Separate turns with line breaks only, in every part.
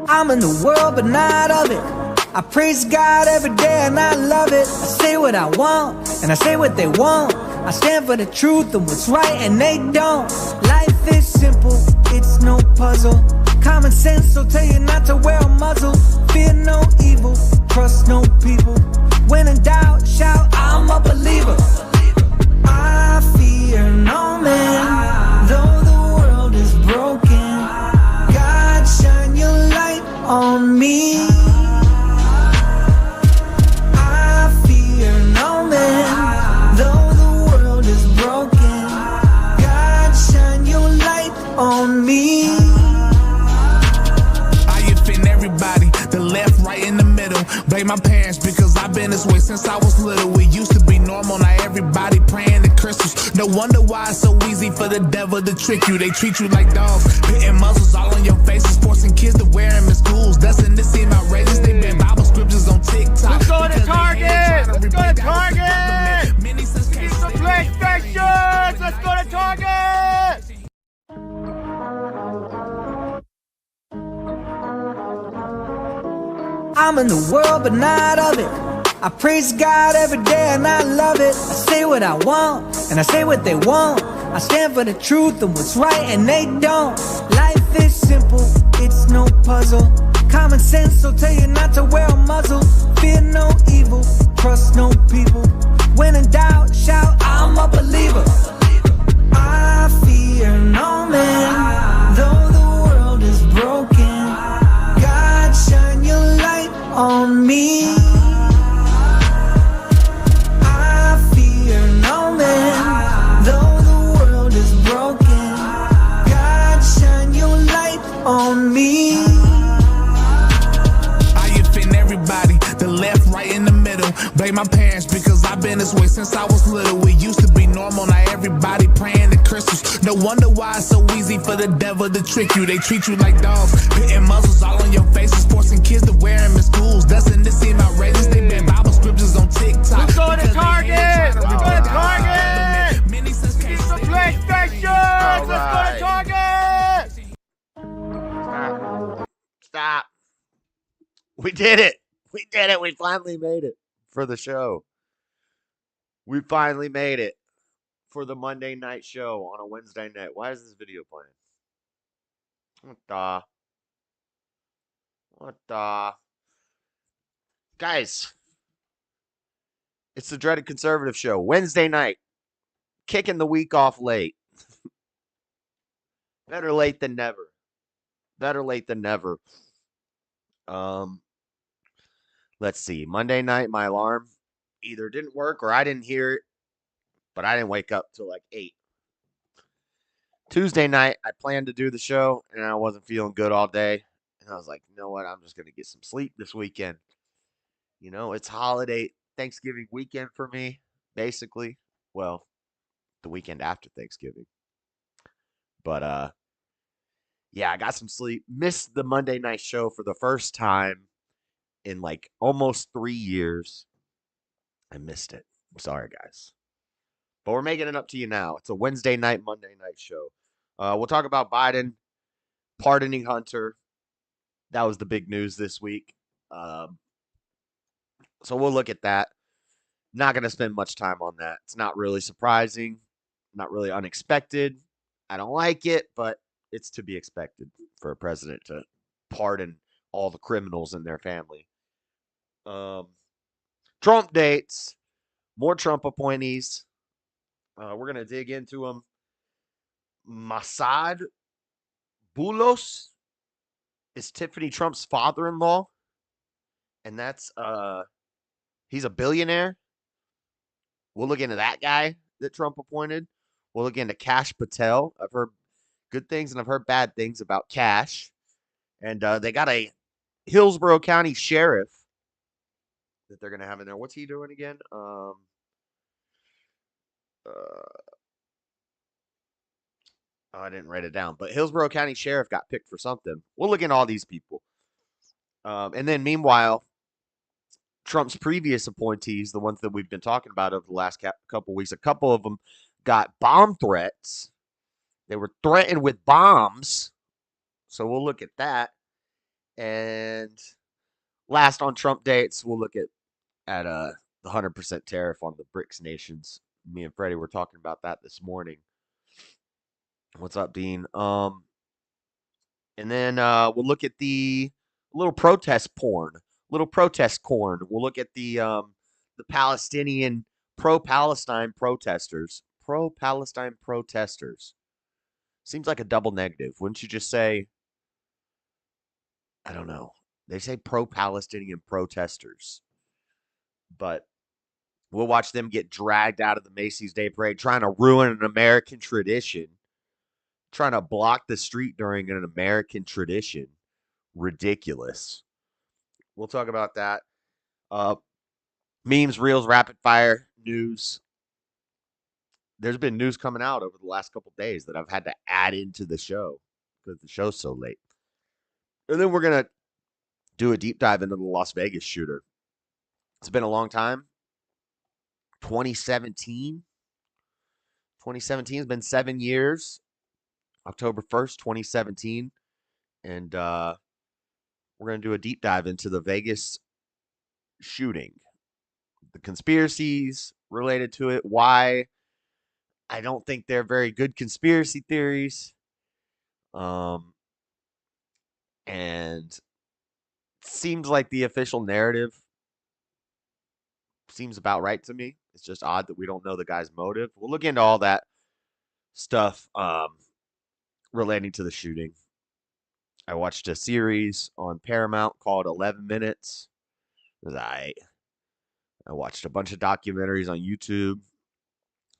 I'm in the world, but not of it. I praise God every day and I love it. I say what I want and I say what they want. I stand for the truth and what's right and they don't. Life is simple, it's no puzzle. Common sense will tell you not to wear a muzzle. Fear no evil, trust no people. When in doubt, shout, I'm a believer. I fear no man, though the world is broken. God, shine your light on me. I fear no man, though the world is broken. God, shine your light on me.
Everybody, the left, right, in the middle. Blame my parents because I've been this way since I was little. It used to be normal, now everybody praying to crystals. No wonder why it's so easy for the devil to trick you. They treat you like dogs, hitting muzzles all on your faces, forcing kids to wear them in schools. Doesn't this seem outrageous? They ban Bible scriptures on TikTok.
Let's go to Target! Let's go to Target! PlayStation! Let's go to Target!
I'm in the world, but not of it. I praise God every day and I love it. I say what I want and I say what they want. I stand for the truth and what's right and they don't. Life is simple, it's no puzzle. Common sense will tell you not to wear a muzzle. Fear no evil, trust no people. When in doubt, shout, I'm a believer. I fear no man, though the world is broken. God, shine your light on me. I fear no man, though the world is broken. God, shine your light on me.
I offend everybody, the left, right, in the middle. Blame my parents because I've been this way since I was little. It used to be normal, now everybody praying to crystals. No wonder why it's so easy for the devil to trick you. They treat you like dogs, hitting muzzles all on your faces, forcing kids to wear them in schools. Doesn't this seem outrageous? They ban Bible scriptures on TikTok.
Let's go to Target! Let's go to Target! PlayStation! Let's go to Target!
Stop. We did it. We did it. We finally made it for the show. We finally made it for the Monday night show on a Wednesday night. Why is this video playing? What the? Guys, it's the Dreaded Conservative show. Wednesday night. Kicking the week off late. Better late than never. Better late than never. Let's see. Monday night, my alarm either didn't work or I didn't hear it, but I didn't wake up till like 8. Tuesday night, I planned to do the show, and I wasn't feeling good all day. And I was like, you know what? I'm just going to get some sleep this weekend. You know, it's holiday Thanksgiving weekend for me, basically. Well, the weekend after Thanksgiving. But, yeah, I got some sleep. Missed the Monday night show for the first time in like almost 3 years. I missed it. I'm sorry, guys. But we're making it up to you now. It's a Wednesday night, Monday night show. We'll talk about Biden pardoning Hunter. That was the big news this week. So we'll look at that. Not going to spend much time on that. It's not really surprising. Not really unexpected. I don't like it, but it's to be expected for a president to pardon all the criminals in their family. Trump dates. More Trump appointees. We're going to dig into them. Masad Boulos is Tiffany Trump's father-in-law. And that's, he's a billionaire. We'll look into that guy that Trump appointed. We'll look into Cash Patel. I've heard good things and I've heard bad things about Cash. And they got a Hillsborough County sheriff that they're going to have in there. What's he doing again? I didn't write it down, but Hillsborough County Sheriff got picked for something. We'll look into all these people. And then meanwhile, Trump's previous appointees, the ones that we've been talking about over the last couple weeks, a couple of them got bomb threats. They were threatened with bombs. So we'll look at that. And last on Trump dates, we'll look at the 100% tariff on the BRICS nations. Me and Freddie were talking about that this morning. What's up, Dean? And then we'll look at the little protest porn, little protest corn. We'll look at the Palestinian pro Palestine protesters. Pro Palestine protesters. Seems like a double negative. Wouldn't you just say, I don't know. They say pro Palestinian protesters. But we'll watch them get dragged out of the Macy's Day Parade, trying to ruin an American tradition, trying to block the street during an American tradition. Ridiculous. We'll talk about that. Memes, reels, rapid fire news. There's been news coming out over the last couple days that I've had to add into the show because the show's so late. And then we're going to do a deep dive into the Las Vegas shooter. It's been a long time. 2017. 2017 has been 7 years. October 1st, 2017. And we're going to do a deep dive into the Vegas shooting. The conspiracies related to it. Why I don't think they're very good conspiracy theories. And seems like the official narrative seems about right to me. It's just odd that we don't know the guy's motive. We'll look into all that stuff relating to the shooting. I watched a series on Paramount called 11 Minutes. It was I watched a bunch of documentaries on YouTube,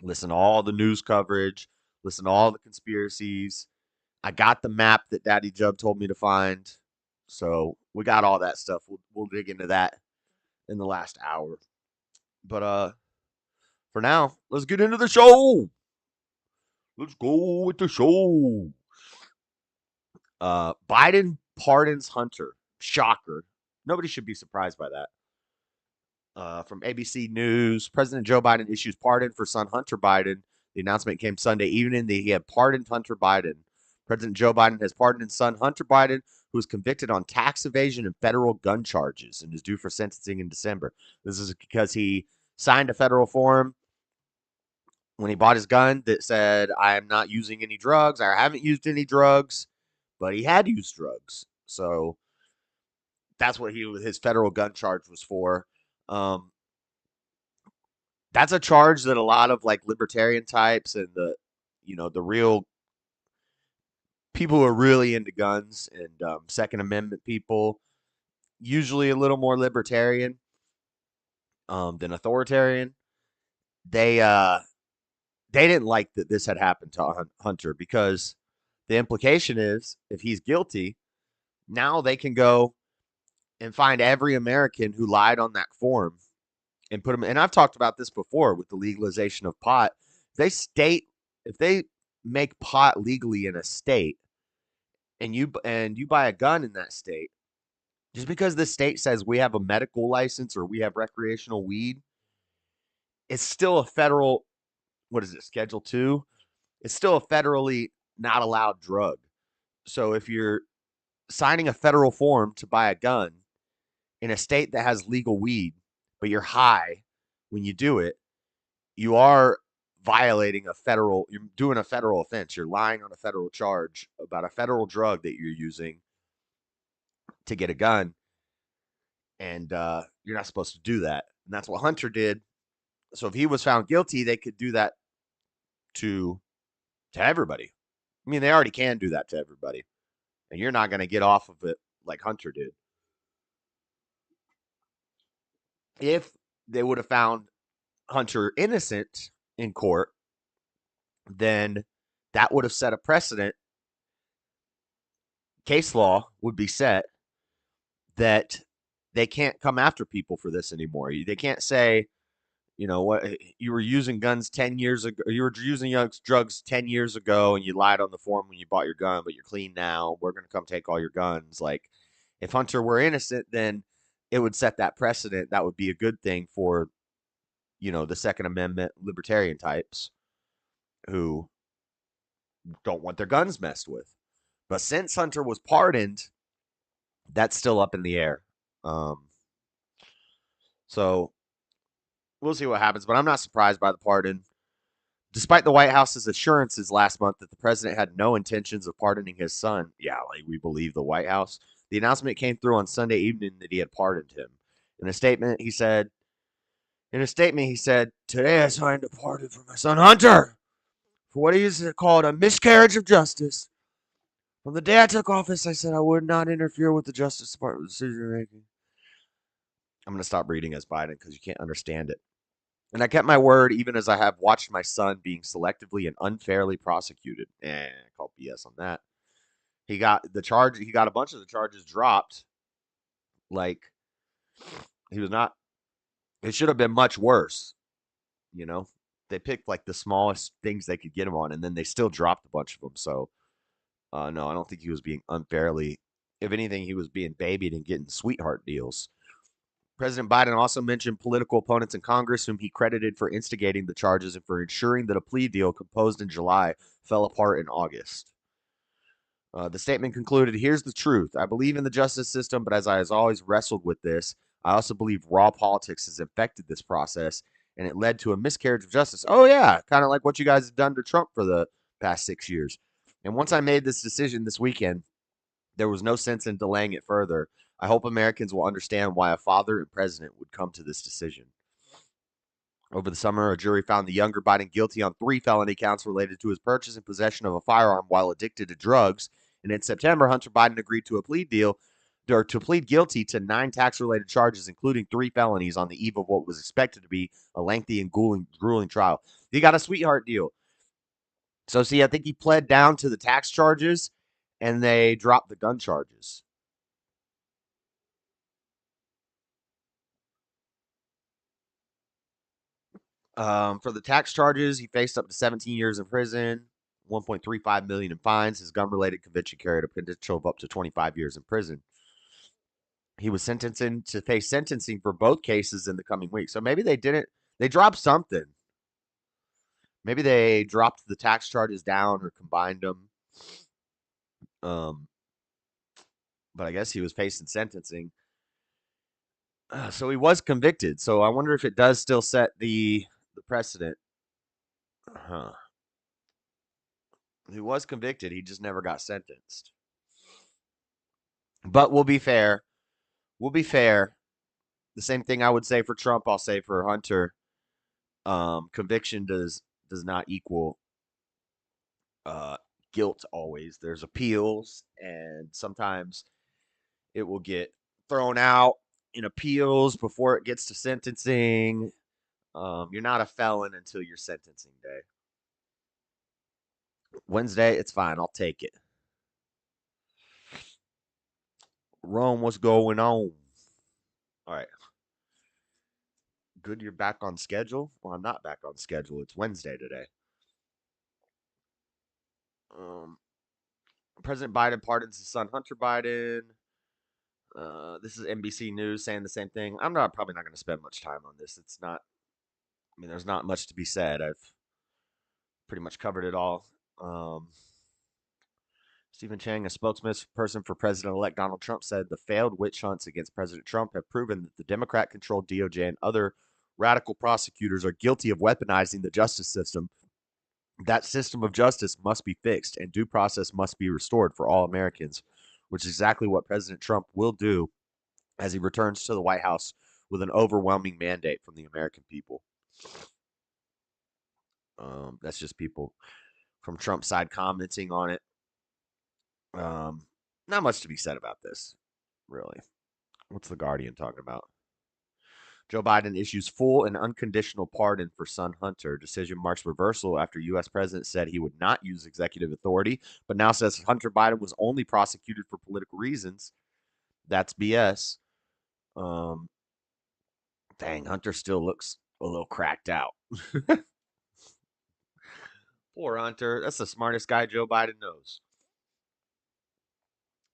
listened to all the news coverage, listened to all the conspiracies. I got the map that Daddy Jub told me to find. So we got all that stuff. We'll dig into that in the last hour. But for now, let's get into the show. Let's go with the show. Biden pardons Hunter. Shocker. Nobody should be surprised by that. From ABC News, President Joe Biden issues pardon for son Hunter Biden. The announcement came Sunday evening that he had pardoned Hunter Biden. President Joe Biden has pardoned his son Hunter Biden, who was convicted on tax evasion and federal gun charges and is due for sentencing in December. This is because he signed a federal form when he bought his gun that said, I am not using any drugs. I haven't used any drugs, but he had used drugs. So that's what his federal gun charge was for. That's a charge that a lot of like libertarian types and the real people who are really into guns and Second Amendment people, usually a little more libertarian than authoritarian. They didn't like that this had happened to Hunter because the implication is if he's guilty, now they can go and find every American who lied on that form and put them. And I've talked about this before with the legalization of pot. If they make pot legally in a state and you buy a gun in that state, just because the state says we have a medical license or we have recreational weed, it's still a federal, what is it, Schedule 2? It's still a federally not allowed drug. So if you're signing a federal form to buy a gun in a state that has legal weed, but you're high when you do it, you are you're doing a federal offense. You're lying on a federal charge about a federal drug that you're using to get a gun. And you're not supposed to do that. And that's what Hunter did. So if he was found guilty, they could do that to everybody. I mean, they already can do that to everybody. And you're not going to get off of it like Hunter did. If they would have found Hunter innocent in court, then that would have set a precedent. Case law would be set that they can't come after people for this anymore. They can't say, you know what, you were using guns 10 years ago, you were using drugs 10 years ago and you lied on the form when you bought your gun, but you're clean now. We're going to come take all your guns. Like, if Hunter were innocent, then it would set that precedent. That would be a good thing for, the Second Amendment libertarian types who don't want their guns messed with. But since Hunter was pardoned, That's still up in the air. So we'll see what happens, but I'm not surprised by the pardon. Despite the White House's assurances last month that the president had no intentions of pardoning his son, yeah, like we believe the White House, the announcement came through on Sunday evening that he had pardoned him. In a statement, he said, "Today I signed a pardon for my son Hunter for what he is called a miscarriage of justice. From the day I took office, I said I would not interfere with the Justice Department's decision making." I'm going to stop reading as Biden because you can't understand it. "And I kept my word even as I have watched my son being selectively and unfairly prosecuted." I call BS on that. He got a bunch of the charges dropped. Like, he was not, it should have been much worse, you know? They picked like the smallest things they could get him on, and then they still dropped a bunch of them. So, no, I don't think he was being unfairly. If anything, he was being babied and getting sweetheart deals. President Biden also mentioned political opponents in Congress whom he credited for instigating the charges and for ensuring that a plea deal composed in July fell apart in August. The statement concluded, "Here's the truth. I believe in the justice system, but as I has always wrestled with this, I also believe raw politics has infected this process, and it led to a miscarriage of justice." Oh, yeah, kind of like what you guys have done to Trump for the past 6 years. "And once I made this decision this weekend, there was no sense in delaying it further. I hope Americans will understand why a father and president would come to this decision." Over the summer, a jury found the younger Biden guilty on 3 felony counts related to his purchase and possession of a firearm while addicted to drugs. And in September, Hunter Biden agreed to plead guilty to 9 tax-related charges, including 3 felonies, on the eve of what was expected to be a lengthy and grueling trial. He got a sweetheart deal. So, see, I think he pled down to the tax charges, and they dropped the gun charges. For the tax charges, he faced up to 17 years in prison, 1.35 million in fines. His gun-related conviction carried a potential of up to 25 years in prison. He was sentencing to face sentencing for both cases in the coming weeks. So maybe they didn't. They dropped something. Maybe they dropped the tax charges down or combined them. But I guess he was facing sentencing. So he was convicted. So I wonder if it does still set the precedent. Huh. He was convicted. He just never got sentenced. But we'll be fair. We'll be fair. The same thing I would say for Trump, I'll say for Hunter. Conviction does not equal guilt always. There's appeals, and sometimes it will get thrown out in appeals before it gets to sentencing. You're not a felon until your sentencing day. Wednesday, it's fine. I'll take it. Rome, what's going on? All right. Good, you're back on schedule? Well, I'm not back on schedule. It's Wednesday today. President Biden pardons his son Hunter Biden. This is NBC News saying the same thing. I'm probably not going to spend much time on this. It's not. I mean, there's not much to be said. I've pretty much covered it all. Stephen Chang, a spokesperson for President-elect Donald Trump, said the failed witch hunts against President Trump have proven that the Democrat-controlled DOJ and other radical prosecutors are guilty of weaponizing the justice system. That system of justice must be fixed, and due process must be restored for all Americans, which is exactly what President Trump will do as he returns to the White House with an overwhelming mandate from the American people. That's just people from Trump's side commenting on it. Not much to be said about this, really. What's the Guardian talking about? Joe Biden issues full and unconditional pardon for son Hunter. Decision marks reversal after U.S. president said he would not use executive authority, but now says Hunter Biden was only prosecuted for political reasons. That's BS. Dang, Hunter still looks a little cracked out. Poor Hunter. That's the smartest guy Joe Biden knows.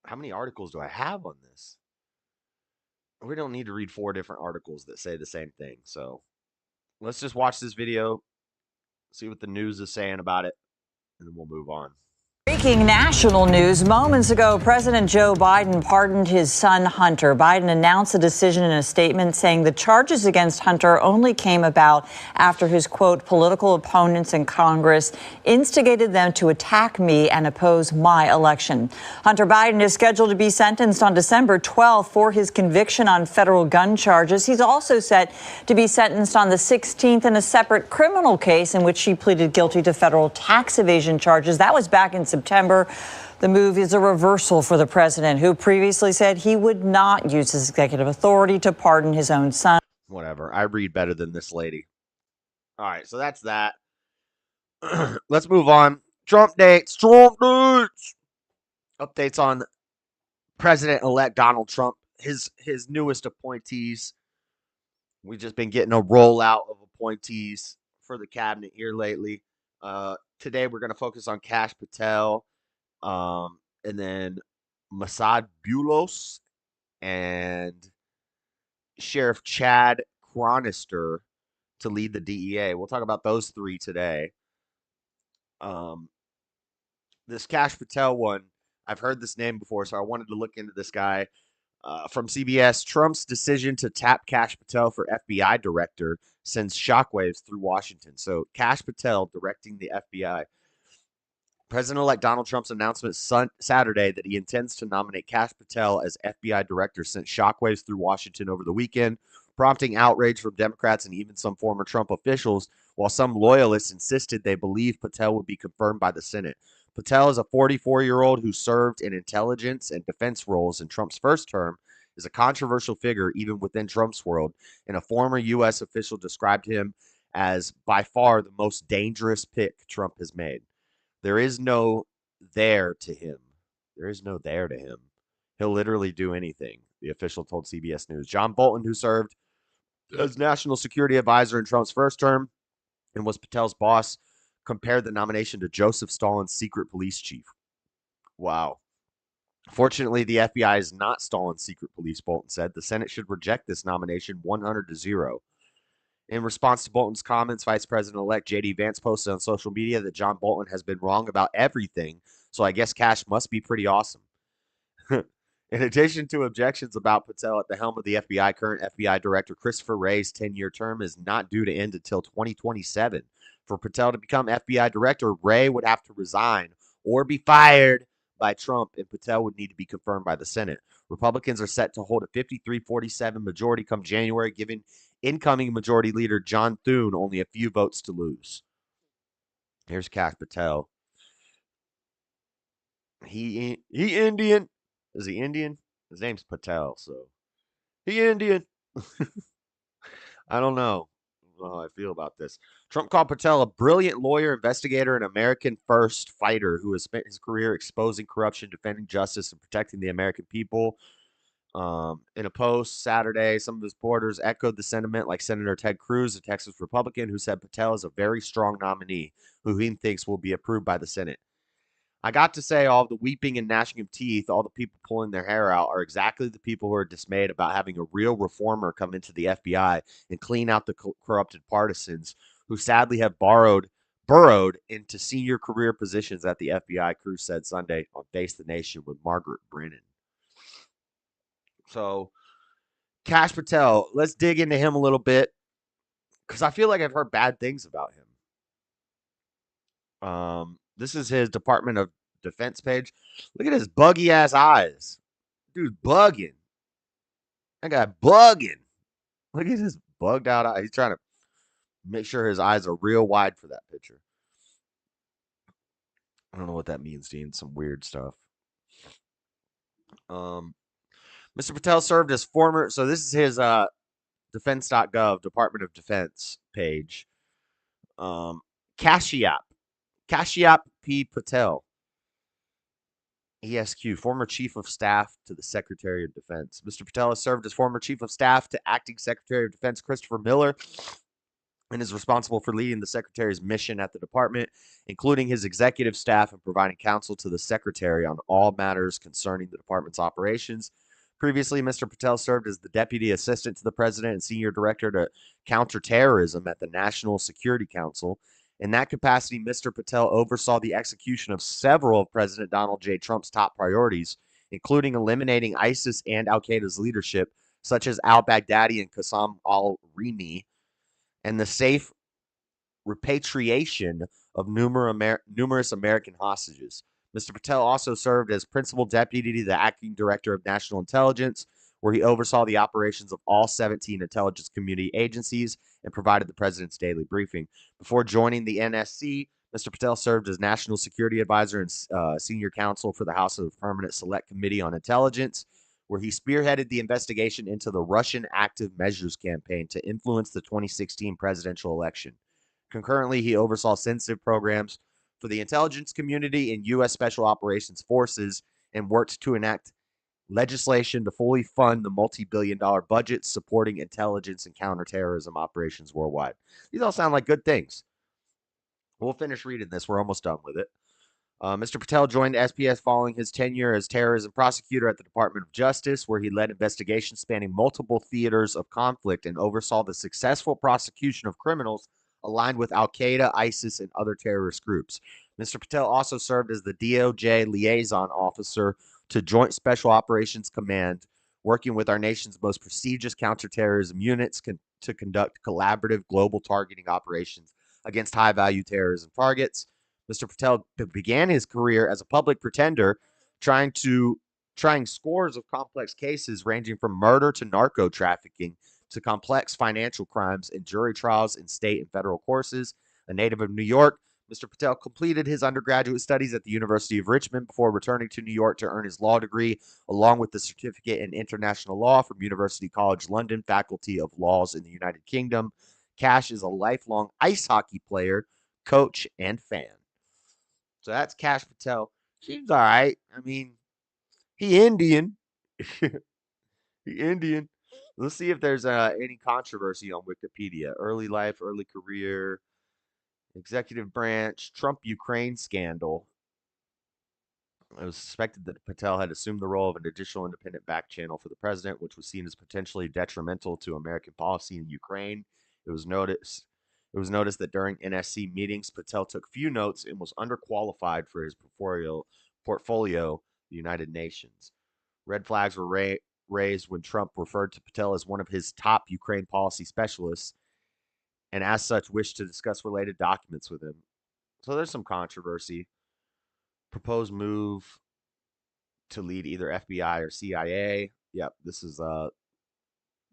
How many articles do I have on this? We don't need to read 4 different articles that say the same thing. So let's just watch this video, see what the news is saying about it, and then we'll move on.
Breaking national news. Moments ago, President Joe Biden pardoned his son, Hunter. Biden announced the decision in a statement saying the charges against Hunter only came about after his, quote, political opponents in Congress instigated them to attack me and oppose my election. Hunter Biden is scheduled to be sentenced on December 12th for his conviction on federal gun charges. He's also set to be sentenced on the 16th in a separate criminal case in which he pleaded guilty to federal tax evasion charges. That was back in September. The move is a reversal for the president, who previously said he would not use his executive authority to pardon his own son.
Whatever. I read better than this lady. All right, so that's that. Let's move on. Trump dates. Trump dates. Updates on President-elect Donald Trump. His newest appointees. We've just been getting a rollout of appointees for the cabinet here lately. Today we're going to focus on Kash Patel, and then Masad Bulos and Sheriff Chad Chronister to lead the DEA. We'll talk about those three today. This Kash Patel one, I've heard this name before, so I wanted to look into this guy. From CBS, Trump's decision to tap Kash Patel for FBI director sends shockwaves through Washington. So Kash Patel directing the FBI. President-elect Donald Trump's announcement Saturday that he intends to nominate Kash Patel as FBI director sent shockwaves through Washington over the weekend, prompting outrage from Democrats and even some former Trump officials, while some loyalists insisted they believe Patel would be confirmed by the Senate. Patel is a 44-year-old who served in intelligence and defense roles in Trump's first term, is a controversial figure even within Trump's world, and a former U.S. official described him as by far the most dangerous pick Trump has made. There is no there to him. There is no there to him. He'll literally do anything, the official told CBS News. John Bolton, who served as national security advisor in Trump's first term and was Patel's boss, compared the nomination to Joseph Stalin's secret police chief. Wow. Fortunately, the FBI is not Stalin's secret police, Bolton said. The Senate should reject this nomination 100-0. In response to Bolton's comments, Vice President-elect J.D. Vance posted on social media that John Bolton has been wrong about everything, so I guess Kash must be pretty awesome. In addition to objections about Patel at the helm of the FBI, current FBI Director Christopher Wray's 10-year term is not due to end until 2027. For Patel to become FBI director, Wray would have to resign or be fired by Trump, and Patel would need to be confirmed by the Senate. Republicans are set to hold a 53-47 majority come January, giving incoming majority leader John Thune only a few votes to lose. Here's Kash Patel. He Indian. Is he Indian? His name's Patel, so he Indian. I don't know how I feel about this. Trump called Patel a brilliant lawyer, investigator, and American first fighter who has spent his career exposing corruption, defending justice, and protecting the American people. In a post Saturday, some of his supporters echoed the sentiment, like Senator Ted Cruz, a Texas Republican, who said Patel is a very strong nominee who he thinks will be approved by the Senate. I got to say, all the weeping and gnashing of teeth, all the people pulling their hair out, are exactly the people who are dismayed about having a real reformer come into the FBI and clean out the corrupted partisans who sadly have burrowed into senior career positions at the FBI, Cruz said Sunday on Face the Nation with Margaret Brennan. So, Kash Patel, let's dig into him a little bit, because I feel like I've heard bad things about him. This is his Department of Defense page. Look at his buggy ass eyes. Dude's bugging. That guy bugging. Look at his bugged out eye. He's trying to make sure his eyes are real wide for that picture. I don't know what that means, Dean. Some weird stuff. Mr. Patel served as former, so this is his defense.gov, Department of Defense page. Cashapp P. Patel, ESQ, former Chief of Staff to the Secretary of Defense. Mr. Patel has served as former Chief of Staff to Acting Secretary of Defense Christopher Miller and is responsible for leading the Secretary's mission at the department, including his executive staff and providing counsel to the Secretary on all matters concerning the department's operations. Previously, Mr. Patel served as the Deputy Assistant to the President and Senior Director to Counterterrorism at the National Security Council In that capacity, Mr. Patel oversaw the execution of several of President Donald J. Trump's top priorities, including eliminating ISIS and Al-Qaeda's leadership, such as al-Baghdadi and Qassam al-Rimi, and the safe repatriation of numerous American hostages. Mr. Patel also served as principal deputy to the acting director of national intelligence, where he oversaw the operations of all 17 intelligence community agencies and provided the president's daily briefing. Before joining the NSC, Mr. Patel served as national security advisor and senior counsel for the House of Permanent Select Committee on Intelligence, where he spearheaded the investigation into the Russian Active Measures campaign to influence the 2016 presidential election. Concurrently, he oversaw sensitive programs for the intelligence community and U.S. Special Operations Forces and worked to enact legislation to fully fund the multi-billion-dollar budget supporting intelligence and counterterrorism operations worldwide. These all sound like good things. We'll finish reading this. We're almost done with it. Mr. Patel joined SPS following his tenure as terrorism prosecutor at the Department of Justice, where he led investigations spanning multiple theaters of conflict and oversaw the successful prosecution of criminals aligned with Al-Qaeda, ISIS, and other terrorist groups. Mr. Patel also served as the DOJ liaison officer to Joint Special Operations Command, working with our nation's most prestigious counterterrorism units to conduct collaborative global targeting operations against high-value terrorism targets. Mr. Patel began his career as a public pretender, trying scores of complex cases ranging from murder to narco trafficking to complex financial crimes and jury trials in state and federal courses. A native of New York, Mr. Patel completed his undergraduate studies at the University of Richmond before returning to New York to earn his law degree, along with the certificate in international law from University College London, Faculty of Laws in the United Kingdom. Cash is a lifelong ice hockey player, coach, and fan. So that's Cash Patel. Seems all right. I mean, he Indian. He Indian. Let's see if there's any controversy on Wikipedia. Early life, early career, executive branch, Trump-Ukraine scandal. It was suspected that Patel had assumed the role of an additional independent back channel for the president, which was seen as potentially detrimental to American policy in Ukraine. It was noticed that during NSC meetings, Patel took few notes and was underqualified for his portfolio, the United Nations. Red flags were raised when Trump referred to Patel as one of his top Ukraine policy specialists, and as such wished to discuss related documents with him. So there's some controversy. Proposed move to lead either FBI or CIA. Yep, this is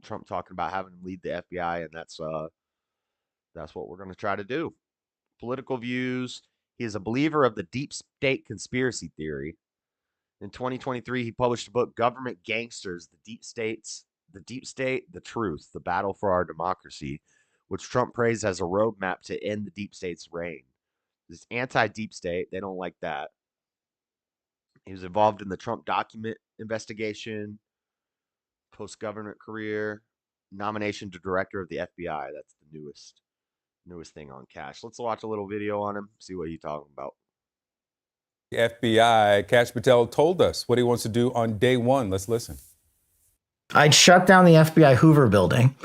Trump talking about having him lead the FBI, and that's what we're going to try to do. Political views. He is a believer of the deep state conspiracy theory. In 2023, he published a book, Government Gangsters, The Deep State, The Truth, The Battle for Our Democracy, which Trump praised as a roadmap to end the deep state's reign. This anti-deep state, they don't like that. He was involved in the Trump document investigation, post-government career, nomination to director of the FBI. That's the newest thing on Cash. Let's watch a little video on him, see what he's talking about.
The FBI, Cash Patel told us what he wants to do on day one. Let's listen.
I'd shut down the FBI Hoover building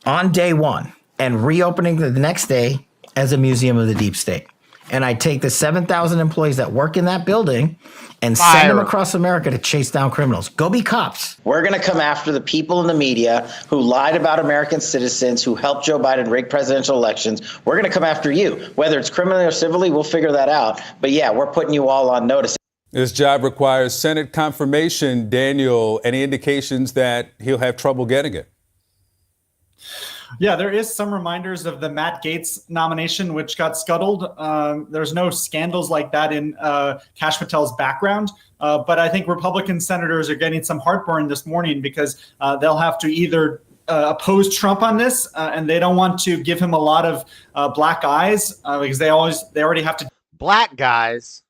on day one and reopening the next day as a museum of the deep state. And I'd take the 7,000 employees that work in that building and send them across America to chase down criminals. Go be cops.
We're going to come after the people in the media who lied about American citizens, who helped Joe Biden rig presidential elections. We're going to come after you. Whether it's criminally or civilly, we'll figure that out. But yeah, we're putting you all on notice.
This job requires Senate confirmation. Daniel, any indications that he'll have trouble getting it?
Yeah, there is some reminders of the Matt Gaetz nomination, which got scuttled. There's no scandals like that in Cash Patel's background. But I think Republican senators are getting some heartburn this morning because they'll have to either oppose Trump on this, and they don't want to give him a lot of black eyes because they already have to
black guys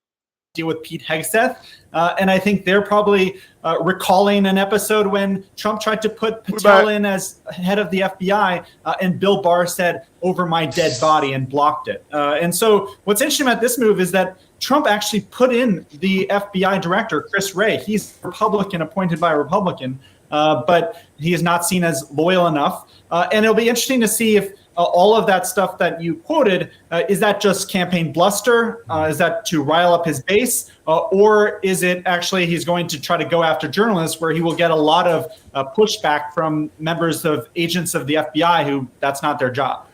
deal with Pete Hegseth. And I think they're probably recalling an episode when Trump tried to put Patel in as head of the FBI, and Bill Barr said, "Over my dead body," and blocked it. And so what's interesting about this move is that Trump actually put in the FBI director, Chris Wray. He's a Republican, appointed by a Republican, but he is not seen as loyal enough. And it'll be interesting to see if all of that stuff that you quoted, is that just campaign bluster? Is that to rile up his base? Or is it actually he's going to try to go after journalists where he will get a lot of pushback from members of agents of the FBI who that's not their job?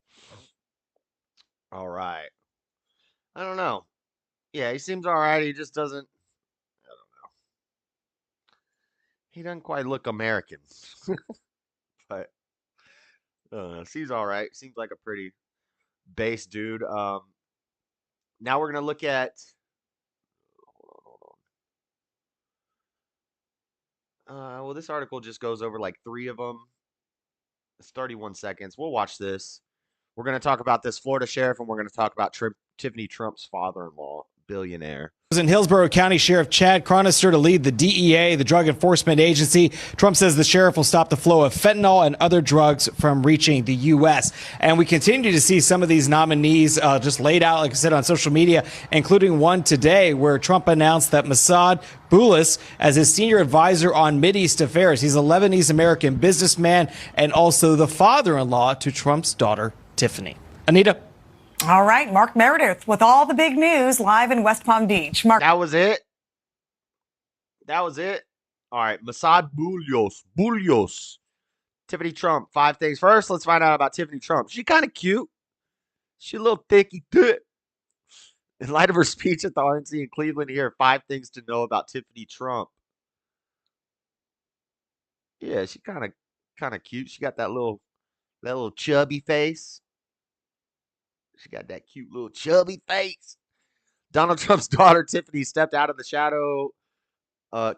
All right. I don't know. Yeah, he seems all right. He just doesn't, I don't know. He doesn't quite look American. But seems all right. Seems like a pretty base dude. Now we're going to look at, hold on. Well, this article just goes over like 3 of them. It's 31 seconds. We'll watch this. We're going to talk about this Florida sheriff, and we're going to talk about Tiffany Trump's father-in-law, billionaire.
In Hillsborough County Sheriff Chad Chronister to lead the DEA, the Drug Enforcement Agency. Trump says the sheriff will stop the flow of fentanyl and other drugs from reaching the U.S. And we continue to see some of these nominees just laid out, like I said, on social media, including one today where Trump announced that Massad Boulos as his senior advisor on Mideast affairs. He's a Lebanese-American businessman and also the father-in-law to Trump's daughter, Tiffany. Anita?
All right, Mark Meredith with all the big news live in West Palm Beach. Mark.
That was it? That was it? All right, Massad Boulos. Tiffany Trump, 5 things. First, let's find out about Tiffany Trump. She kind of cute. She a little thicky. In light of her speech at the RNC in Cleveland, here are 5 things to know about Tiffany Trump. Yeah, she kind of cute. She got that little chubby face. She got that cute little chubby face. Donald Trump's daughter, Tiffany, stepped out of the shadow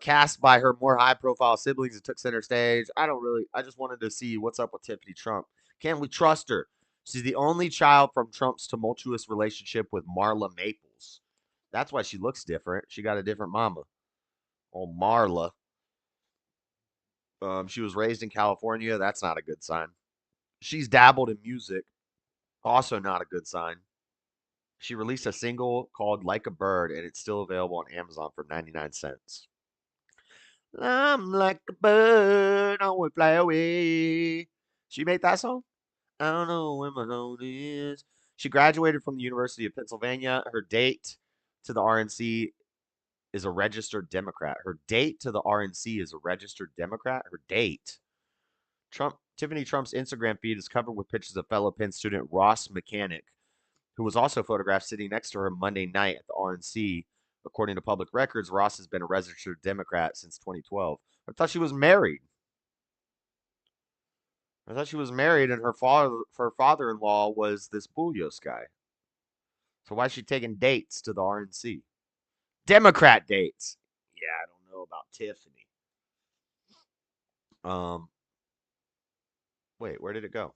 cast by her more high-profile siblings and took center stage. I just wanted to see what's up with Tiffany Trump. Can we trust her? She's the only child from Trump's tumultuous relationship with Marla Maples. That's why she looks different. She got a different mama. Oh, Marla. She was raised in California. That's not a good sign. She's dabbled in music. Also not a good sign. She released a single called Like a Bird, and it's still available on Amazon for 99 cents. I'm like a bird, I will fly away. She made that song? I don't know where my home is. She graduated from the University of Pennsylvania. Her date to the RNC is a registered Democrat. Her date to the RNC is a registered Democrat. Her date. Tiffany Trump's Instagram feed is covered with pictures of fellow Penn student Ross Mechanic, who was also photographed sitting next to her Monday night at the RNC. According to public records, Ross has been a registered Democrat since 2012. I thought she was married. And her father-in-law was this Boulos guy. So why is she taking dates to the RNC? Democrat dates. Yeah, I don't know about Tiffany. Wait, where did it go?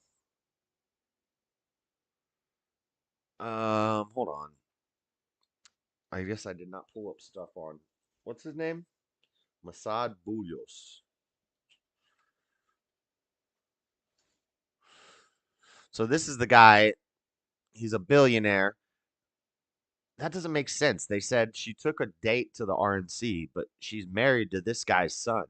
Hold on. I guess I did not pull up stuff on. What's his name? Massad Boulos. So this is the guy. He's a billionaire. That doesn't make sense. They said she took a date to the RNC, but she's married to this guy's son.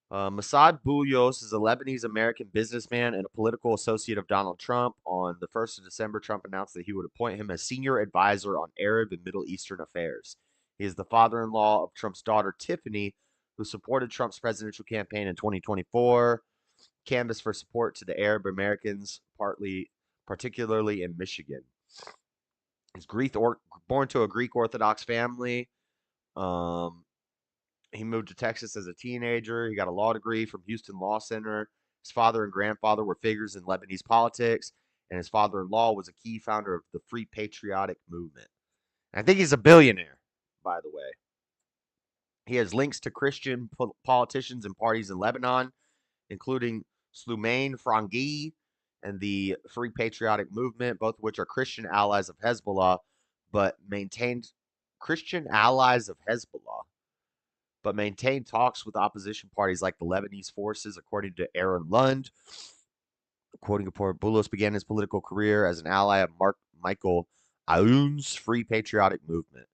Massad Boulos is a Lebanese-American businessman and a political associate of Donald Trump. On the 1st of December, Trump announced that he would appoint him as senior advisor on Arab and Middle Eastern affairs. He is the father-in-law of Trump's daughter, Tiffany, who supported Trump's presidential campaign in 2024, canvassed for support to the Arab Americans, particularly in Michigan. He's born to a Greek Orthodox family. He moved to Texas as a teenager. He got a law degree from Houston Law Center. His father and grandfather were figures in Lebanese politics, and his father-in-law was a key founder of the Free Patriotic Movement. And I think he's a billionaire, by the way. He has links to Christian politicians and parties in Lebanon, including Sloumain Frangi and the Free Patriotic Movement, both of which are Christian allies of Hezbollah, but maintained talks with opposition parties like the Lebanese forces, according to Aaron Lund. Quoting a report, Boulos began his political career as an ally of Michael Aoun's Free Patriotic Movement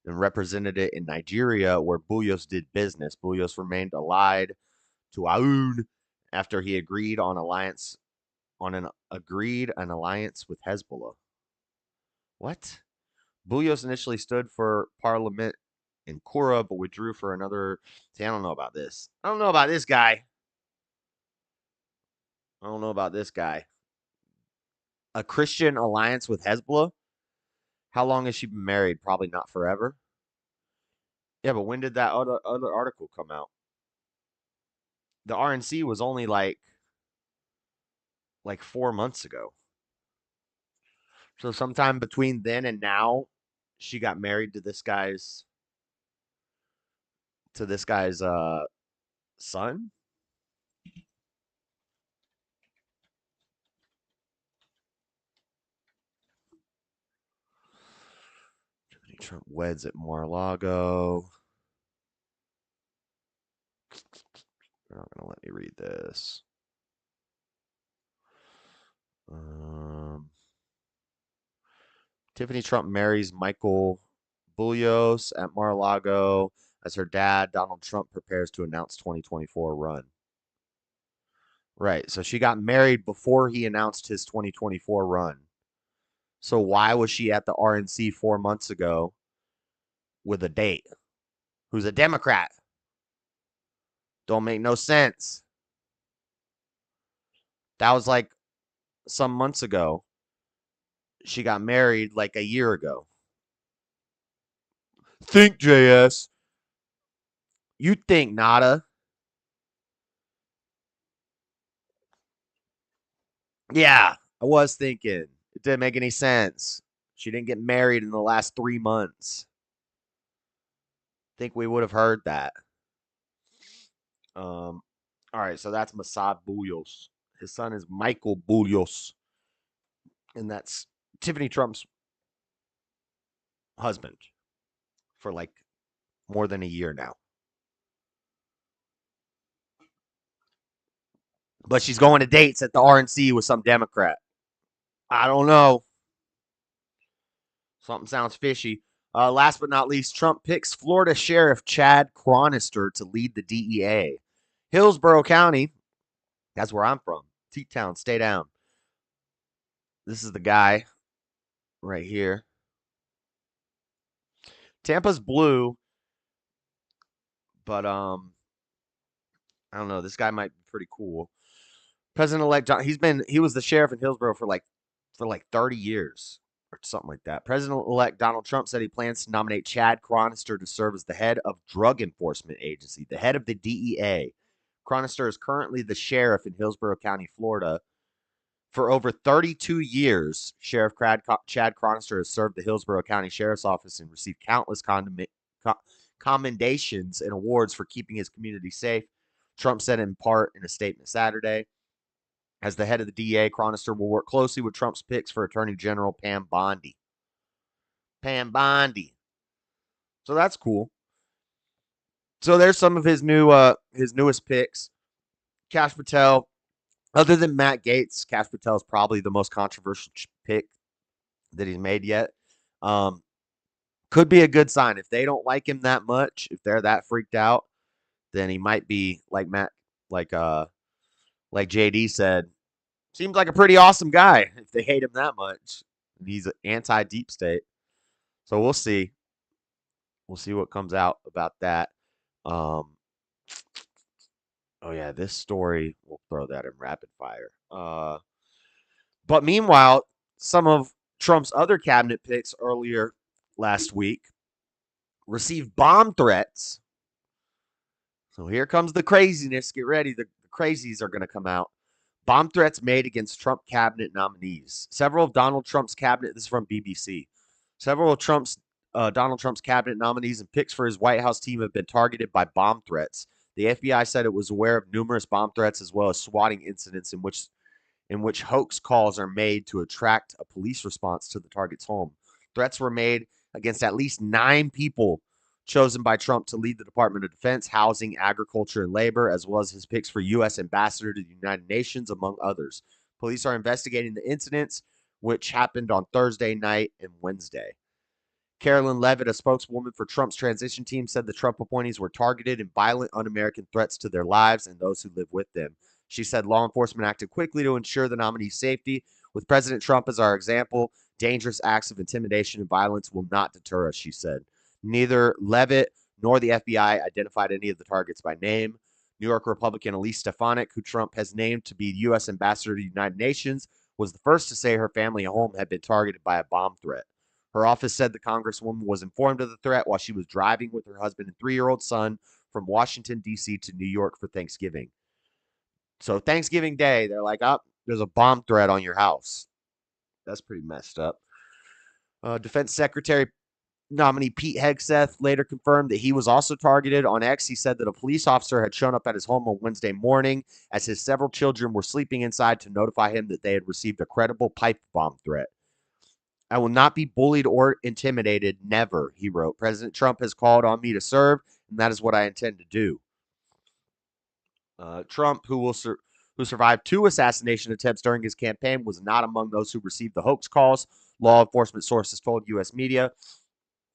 and represented it in Nigeria, where Boulos did business. Boulos remained allied to Aoun after he agreed on alliance on an alliance with Hezbollah. What? Boulos initially stood for parliament in Kura, but withdrew for another. See, I don't know about this. I don't know about this guy. I don't know about this guy. A Christian alliance with Hezbollah? How long has she been married? Probably not forever. Yeah, but when did that other article come out? The RNC was only like 4 months ago. So sometime between then and now, she got married to this guy's son. Trump weds at Mar-a-Lago. They're not going to let me read this. Tiffany Trump marries Michael Boulos at Mar-a-Lago as her dad, Donald Trump, prepares to announce 2024 run. Right, so she got married before he announced his 2024 run. So why was she at the RNC 4 months ago with a date who's a Democrat? Don't make no sense. That was like some months ago. She got married like a year ago. Think, JS. You think, Nada. Yeah, I was thinking. It didn't make any sense. She didn't get married in the last 3 months. Think we would have heard that. All right, so that's Masad Boulos. His son is Michael Boulos. And that's Tiffany Trump's husband for like more than a year now. But she's going to dates at the RNC with some Democrat. I don't know. Something sounds fishy. Last but not least, Trump picks Florida Sheriff Chad Chronister to lead the DEA. Hillsborough County, that's where I'm from. T-Town, stay down. This is the guy right here. Tampa's blue, but I don't know. This guy might be pretty cool. President-elect John, he was the sheriff in Hillsborough for like 30 years or something like that. President-elect Donald Trump said he plans to nominate Chad Chronister to serve as the head of Drug Enforcement Agency, the head of the DEA. Chronister is currently the sheriff in Hillsborough County, Florida. For over 32 years, Sheriff Chad Chronister has served the Hillsborough County Sheriff's Office and received countless commendations and awards for keeping his community safe. Trump said in part in a statement Saturday. As the head of the DEA, Chronister will work closely with Trump's picks for Attorney General Pam Bondi. So that's cool. So there's some of his newest picks. Kash Patel. Other than Matt Gaetz, Kash Patel is probably the most controversial pick that he's made yet. Could be a good sign. If they don't like him that much, if they're that freaked out, then he might be like JD said, seems like a pretty awesome guy if they hate him that much. He's anti-deep state. So we'll see. We'll see what comes out about that. Oh, yeah, this story, we'll throw that in rapid fire. But meanwhile, some of Trump's other cabinet picks earlier last week received bomb threats. So here comes the craziness. Get ready. The crazies are going to come out. Bomb threats made against Trump cabinet nominees. Several of Donald Trump's cabinet, this is from BBC. Several of Donald Trump's cabinet nominees and picks for his White House team have been targeted by bomb threats. The FBI said it was aware of numerous bomb threats as well as swatting incidents in which hoax calls are made to attract a police response to the target's home. Threats were made against at least 9 people chosen by Trump to lead the Department of Defense, Housing, Agriculture, and Labor, as well as his picks for U.S. Ambassador to the United Nations, among others. Police are investigating the incidents, which happened on Thursday night and Wednesday. Carolyn Levitt, a spokeswoman for Trump's transition team, said the Trump appointees were targeted in violent, un-American threats to their lives and those who live with them. She said law enforcement acted quickly to ensure the nominee's safety. With President Trump as our example, dangerous acts of intimidation and violence will not deter us, she said. Neither Levitt nor the FBI identified any of the targets by name. New York Republican Elise Stefanik, who Trump has named to be U.S. ambassador to the United Nations, was the first to say her family home had been targeted by a bomb threat. Her office said the Congresswoman was informed of the threat while she was driving with her husband and 3-year-old son from Washington, D.C. to New York for Thanksgiving. So Thanksgiving Day, they're like, oh, there's a bomb threat on your house. That's pretty messed up. Defense Secretary nominee Pete Hegseth later confirmed that he was also targeted. On X, he said that a police officer had shown up at his home on Wednesday morning as his several children were sleeping inside to notify him that they had received a credible pipe bomb threat. I will not be bullied or intimidated, never, he wrote. President Trump has called on me to serve, and that is what I intend to do. Trump, who survived 2 assassination attempts during his campaign, was not among those who received the hoax calls, law enforcement sources told U.S. media.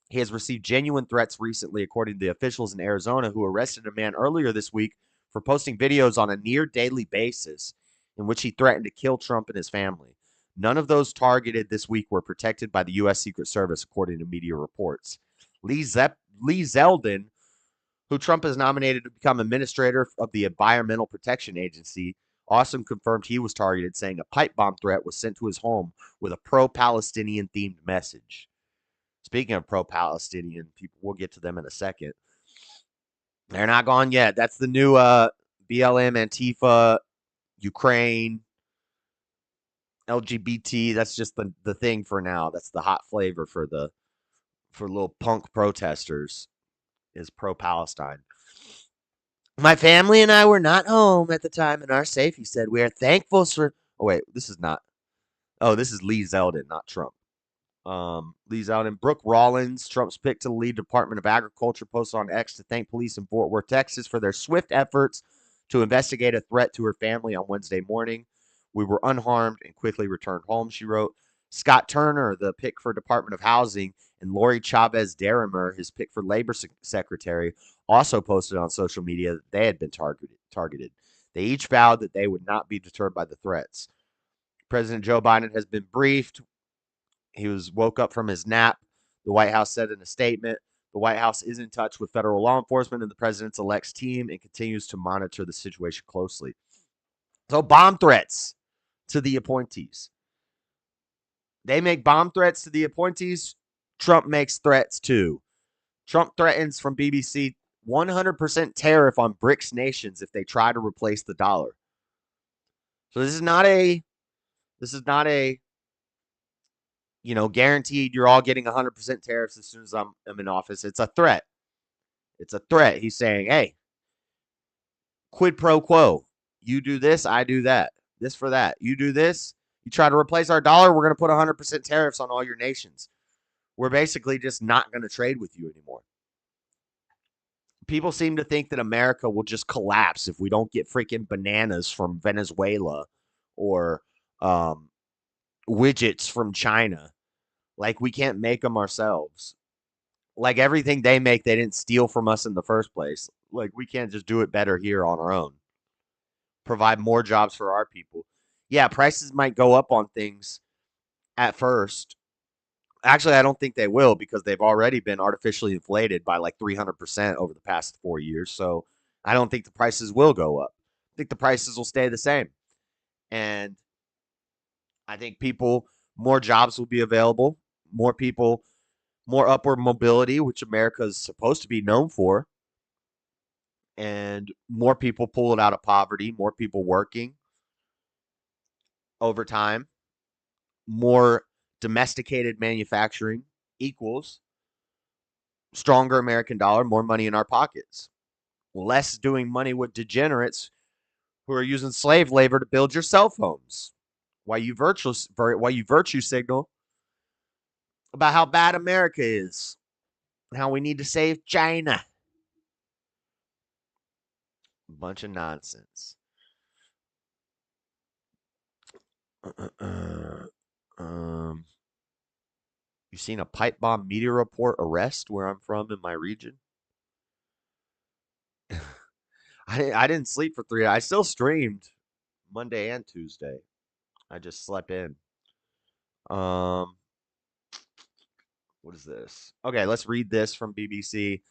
He has received genuine threats recently, according to the officials in Arizona who arrested a man earlier this week for posting videos on a near daily basis in which he threatened to kill Trump and his family. None of those targeted this week were protected by the U.S. Secret Service, according to media reports. Lee Zeldin, who Trump has nominated to become administrator of the Environmental Protection Agency, also confirmed he was targeted, saying a pipe bomb threat was sent to his home with a pro-Palestinian themed message. Speaking of pro-Palestinian people, we'll get to them in a second. They're not gone yet. That's the new BLM, Antifa, Ukraine, LGBT. That's just the thing for now. That's the hot flavor for little punk protesters is pro-Palestine. My family and I were not home at the time and are safe, he said. We are thankful for... Oh, wait. This is not... Oh, this is Lee Zeldin, not Trump. Lee Zeldin. Brooke Rollins, Trump's pick to the lead Department of Agriculture, posted on X to thank police in Fort Worth, Texas for their swift efforts to investigate a threat to her family on Wednesday morning. We were unharmed and quickly returned home, she wrote. Scott Turner, the pick for Department of Housing, and Lori Chavez Derrimer, his pick for Labor Secretary, also posted on social media that they had been targeted. They each vowed that they would not be deterred by the threats. President Joe Biden has been briefed. He woke up from his nap. The White House said in a statement, the White House is in touch with federal law enforcement and the president's-elect's team and continues to monitor the situation closely. So bomb threats to the appointees. They make bomb threats to the appointees. Trump makes threats too. Trump threatens from BBC 100% tariff on BRICS nations if they try to replace the dollar. So this is not a guaranteed you're all getting 100% tariffs as soon as I'm in office. It's a threat. It's a threat. He's saying, hey, quid pro quo. You do this, I do that. This for that. You do this, you try to replace our dollar, we're going to put 100% tariffs on all your nations. We're basically just not going to trade with you anymore. People seem to think that America will just collapse if we don't get freaking bananas from Venezuela or widgets from China. Like we can't make them ourselves. Like everything they make, they didn't steal from us in the first place. Like we can't just do it better here on our own. Provide more jobs for our people. Yeah, prices might go up on things at first. Actually, I don't think they will because they've already been artificially inflated by like 300% over the past 4 years. So I don't think the prices will go up. I think the prices will stay the same. And I think more jobs will be available. More people, more upward mobility, which America is supposed to be known for. And more people pull it out of poverty, more people working over time, more domesticated manufacturing equals stronger American dollar, more money in our pockets. Less doing money with degenerates who are using slave labor to build your cell phones. While you virtue signal about how bad America is and how we need to save China. A bunch of nonsense. You seen a pipe bomb media report arrest where I'm from in my region? I didn't sleep for 3 days. I still streamed. Monday and Tuesday. I just slept in. What is this? Okay, let's read this from BBC.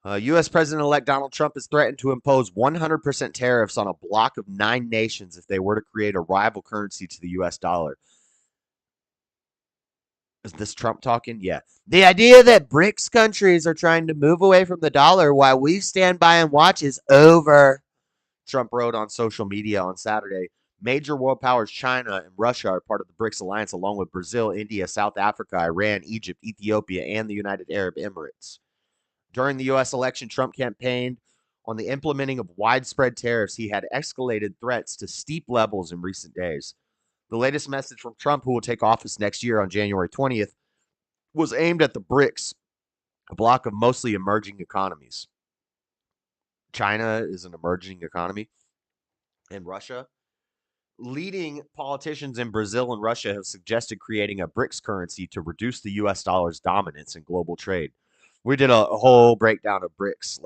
U.S. President-elect Donald Trump has threatened to impose 100% tariffs on a block of 9 nations if they were to create a rival currency to the U.S. dollar. Is this Trump talking? Yeah. The idea that BRICS countries are trying to move away from the dollar while we stand by and watch is over, Trump wrote on social media on Saturday. Major world powers China and Russia are part of the BRICS alliance, along with Brazil, India, South Africa, Iran, Egypt, Ethiopia, and the United Arab Emirates. During the U.S. election, Trump campaigned on the implementing of widespread tariffs. He had escalated threats to steep levels in recent days. The latest message from Trump, who will take office next year on January 20th, was aimed at the BRICS, a bloc of mostly emerging economies. China is an emerging economy, and Russia. Leading politicians in Brazil and Russia have suggested creating a BRICS currency to reduce the U.S. dollar's dominance in global trade. We did a whole breakdown of BRICS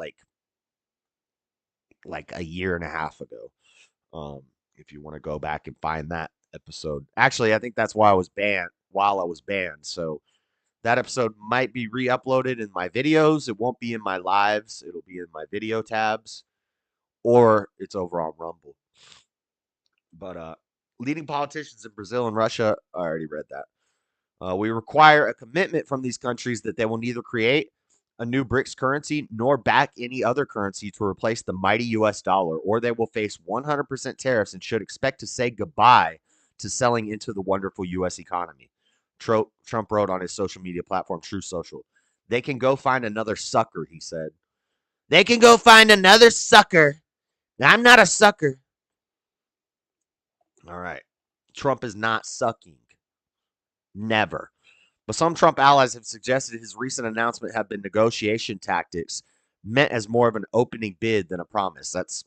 like a year and a half ago. If you want to go back and find that episode. Actually, I think that's why I was banned. So that episode might be re-uploaded in my videos. It won't be in my lives. It'll be in my video tabs, or it's over on Rumble. But leading politicians in Brazil and Russia, I already read that. We require a commitment from these countries that they will neither create a new BRICS currency nor back any other currency to replace the mighty U.S. dollar, or they will face 100% tariffs and should expect to say goodbye to selling into the wonderful U.S. economy. Trump wrote on his social media platform, True Social. They can go find another sucker, he said. They can go find another sucker. I'm not a sucker. All right. Trump is not sucking. Never. But some Trump allies have suggested his recent announcement have been negotiation tactics meant as more of an opening bid than a promise. That's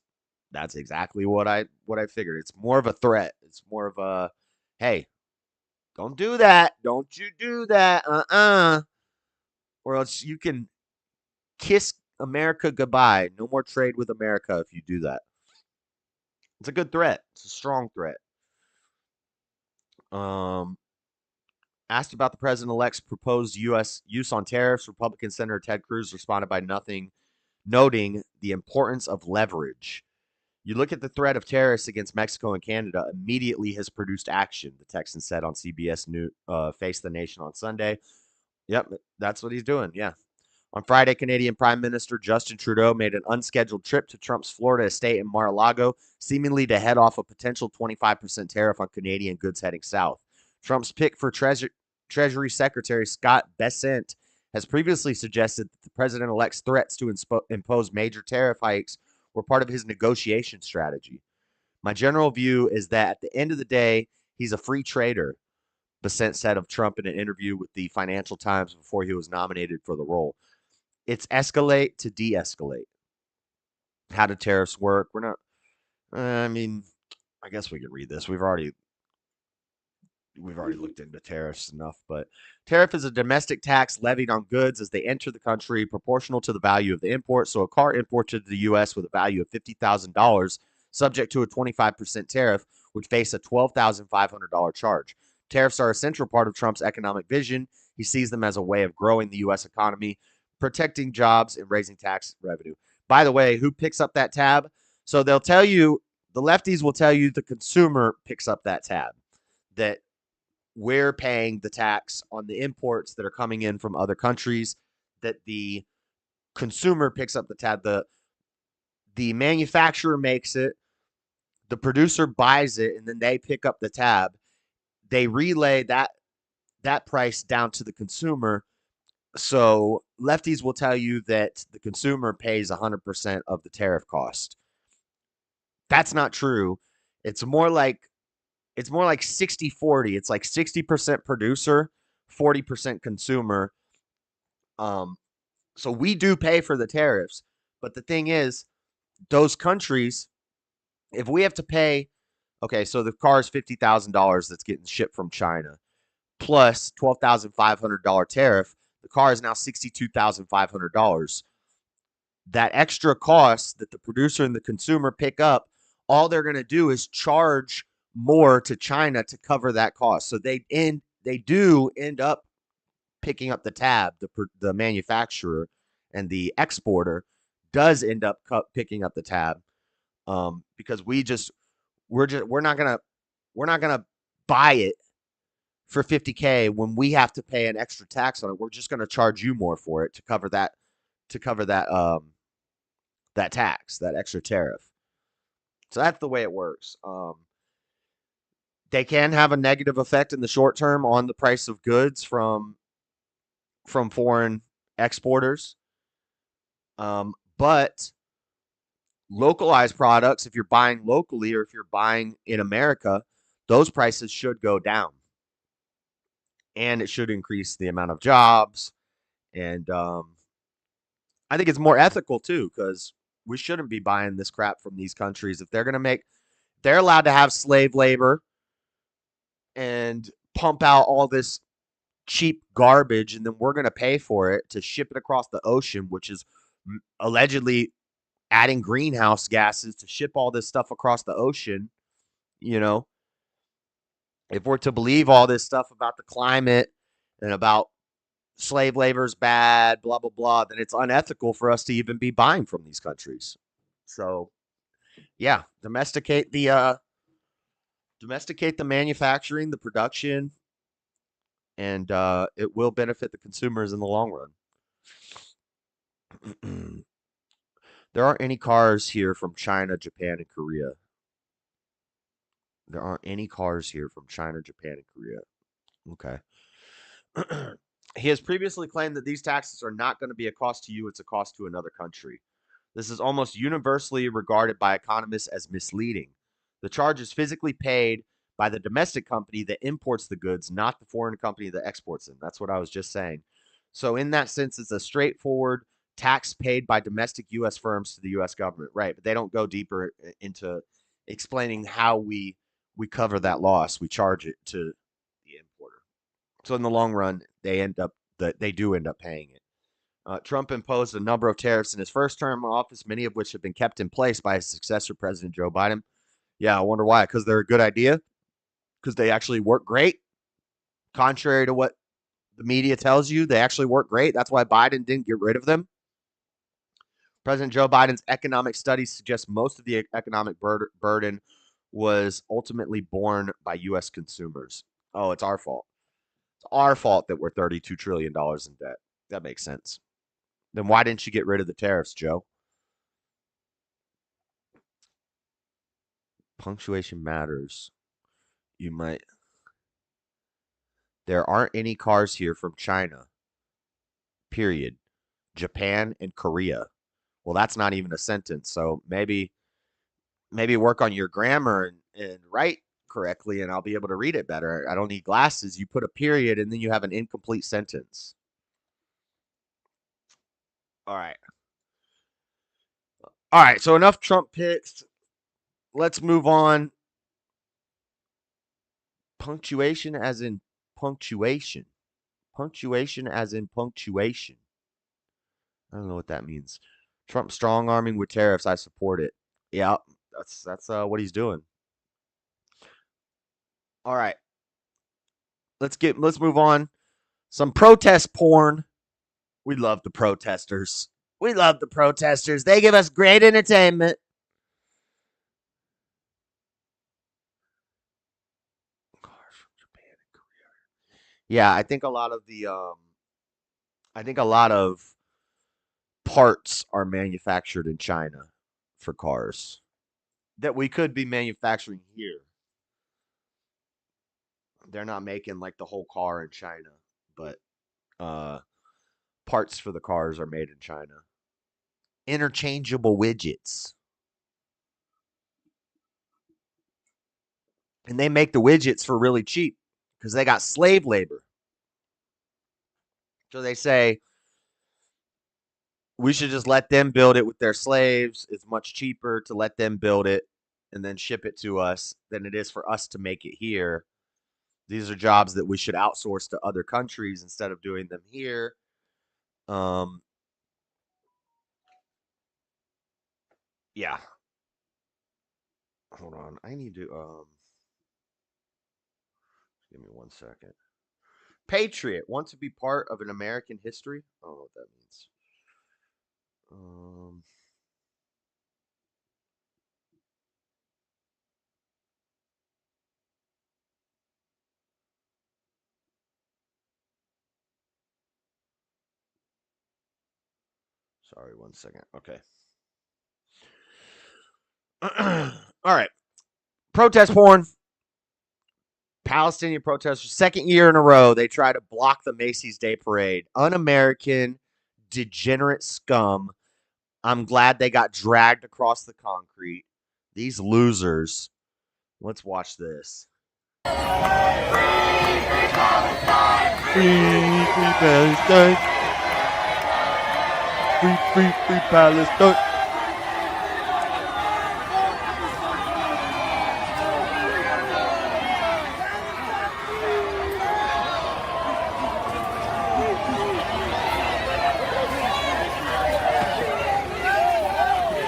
exactly what I figured. It's more of a threat. It's more of a, hey, don't do that. Don't you do that. Or else you can kiss America goodbye. No more trade with America if you do that. It's a good threat. It's a strong threat. Asked about the president-elect's proposed U.S. use on tariffs, Republican Senator Ted Cruz responded by noting the importance of leverage. You look at the threat of tariffs against Mexico and Canada immediately has produced action, the Texan said on CBS News, Face the Nation on Sunday. Yep, that's what he's doing, yeah. On Friday, Canadian Prime Minister Justin Trudeau made an unscheduled trip to Trump's Florida estate in Mar-a-Lago, seemingly to head off a potential 25% tariff on Canadian goods heading south. Trump's pick for Treasury Secretary Scott Bessent has previously suggested that the president-elect's threats to impose major tariff hikes were part of his negotiation strategy. My general view is that at the end of the day, he's a free trader, Bessent said of Trump in an interview with the Financial Times before he was nominated for the role. It's escalate to de-escalate. How do tariffs work? We're not, I mean, I guess we could read this. We've already looked into tariffs enough, but tariff is a domestic tax levied on goods as they enter the country proportional to the value of the import. So a car imported to the U.S. with a value of $50,000 subject to a 25% tariff would face a $12,500 charge. Tariffs are a central part of Trump's economic vision. He sees them as a way of growing the U.S. economy, protecting jobs, and raising tax revenue. By the way, who picks up that tab? So they'll tell you, the lefties will tell you the consumer picks up that tab, that we're paying the tax on the imports that are coming in from other countries, that the consumer picks up the tab. The manufacturer makes it, the producer buys it, and then they pick up the tab. They relay that price down to the consumer. So lefties will tell you that the consumer pays 100% of the tariff cost. That's not true. It's more like 60-40. It's like 60% producer, 40% consumer. So we do pay for the tariffs. But the thing is, those countries, if we have to pay, okay, so the car is $50,000 that's getting shipped from China, plus $12,500 tariff, the car is now $62,500. That extra cost that the producer and the consumer pick up all they're going to do is charge more to China to cover that cost. So they do end up picking up the tab. The manufacturer and the exporter does end up picking up the tab, because we're not gonna buy it for $50K when we have to pay an extra tax on it. We're just gonna charge you more for it to cover that that tax, that extra tariff. So that's the way it works. They can have a negative effect in the short term on the price of goods from foreign exporters. But localized products, if you're buying locally or if you're buying in America, those prices should go down. And it should increase the amount of jobs. And I think it's more ethical too, because we shouldn't be buying this crap from these countries. If they're allowed to have slave labor and pump out all this cheap garbage, and then we're going to pay for it to ship it across the ocean, which is allegedly adding greenhouse gases to ship all this stuff across the ocean. If we're to believe all this stuff about the climate and about slave labor is bad, blah, blah, blah, then it's unethical for us to even be buying from these countries. So, yeah, domesticate the manufacturing, the production, and it will benefit the consumers in the long run. There aren't any cars here from China, Japan, and Korea. There aren't any cars here from China, Japan, and Korea. Okay. He has previously claimed that these taxes are not going to be a cost to you, it's a cost to another country. This is almost universally regarded by economists as misleading. The charge is physically paid by the domestic company that imports the goods, not the foreign company that exports them. That's what I was just saying. So in that sense, it's a straightforward tax paid by domestic U.S. firms to the U.S. government, right? But they don't go deeper into explaining how we cover that loss. We charge it to the importer. So in the long run, they do end up paying it. Trump imposed a number of tariffs in his first term in office, many of which have been kept in place by his successor, President Joe Biden. Yeah, I wonder why. Because they're a good idea? Because they actually work great? Contrary to what the media tells you, they actually work great. That's why Biden didn't get rid of them. President Joe Biden's economic studies suggest most of the economic burden was ultimately borne by U.S. consumers. Oh, it's our fault. It's our fault that we're $32 trillion in debt. That makes sense. Then why didn't you get rid of the tariffs, Joe? Punctuation matters. There aren't any cars here from China, period. Japan and Korea. Well, that's not even a sentence. So maybe work on your grammar and write correctly, and I'll be able to read it better. I don't need glasses. You put a period, and then you have an incomplete sentence. All right. So enough Trump picks. Let's move on. Punctuation as in punctuation. Punctuation as in punctuation. I don't know what that means. Trump strong arming with tariffs. I support it. Yeah, that's what he's doing. All right. Let's move on. Some protest porn. We love the protesters. We love the protesters. They give us great entertainment. Cars from Japan and Korea. Yeah, I think a lot of parts are manufactured in China for cars that we could be manufacturing here. They're not making like the whole car in China, but parts for the cars are made in China. Interchangeable widgets. And they make the widgets for really cheap because they got slave labor. So they say, we should just let them build it with their slaves. It's much cheaper to let them build it and then ship it to us than it is for us to make it here. These are jobs that we should outsource to other countries instead of doing them here. Yeah. hold on. I need to give me 1 second. Patriot, want to be part of an American history? I don't know what that means. Sorry, 1 second. Okay. All right. Protest porn. Palestinian protesters, second year in a row, they try to block the Macy's Day Parade. Un-American, degenerate scum. I'm glad they got dragged across the concrete. These losers. Let's watch this. Free Palestine. Free Palestine.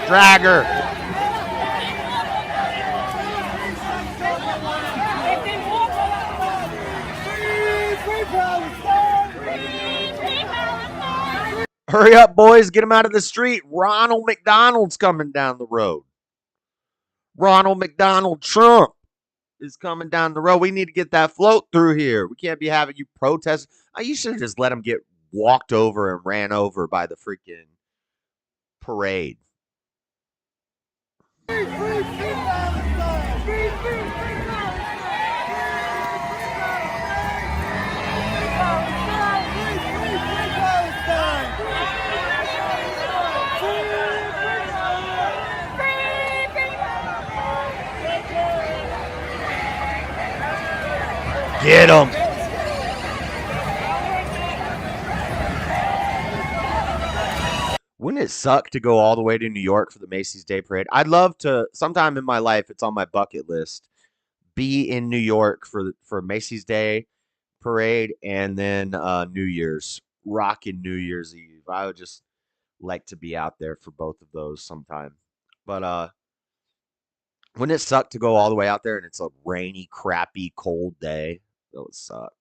Dragger. Hurry up, boys. Get him out of the street. Ronald McDonald's coming down the road. Ronald McDonald Trump is coming down the road. We need to get that float through here. We can't be having you protest. You should have just let him get walked over and ran over by the freaking parade. Get him. Wouldn't it suck to go all the way to New York for the Macy's Day Parade? I'd love to, sometime in my life, it's on my bucket list, be in New York for Macy's Day Parade and then New Year's, rocking New Year's Eve. I would just like to be out there for both of those sometime. But wouldn't it suck to go all the way out there and it's a rainy, crappy, cold day? That would suck.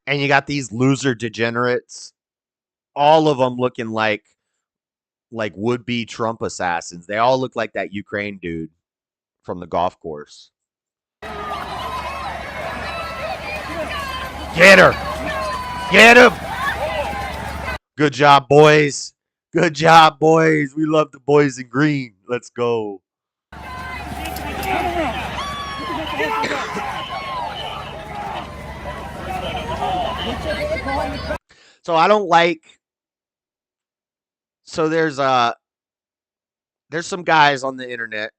And you got these loser degenerates, all of them looking like would-be Trump assassins. They all look like that Ukraine dude from the golf course. Get her! Get him! Good job, boys. Good job, boys. We love the boys in green. Let's go. So I don't like. So there's some guys on the internet,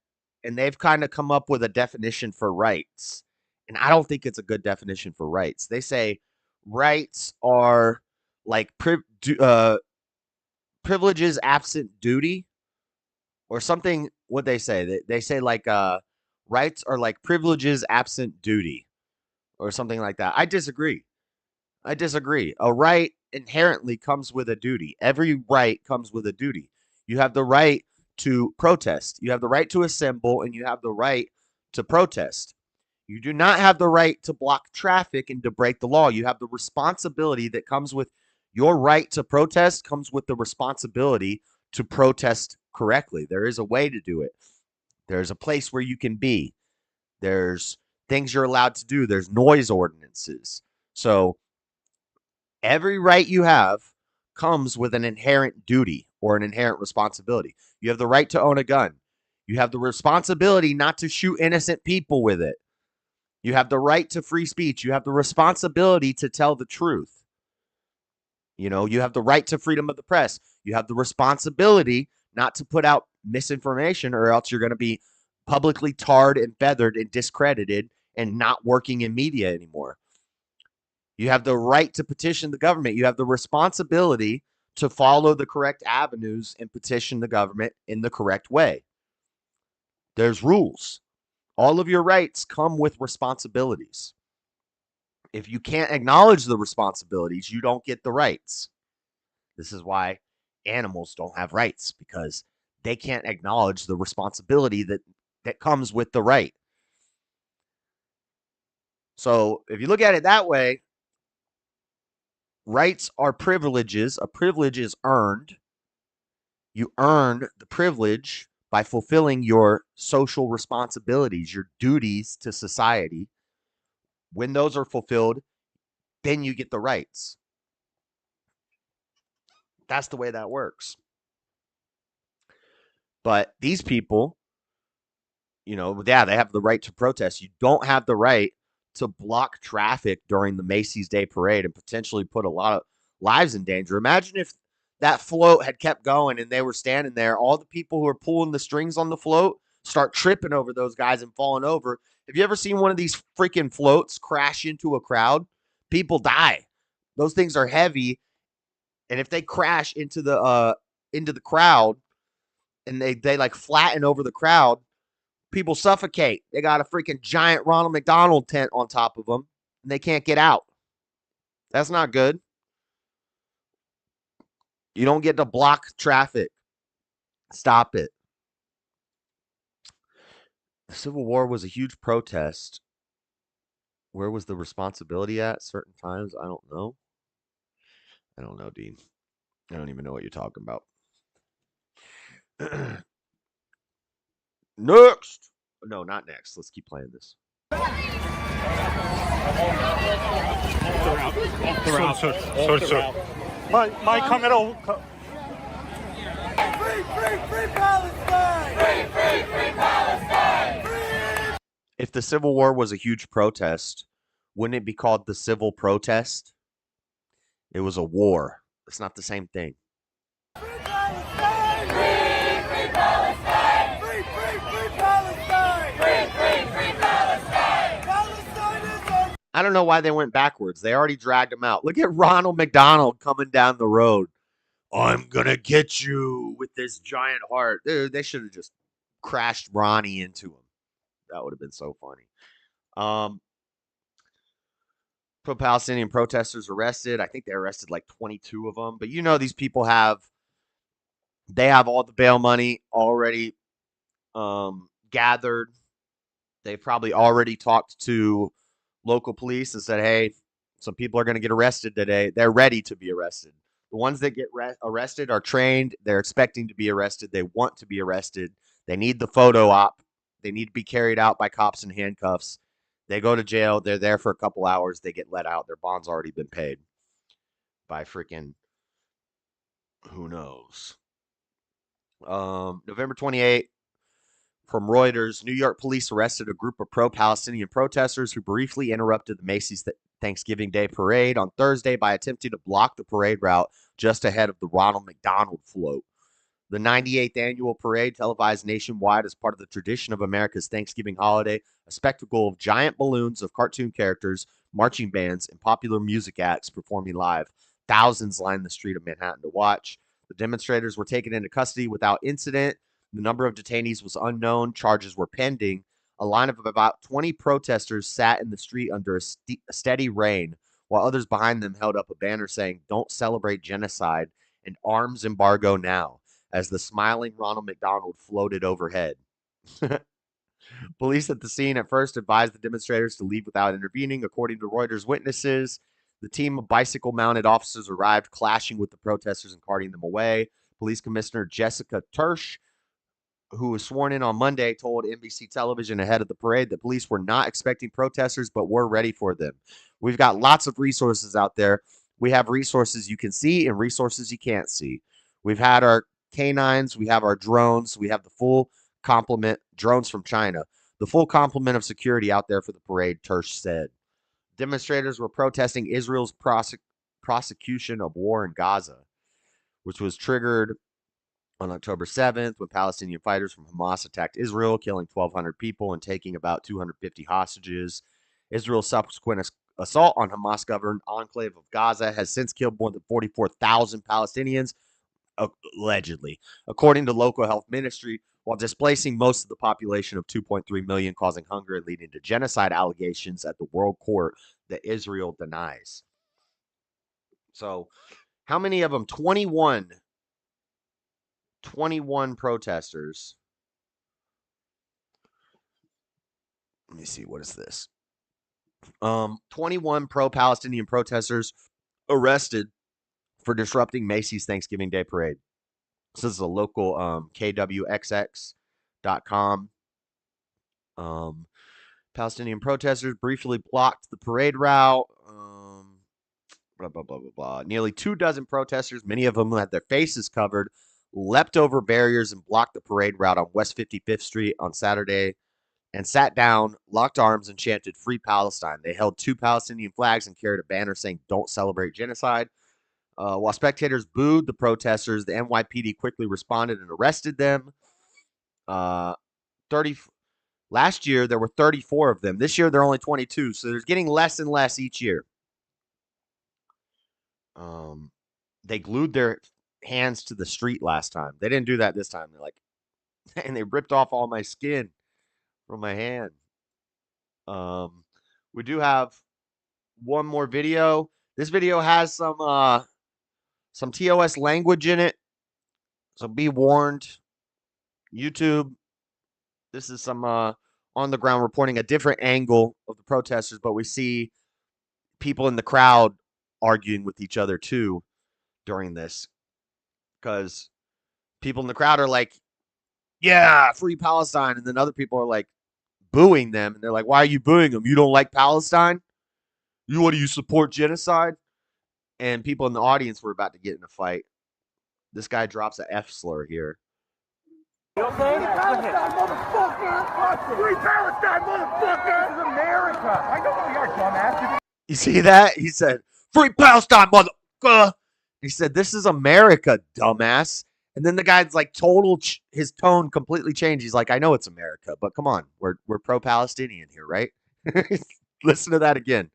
and they've kind of come up with a definition for rights, and I don't think it's a good definition for rights. They say rights are like privileges absent duty, or something. What they say? They say like rights are like privileges absent duty, or something like that. I disagree. A right inherently comes with a duty. Every right comes with a duty. You have the right to protest. You have the right to assemble, and you have the right to protest. You do not have the right to block traffic and to break the law. You have the responsibility that comes with your right to protest, comes with the responsibility to protest correctly. There is a way to do it. There's a place where you can be. There's things you're allowed to do. There's noise ordinances. So every right you have comes with an inherent duty or an inherent responsibility. You have the right to own a gun. You have the responsibility not to shoot innocent people with it. You have the right to free speech. You have the responsibility to tell the truth. You know, you have the right to freedom of the press. You have the responsibility not to put out misinformation, or else you're going to be publicly tarred and feathered and discredited and not working in media anymore. You have the right to petition the government. You have the responsibility to follow the correct avenues and petition the government in the correct way. There's rules. All of your rights come with responsibilities. If you can't acknowledge the responsibilities, you don't get the rights. This is why animals don't have rights because they can't acknowledge the responsibility that comes with the right. So if you look at it that way, rights are privileges. A privilege is earned. You earn the privilege by fulfilling your social responsibilities, your duties to society. When those are fulfilled, then you get the rights. That's the way that works. But these people, they have the right to protest. You don't have the right to block traffic during the Macy's Day Parade and potentially put a lot of lives in danger. Imagine if that float had kept going and they were standing there. All the people who are pulling the strings on the float start tripping over those guys and falling over. Have you ever seen one of these freaking floats crash into a crowd? People die. Those things are heavy. And if they crash into the crowd and they like flatten over the crowd, people suffocate. They got a freaking giant Ronald McDonald tent on top of them, and they can't get out. That's not good. You don't get to block traffic. Stop it. The Civil War was a huge protest. Where was the responsibility at certain times? I don't know. I don't know, Dean. I don't even know what you're talking about. Next. No, not next. Let's keep playing this.
My camera.
Free Palestine! Free Palestine!
If the Civil War was a huge protest, wouldn't it be called the Civil Protest? It was a war. It's not the same thing.
Free Palestine! Free Palestine! Free Palestine! Free Palestine! Palestine is our...
I don't know why they went backwards. They already dragged him out. Look at Ronald McDonald coming down the road. I'm going to get you with this giant heart. Dude, they should have just crashed Ronnie into him. That would have been so funny. Pro Palestinian protesters arrested. I think they arrested like 22 of them. But these people have all the bail money already gathered. They've probably already talked to local police and said, hey, some people are going to get arrested today. They're ready to be arrested. The ones that get arrested are trained. They're expecting to be arrested. They want to be arrested. They need the photo op. They need to be carried out by cops in handcuffs. They go to jail. They're there for a couple hours. They get let out. Their bond's already been paid by freaking who knows. November 28th, from Reuters, New York police arrested a group of pro-Palestinian protesters who briefly interrupted the Macy's Thanksgiving Day Parade on Thursday by attempting to block the parade route just ahead of the Ronald McDonald float. The 98th annual parade, televised nationwide as part of the tradition of America's Thanksgiving holiday, a spectacle of giant balloons of cartoon characters, marching bands, and popular music acts performing live. Thousands lined the street of Manhattan to watch. The demonstrators were taken into custody without incident. The number of detainees was unknown. Charges were pending. A line of about 20 protesters sat in the street under a steady rain, while others behind them held up a banner saying, "Don't celebrate genocide," and "Arms embargo now," as the smiling Ronald McDonald floated overhead. Police at the scene at first advised the demonstrators to leave without intervening. According to Reuters witnesses, the team of bicycle-mounted officers arrived, clashing with the protesters and carting them away. Police Commissioner Jessica Tersch, who was sworn in on Monday, told NBC television ahead of the parade that police were not expecting protesters, but were ready for them. "We've got lots of resources out there. We have resources you can see and resources you can't see. We've had our canines, we have our drones, we have the full complement, drones from China, the full complement of security out there for the parade," Tersch said. Demonstrators were protesting Israel's prosecution of war in Gaza, which was triggered on October 7th when Palestinian fighters from Hamas attacked Israel, killing 1,200 people and taking about 250 hostages. Israel's subsequent assault on Hamas-governed enclave of Gaza has since killed more than 44,000 Palestinians, allegedly, according to local health ministry, while displacing most of the population of 2.3 million, causing hunger and leading to genocide allegations at the World Court that Israel denies. So, how many of them? 21 21 protesters. Let me see, what is this? 21 pro-Palestinian protesters arrested for disrupting Macy's Thanksgiving Day parade. So this is a local kwxx.com. Palestinian protesters briefly blocked the parade route. Blah, blah, blah, blah, blah. Nearly 24 protesters, many of them had their faces covered, leapt over barriers and blocked the parade route on West 55th Street on Saturday and sat down, locked arms, and chanted Free Palestine. They held 2 Palestinian flags and carried a banner saying Don't Celebrate Genocide. While spectators booed the protesters, the NYPD quickly responded and arrested them. Last year, there were 34 of them. This year, there are only 22, so there's getting less and less each year. They glued their hands to the street last time. They didn't do that this time. They're like, and they ripped off all my skin from my hand. We do have one more video. This video has some TOS language in it, so be warned. YouTube, this is some on the ground reporting a different angle of the protesters, but we see people in the crowd arguing with each other too during this, because people in the crowd are like, yeah, Free Palestine, and then other people are like booing them, and they're like, why are you booing them? You don't like Palestine? What do you support genocide? And people in the audience were about to get in a fight. This guy drops an F slur here.
You okay? Free Palestine, motherfucker! Free Palestine, motherfucker! This is America! I know who you are, dumbass.
You see that? He said, Free Palestine, motherfucker! He said, this is America, dumbass. And then the guy's like his tone completely changed. He's like, I know it's America, but come on. We're pro-Palestinian here, right? Listen to that again.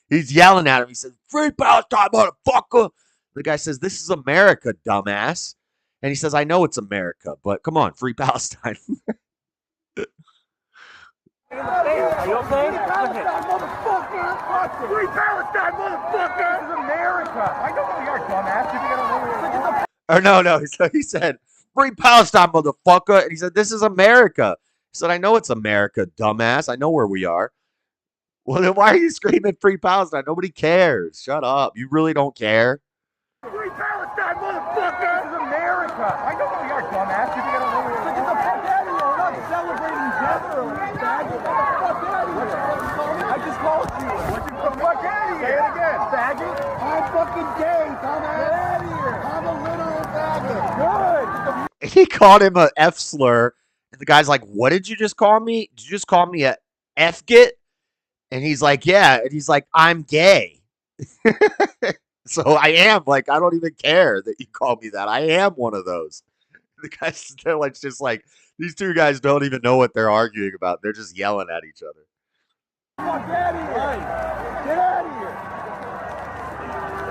He's yelling at him. He says, Free Palestine, motherfucker! The guy says, this is America, dumbass. And he says, I know it's America, but come on, Free Palestine.
Are you okay? Free Palestine, motherfucker! Free Palestine, motherfucker! This is America! I know who you are, dumbass. You gotta
Or no. So he said, Free Palestine, motherfucker. And he said, this is America. He said, I know it's America, dumbass. I know where we are. Well, then why are you screaming Free Palestine? Nobody cares. Shut up. You really don't care.
Free Palestine, motherfucker! This is America! I know who you are, dumbass. You gotta know where you are. Get the fuck out of here. We're not celebrating Death. Faggot. Get the fuck out of here. I just called you. What you the fuck out of here? Say it again. Faggot. I'm fucking gay, dumbass. Get out of here. I'm a literal faggot. Good.
He called him a F slur. And the guy's like, what did you just call me? Did you just call me a F-git? And he's like, yeah. And he's like, I'm gay. So I am, like, I don't even care that you call me that. I am one of those. The guys, they're like, just like, these two guys don't even know what they're arguing about. They're just yelling at each other.
Fuck out of here. Get out of here.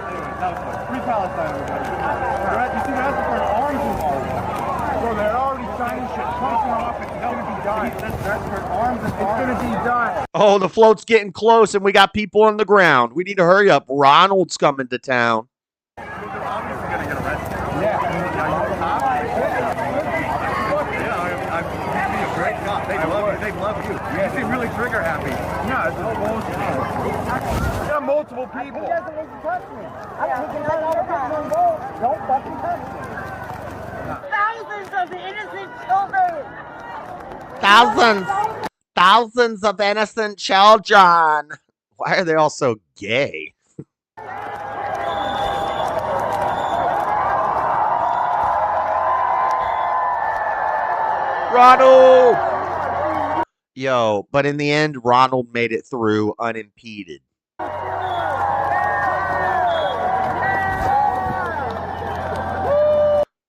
Anyway, that was fun. Free Palestine, everybody. You see, that's for an arms involved. Bro, they're already signing shit. Trump's off. It's going to be done. That's for arms and it's going to be done.
Oh, the float's getting close, and we got people on the ground. We need to hurry up. Ronald's coming to town.
They're obviously going to get arrested. Yeah. You'd be a great cop. They love you. You seem really trigger happy. Yeah, it's bullshit. There are multiple people. He doesn't need to touch me. I'm taking that all the time. Don't fucking touch me.
Thousands of innocent children.
Thousands of innocent children. Why are they all so gay? Ronald! Yo, but in the end, Ronald made it through unimpeded.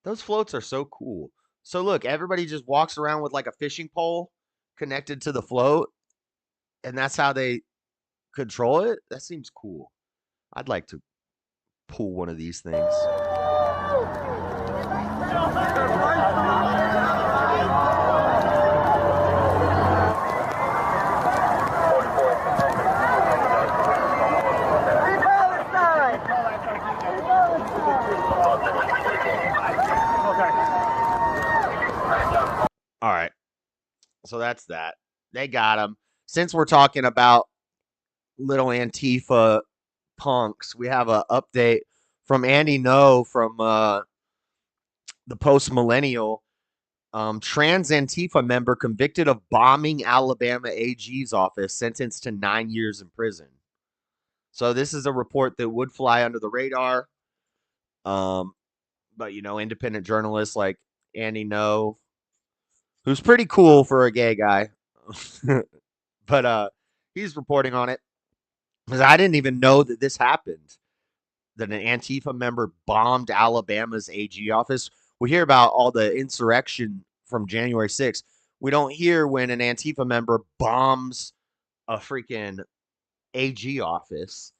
Those floats are so cool. So look, everybody just walks around with like a fishing pole connected to the float, and that's how they control it. That seems cool. I'd like to pull one of these things. So that's that. They got him. Since we're talking about little Antifa punks, we have an update from Andy No from the Post Millennial. Trans Antifa member convicted of bombing Alabama AG's office, sentenced to 9 years in prison. So this is a report that would fly under the radar. But independent journalists like Andy No, who's pretty cool for a gay guy, but he's reporting on it because I didn't even know that this happened. That an Antifa member bombed Alabama's AG office. We hear about all the insurrection from January 6th. We don't hear when an Antifa member bombs a freaking AG office.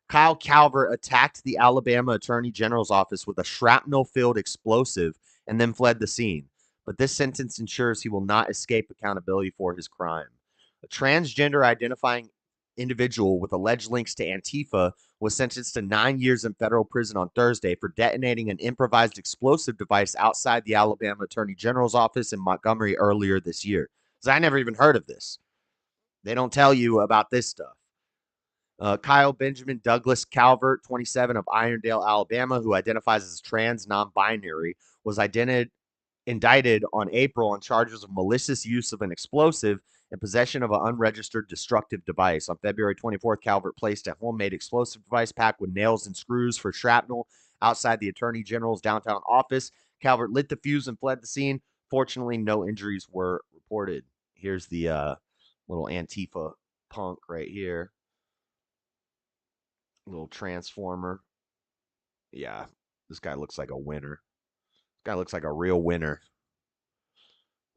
Kyle Calvert attacked the Alabama Attorney General's office with a shrapnel-filled explosive and then fled the scene. But this sentence ensures he will not escape accountability for his crime. A transgender identifying individual with alleged links to Antifa was sentenced to 9 years in federal prison on Thursday for detonating an improvised explosive device outside the Alabama Attorney General's office in Montgomery earlier this year. Because I never even heard of this. They don't tell you about this stuff. Kyle Benjamin Douglas Calvert, 27, of Irondale, Alabama, who identifies as trans non-binary, was indicted on April on charges of malicious use of an explosive and possession of an unregistered destructive device. On February 24th, Calvert placed a homemade explosive device packed with nails and screws for shrapnel outside the Attorney General's downtown office. Calvert lit the fuse and fled the scene. Fortunately, no injuries were reported. Here's the little Antifa punk right here. Little transformer. Yeah, this guy looks like a winner. This guy looks like a real winner.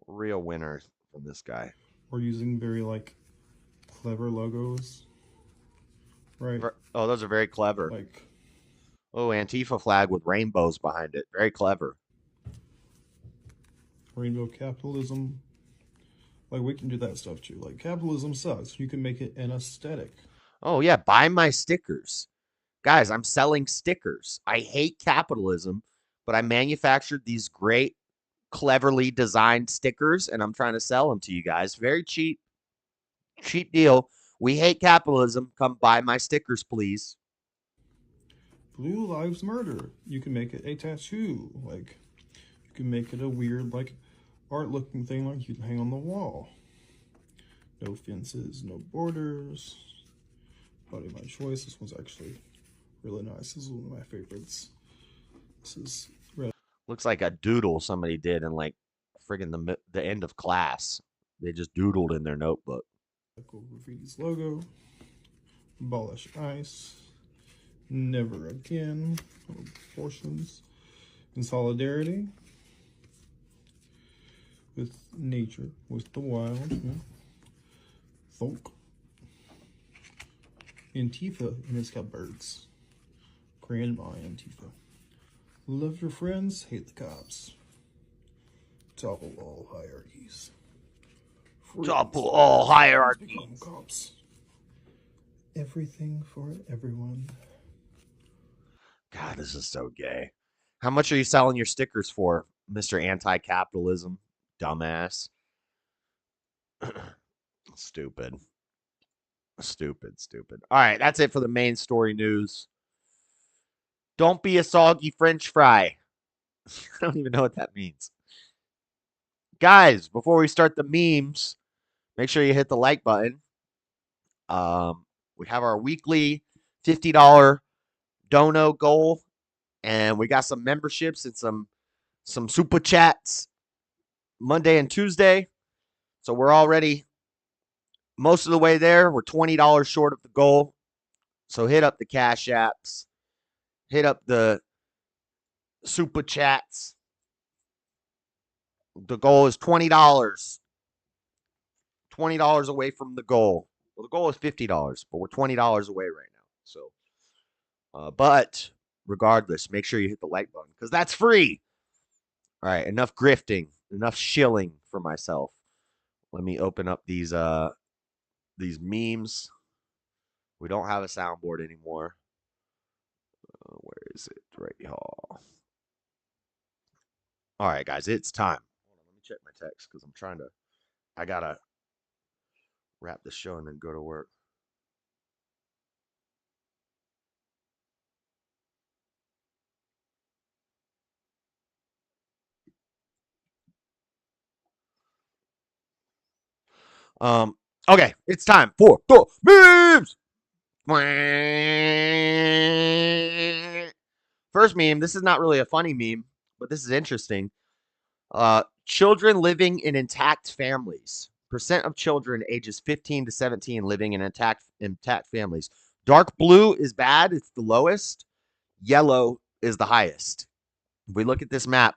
Real winner from this guy.
We're using very clever logos, right?
Oh, those are very clever. Antifa flag with rainbows behind it. Very clever.
Rainbow capitalism. We can do that stuff too. Capitalism sucks. You can make it an aesthetic.
Oh, yeah. Buy my stickers. Guys, I'm selling stickers. I hate capitalism, but I manufactured these great, cleverly designed stickers, and I'm trying to sell them to you guys. Very cheap. Cheap deal. We hate capitalism. Come buy my stickers, please.
Blue Lives Murder. You can make it a tattoo. You can make it a weird, art-looking thing you can hang on the wall. No fences, no borders. Body My Choice. This one's actually really nice. This is one of my favorites. This is red.
Looks like a doodle somebody did in friggin' the end of class. They just doodled in their notebook.
Graffiti's logo. Abolish ICE. Never Again. Portions. In solidarity with nature, with the wild. Yeah. Folk. Antifa, and it's got birds. Grandma Antifa. Love your friends, hate the cops. Topple all hierarchies.
Topple all hierarchies.
Become cops. Everything for everyone.
God, this is so gay. How much are you selling your stickers for, Mr. Anti-Capitalism? Dumbass. Stupid. All right, that's it for the main story news. Don't be a soggy French fry. I don't even know what that means. Guys, before we start the memes, make sure you hit the like button. We have our weekly $50 dono goal, and we got some memberships and some super chats Monday and Tuesday. So we're already most of the way there. We're $20 short of the goal. So hit up the Cash Apps. Hit up the super chats. The goal is $20. $20 away from the goal. Well, the goal is $50, but we're $20 away right now. So, but regardless, make sure you hit the like button because that's free. All right, enough grifting, enough shilling for myself. Let me open up these memes. We don't have a soundboard anymore. Where is it? Right here. All right, guys, it's time. Hold on, let me check my text because I'm trying to I gotta wrap the show and then go to work. Okay, it's time for the memes. First meme. This is not really a funny meme, but this is interesting. Children living in intact families. Percent of children ages 15 to 17 living in intact families. Dark blue is bad. It's the lowest. Yellow is the highest. If we look at this map,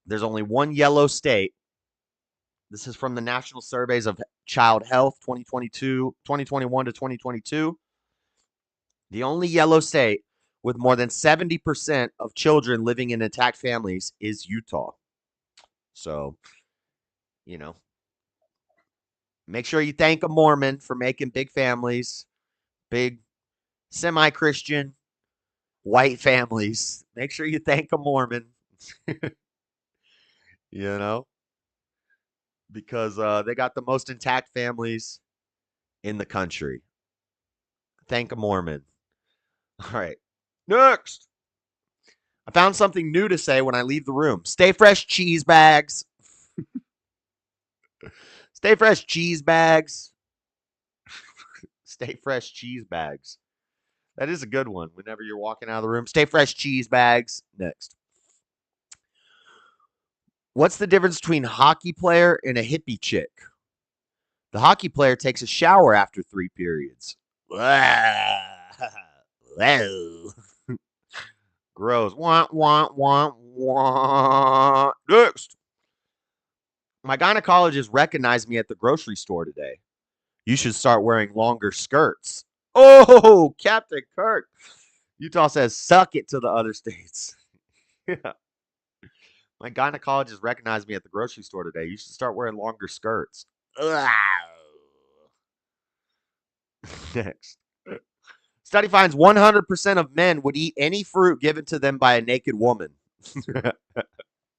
there's only one yellow state. This is from the National Surveys of Child Health 2021 to 2022. The only yellow state with more than 70% of children living in intact families is Utah. So, you know, make sure you thank a Mormon for making big families, big semi-Christian white families. Make sure you thank a Mormon, you know, because they got the most intact families in the country. Thank a Mormon. All right, next. I found something new to say when I leave the room. Stay fresh, cheese bags. Stay fresh, cheese bags. Stay fresh, cheese bags. That is a good one. Whenever you're walking out of the room, stay fresh, cheese bags. Next. What's the difference between a hockey player and a hippie chick? The hockey player takes a shower after 3 periods. Gross. Wah, wah, wah, wah. Next. My gynecologist recognized me at the grocery store today. You should start wearing longer skirts. Oh, Captain Kirk. Utah says, suck it to the other states. Yeah. My gynecologist recognized me at the grocery store today. You should start wearing longer skirts. Next. Study finds 100% of men would eat any fruit given to them by a naked woman.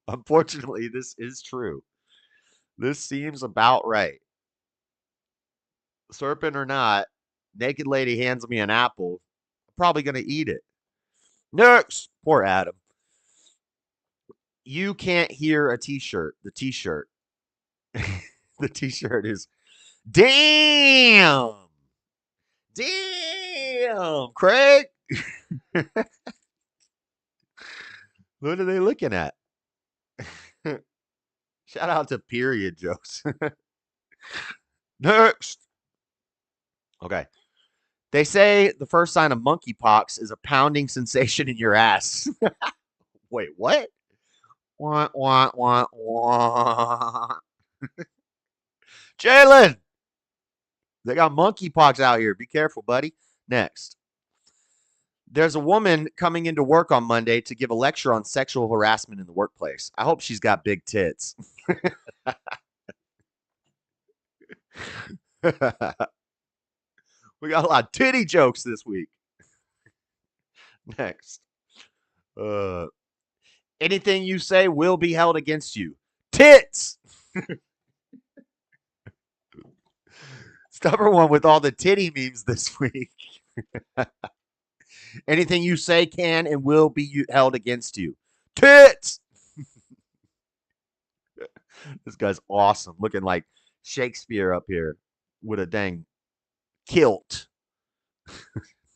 Unfortunately, this is true. This seems about right. Serpent or not, naked lady hands me an apple. I'm probably going to eat it. Next. Poor Adam. You can't hear a t-shirt. The t-shirt. The t-shirt is, damn. Damn, Craig. What are they looking at? Shout out to period jokes. Next. Okay. They say the first sign of monkeypox is a pounding sensation in your ass. Wait, what? Wah, wah, wah, wah. Jalen! They got monkeypox out here. Be careful, buddy. Next. There's a woman coming into work on Monday to give a lecture on sexual harassment in the workplace. I hope she's got big tits. We got a lot of titty jokes this week. Next. Anything you say will be held against you. Tits! Stubborn one with all the titty memes this week. Anything you say can and will be held against you. Tits! This guy's awesome. Looking like Shakespeare up here with a dang kilt.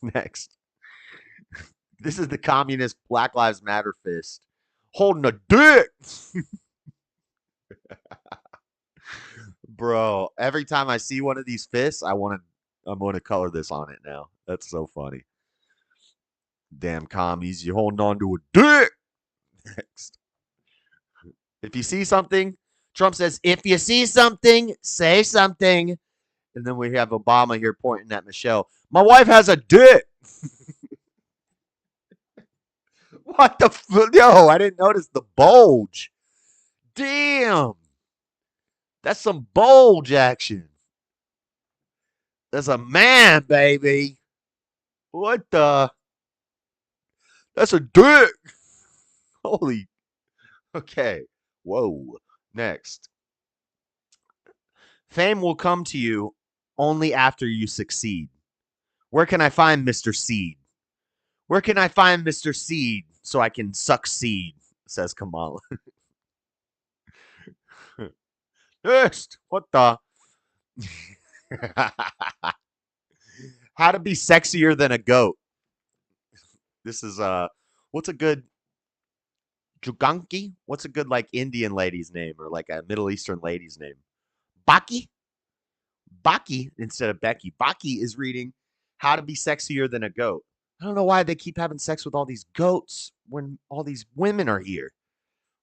Next. This is the communist Black Lives Matter fist. Holding a dick! Bro, every time I see one of these fists, I'm going to color this on it now. That's so funny. Damn commies, you're holding on to a dick. Next. If you see something, Trump says, if you see something, say something. And then we have Obama here pointing at Michelle. My wife has a dick. What the fuck? Yo, I didn't notice the bulge. Damn. That's some bulge action. That's a man, baby. What the? That's a dick. Holy. Okay. Whoa. Next. Fame will come to you only after you succeed. Where can I find Mr. Seed? Where can I find Mr. Seed so I can succeed? Says Kamala. Next, what the? How to be sexier than a goat. This is what's a good Juganki? What's a good like Indian lady's name or like a Middle Eastern lady's name? Baki? Baki instead of Becky. Baki is reading How to Be Sexier Than a Goat. I don't know why they keep having sex with all these goats when all these women are here.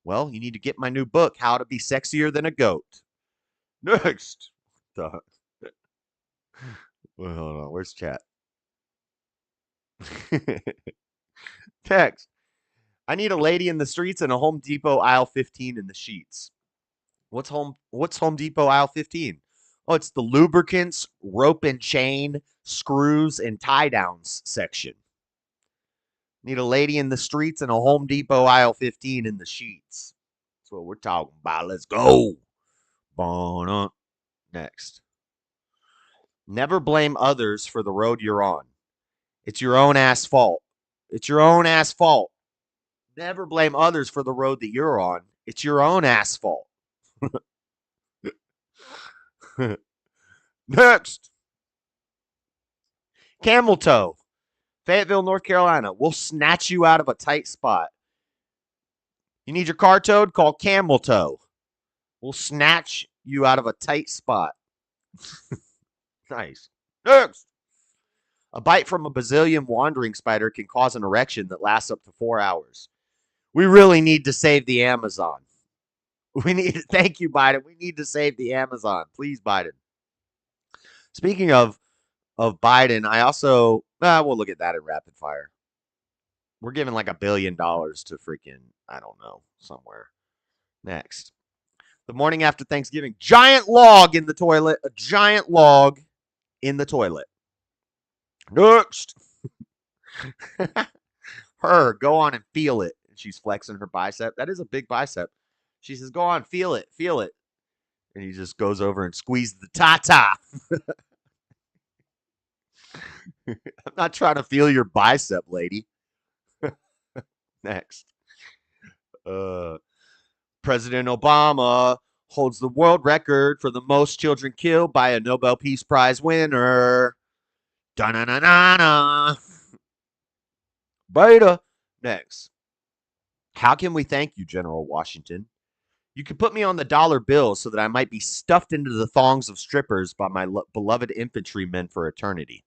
Well, you need to get my new book, How to Be Sexier Than a Goat. Next. Well, hold on. Where's chat? Text. I need a lady in the streets and a Home Depot aisle 15 in the sheets. What's Home Depot aisle 15? Oh, it's the lubricants, rope and chain, screws, and tie downs section. Need a lady in the streets and a Home Depot aisle 15 in the sheets. That's what we're talking about. Let's go. Bon. Next. Never blame others for the road you're on. It's your own ass fault. It's your own ass fault. Never blame others for the road that you're on. It's your own ass fault. Next. Camel toe. Fayetteville, North Carolina. We'll snatch you out of a tight spot. You need your car towed? Call Camel Toe. We'll snatch you out of a tight spot. Nice. Next. A bite from a bazillion wandering spider can cause an erection that lasts up to 4 hours. We really need to save the Amazon. Thank you, Biden. We need to save the Amazon. Please, Biden. Speaking of Biden, I also, we'll look at that in rapid fire. We're giving like $1 billion to freaking, I don't know, somewhere. Next. The morning after Thanksgiving, giant log in the toilet. A giant log in the toilet. Next. Her, go on and feel it. She's flexing her bicep. That is a big bicep. She says, go on, feel it, feel it. And he just goes over and squeezes the ta-ta. I'm not trying to feel your bicep, lady. Next. President Obama holds the world record for the most children killed by a Nobel Peace Prize winner. Da-na-na-na-na. Beta. Next. How can we thank you, General Washington? You could put me on the dollar bill so that I might be stuffed into the thongs of strippers by my beloved infantrymen for eternity.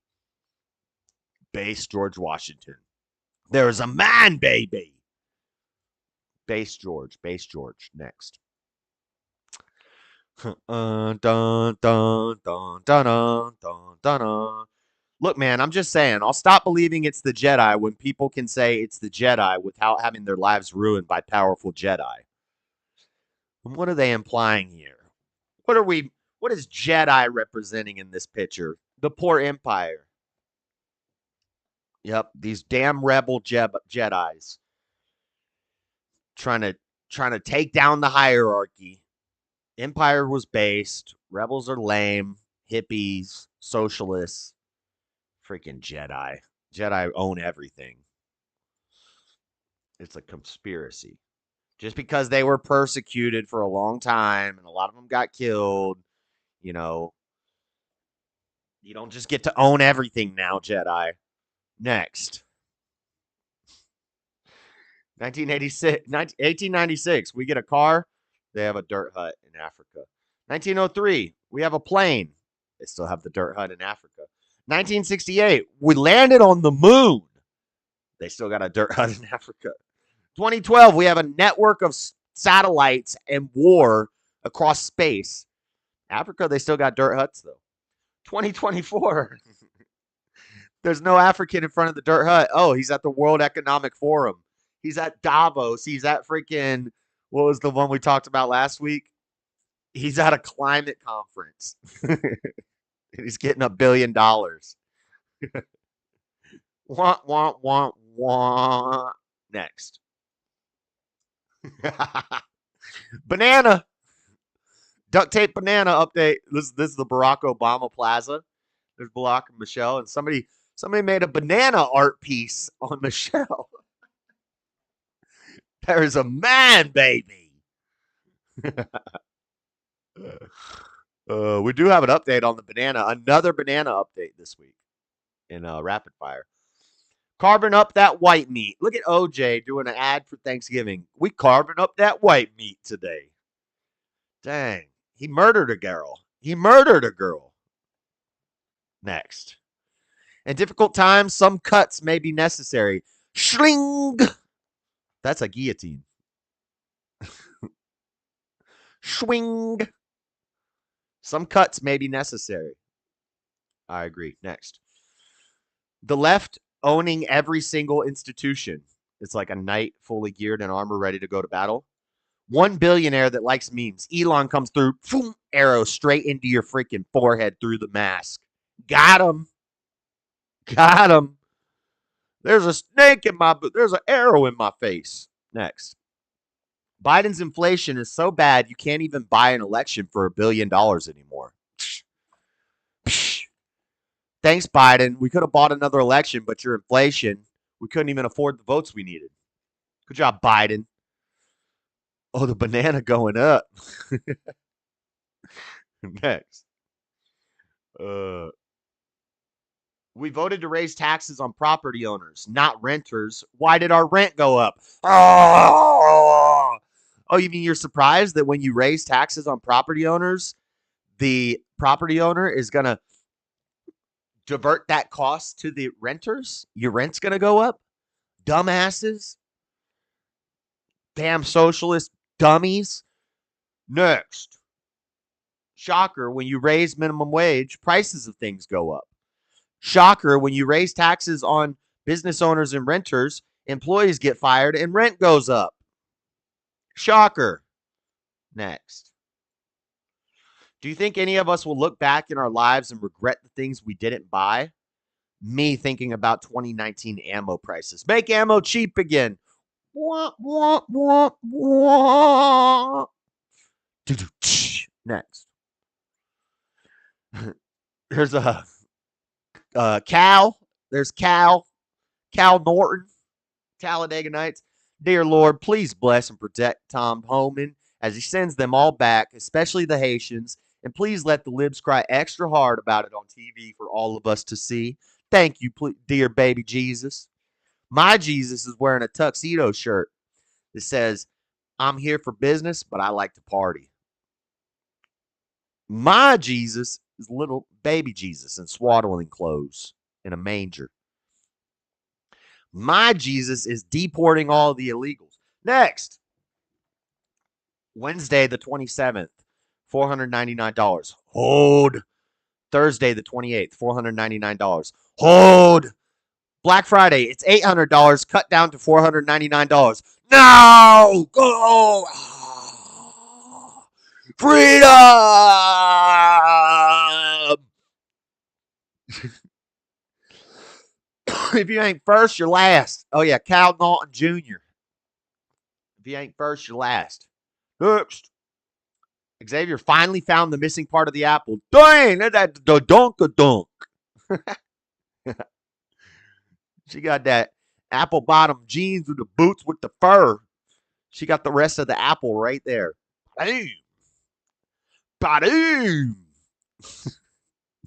Base George Washington. There is a man, baby. Base George. Next. Dun, dun, dun, dun, dun, dun, dun. Look, man, I'm just saying, I'll stop believing it's the Jedi when people can say it's the Jedi without having their lives ruined by powerful Jedi. And what are they implying here? What is Jedi representing in this picture? The poor Empire. Yep, these damn rebel Jedis. Trying to take down the hierarchy. Empire was based. Rebels are lame. Hippies. Socialists. Freaking Jedi. Jedi own everything. It's a conspiracy. Just because they were persecuted for a long time and a lot of them got killed, you know, you don't just get to own everything now, Jedi. Next. 1896, we get a car. They have a dirt hut in Africa. 1903, we have a plane. They still have the dirt hut in Africa. 1968, we landed on the moon. They still got a dirt hut in Africa. 2012, we have a network of satellites and war across space. Africa, they still got dirt huts, though. 2024, there's no African in front of the dirt hut. Oh, he's at the World Economic Forum. He's at Davos. He's at freaking, what was the one we talked about last week? He's at a climate conference. He's getting $1 billion. Wah. Next. Banana. Duct tape banana update. This is the Barack Obama Plaza. There's Barack and Michelle, and somebody made a banana art piece on Michelle. There's a man, baby. We do have an update on the banana. Another banana update this week in Rapid Fire. Carving up that white meat. Look at OJ doing an ad for Thanksgiving. We carving up that white meat today. Dang. He murdered a girl. Next. In difficult times, some cuts may be necessary. Schling. That's a guillotine. Swing. Some cuts may be necessary. I agree. Next. The left owning every single institution. It's like a knight fully geared in armor ready to go to battle. One billionaire that likes memes. Elon comes through, boom, arrow straight into your freaking forehead through the mask. Got him. There's a snake in there's an arrow in my face. Next. Biden's inflation is so bad you can't even buy an election for $1 billion anymore. Thanks, Biden. We could have bought another election, but your inflation, we couldn't even afford the votes we needed. Good job, Biden. Oh, the banana going up. Next. We voted to raise taxes on property owners, not renters. Why did our rent go up? Oh, you mean you're surprised that when you raise taxes on property owners, the property owner is going to divert that cost to the renters? Your rent's going to go up? Dumbasses. Damn socialist dummies. Next. Shocker, when you raise minimum wage, prices of things go up. Shocker, when you raise taxes on business owners and renters, employees get fired and rent goes up. Shocker. Next. Do you think any of us will look back in our lives and regret the things we didn't buy? Me thinking about 2019 ammo prices. Make ammo cheap again. Wah, wah, wah, wah. Next. There's a Cal. There's Cal Norton, Talladega Nights. Dear Lord, please bless and protect Tom Homan as he sends them all back, especially the Haitians, and please let the libs cry extra hard about it on TV for all of us to see. Thank you, dear baby Jesus. My Jesus is wearing a tuxedo shirt that says, I'm here for business, but I like to party. My Jesus is little baby Jesus in swaddling clothes in a manger. My Jesus is deporting all the illegals. Next. Wednesday the 27th, $499. Hold. Thursday the 28th, $499. Hold. Black Friday, it's $800, cut down to $499. No! Go! Freedom! If you ain't first, you're last. Oh, yeah, Cal Norton Jr. If you ain't first, you're last. Next. Xavier finally found the missing part of the apple. Dang, that's the dunk-a-dunk. She got that apple bottom jeans with the boots with the fur. She got the rest of the apple right there. Boom. Ba-doom.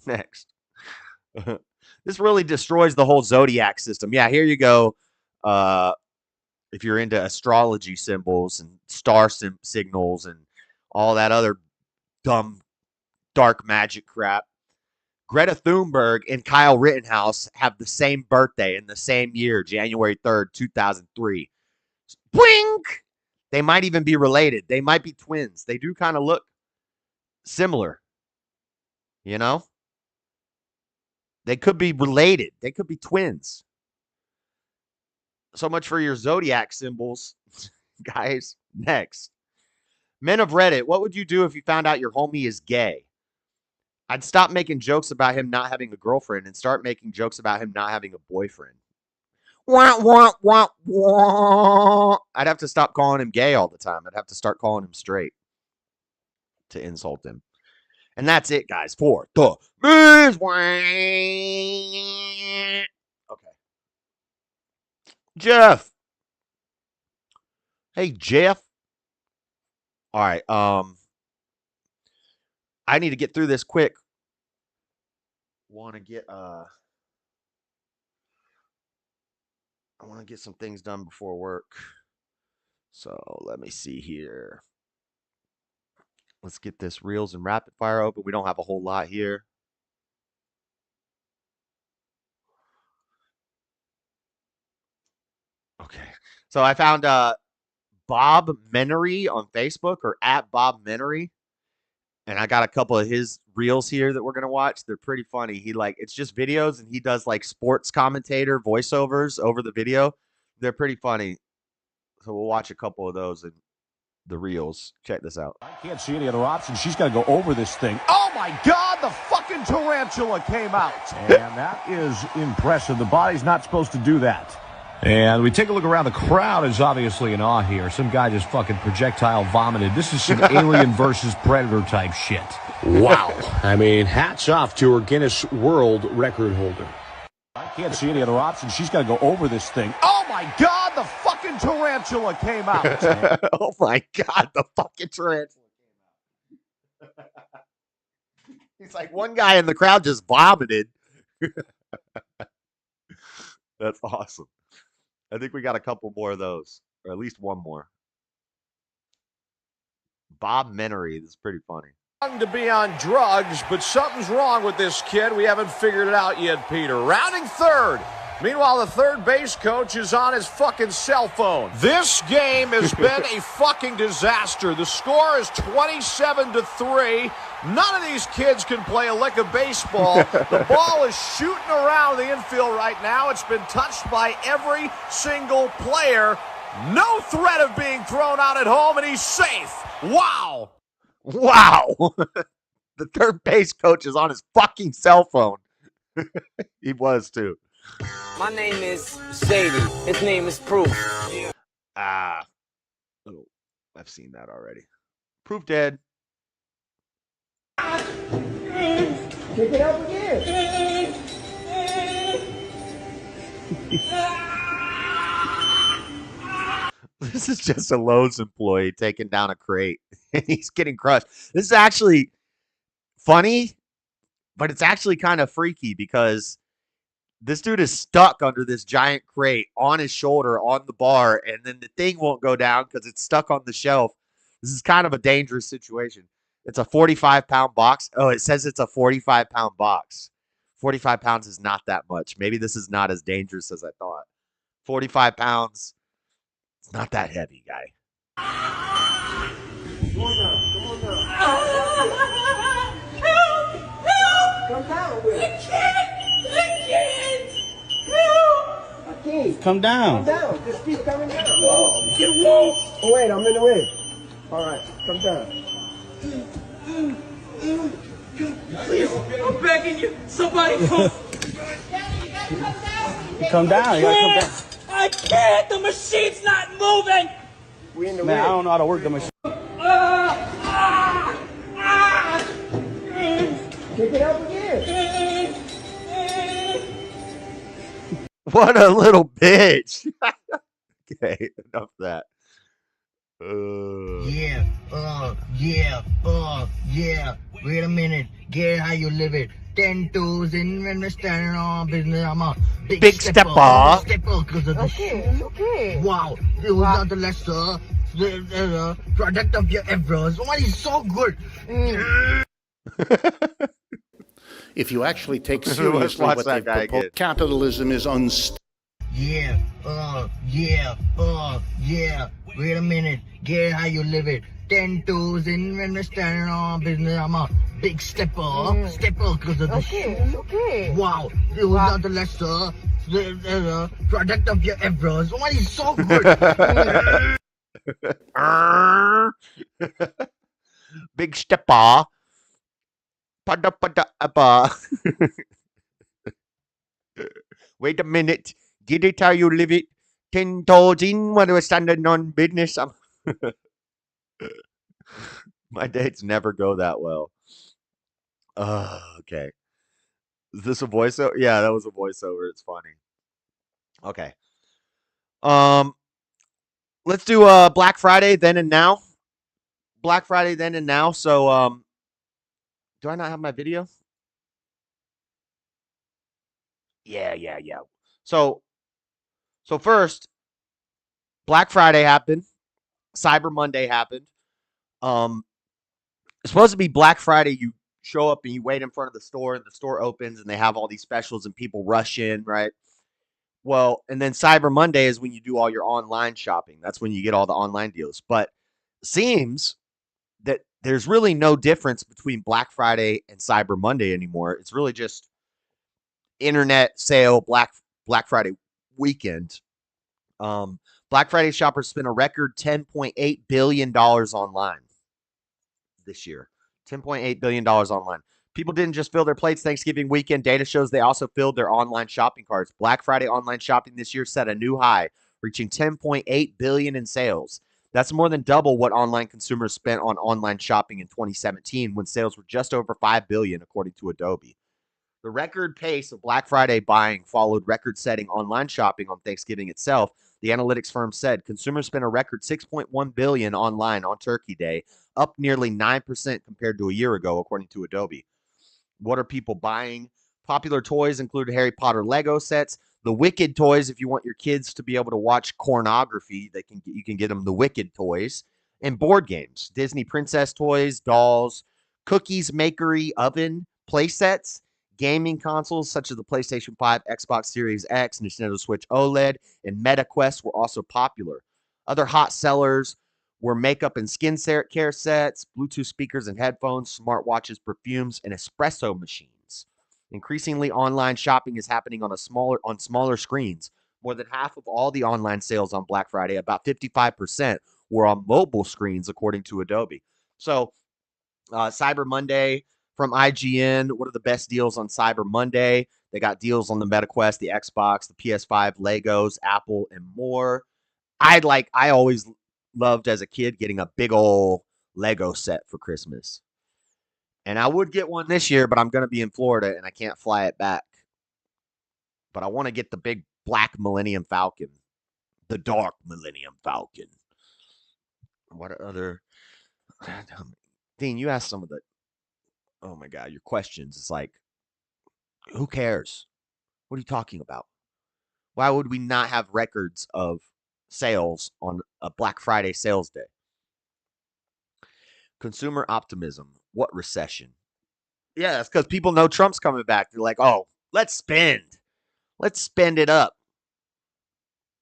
Next. This really destroys the whole zodiac system. Yeah, here you go. If you're into astrology symbols and star signals and all that other dumb dark magic crap. Greta Thunberg and Kyle Rittenhouse have the same birthday in the same year, January 3rd, 2003. Blink! They might even be related. They might be twins. They do kind of look similar. You know? They could be related. They could be twins. So much for your zodiac symbols, guys. Next. Men of Reddit, what would you do if you found out your homie is gay? I'd stop making jokes about him not having a girlfriend and start making jokes about him not having a boyfriend. Wah, wah, wah, wah. I'd have to stop calling him gay all the time. I'd have to start calling him straight. to insult him. And that's it, guys, for the Miz. Okay. Jeff. Hey, Jeff. All right. I need to get through this quick. I want to get some things done before work. So let me see here. Let's get this Reels and Rapid Fire open. We don't have a whole lot here. Okay. So I found Bob Menery on Facebook, or at Bob Menery. And I got a couple of his reels here that we're going to watch. They're pretty funny. It's just videos, and he does like sports commentator voiceovers over the video. They're pretty funny. So we'll watch a couple of those in the reels. Check this out.
I can't see any other option. She's got to go over this thing. Oh my God, the fucking tarantula came out. And that is impressive. The body's not supposed to do that. And we take a look around. The crowd is obviously in awe here. Some guy just fucking projectile vomited. This is some Alien versus Predator type shit.
Wow. I mean, hats off to her Guinness World Record holder.
I can't see any other option. She's got to go over this thing. Oh my God, the fucking tarantula came out.
Oh my God, the fucking tarantula came out. He's like, one guy in the crowd just vomited. That's awesome. I think we got a couple more of those, or at least one more. Bob Menery, this is pretty funny.
To be on drugs, but something's wrong with this kid. We haven't figured it out yet, Peter. Rounding third. Meanwhile, the third base coach is on his fucking cell phone. This game has been a fucking disaster. The score is 27-3. None of these kids can play a lick of baseball. The ball is shooting around the infield right now. It's been touched by every single player. No threat of being thrown out at home, and he's safe. Wow.
Wow. The third base coach is on his fucking cell phone. He was too.
My name is Sadie. His name is Proof.
I've seen that already. Proof dead.
Kick it up again.
This is just a Lowe's employee taking down a crate. He's getting crushed. This is actually funny, but it's actually kind of freaky because this dude is stuck under this giant crate on his shoulder on the bar, and then the thing won't go down because it's stuck on the shelf. This is kind of a dangerous situation. It's a 45-pound box. Oh, it says it's a 45-pound box. 45 pounds is not that much. Maybe this is not as dangerous as I thought. 45 pounds. It's not that heavy, guy.
Come on now. Help! Come down with it. I can't.
Come down.
Come down. Just keep coming down. Oh, wait, I'm in the way. All right, come down.
Please, I'm begging you. Somebody come.
Come down. You gotta come down.
I can't. The machine's not moving.
We in the
Man,
way.
I don't know how to work the machine.
Kick it up again.
What a little bitch. Okay, enough of that.
Yeah. Wait a minute. Get how you live it. 10 toes in when we're standing on business. I'm a big stepper. Because of the
Okay.
Wow. It was not the lesser product of your efforts. Why is so good?
If you actually take
Let's
seriously
watch
what
that
they
guy
propose,
again.
capitalism is unstable.
Yeah. Wait a minute. Get how you live it. 10 toes in when we're standing on business. I'm a big stepper. Because of the
Okay.
Wow. It was not the lesser product of your efforts. Why is so good?
Big stepper. Wait a minute. Did it how you live it? 10 toes in when we're standing on business. My dates never go that well. Okay. Is this a voiceover? Yeah, that was a voiceover. It's funny. Okay. Let's do Black Friday then and now. Black Friday then and now. So do I not have my video? Yeah. So first, Black Friday happened. Cyber Monday happened. It's supposed to be Black Friday. You show up and you wait in front of the store, and the store opens, and they have all these specials, and people rush in, right? Well, and then Cyber Monday is when you do all your online shopping. That's when you get all the online deals. But it seems that there's really no difference between Black Friday and Cyber Monday anymore. It's really just internet sale Black Friday weekend. Black Friday shoppers spent a record $10.8 billion online this year. $10.8 billion online. People didn't just fill their plates Thanksgiving weekend. Data shows they also filled their online shopping carts. Black Friday online shopping this year set a new high, reaching $10.8 billion in sales. That's more than double what online consumers spent on online shopping in 2017, when sales were just over $5 billion, according to Adobe. The record pace of Black Friday buying followed record-setting online shopping on Thanksgiving itself. The analytics firm said consumers spent a record $6.1 billion online on Turkey Day, up nearly 9% compared to a year ago, according to Adobe. What are people buying? Popular toys include Harry Potter Lego sets, the Wicked toys. If you want your kids to be able to watch pornography, you can get them the Wicked toys, and board games, Disney princess toys, dolls, cookies makery oven, play sets, gaming consoles such as the PlayStation 5, Xbox Series X, Nintendo Switch OLED, and Meta Quest were also popular. Other hot sellers were makeup and skin care sets, Bluetooth speakers and headphones, smartwatches, perfumes, and espresso machines. Increasingly, online shopping is happening on smaller screens. More than half of all the online sales on Black Friday, about 55%, were on mobile screens, according to Adobe. So, Cyber Monday from IGN. What are the best deals on Cyber Monday? They got deals on the MetaQuest, the Xbox, the PS5, Legos, Apple, and more. I always loved as a kid getting a big old Lego set for Christmas. And I would get one this year, but I'm going to be in Florida and I can't fly it back. But I want to get the big black Millennium Falcon, the dark Millennium Falcon. What other? Dean, you asked some of the, oh my God, your questions. It's like, who cares? What are you talking about? Why would we not have records of sales on a Black Friday sales day? Consumer optimism. What recession? Yeah, that's because people know Trump's coming back. They're like, oh, let's spend. Let's spend it up.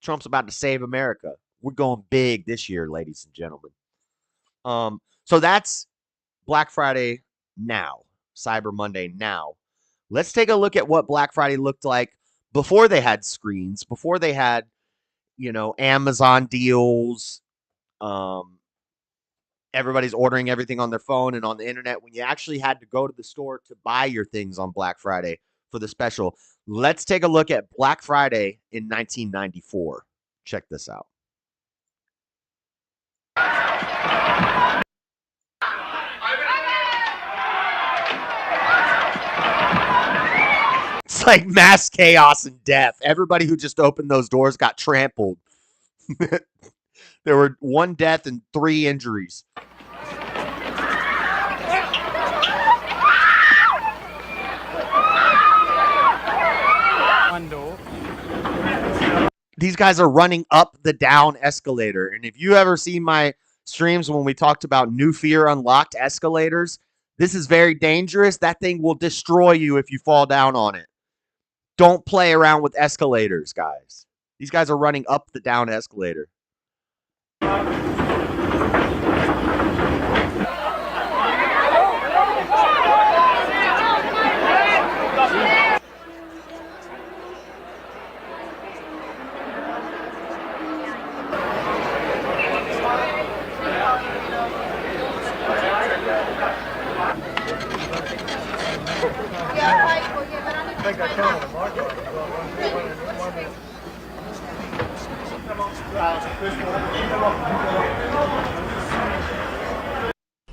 Trump's about to save America. We're going big this year, ladies and gentlemen. So that's Black Friday now. Cyber Monday now. Let's take a look at what Black Friday looked like before they had screens, before they had, Amazon deals. Everybody's ordering everything on their phone and on the internet, when you actually had to go to the store to buy your things on Black Friday for the special. Let's take a look at Black Friday in 1994. Check this out. It's like mass chaos and death. Everybody who just opened those doors got trampled. There were 1 death and 3 injuries. These guys are running up the down escalator. And if you ever see my streams when we talked about New Fear Unlocked escalators, this is very dangerous. That thing will destroy you if you fall down on it. Don't play around with escalators, guys. These guys are running up the down escalator.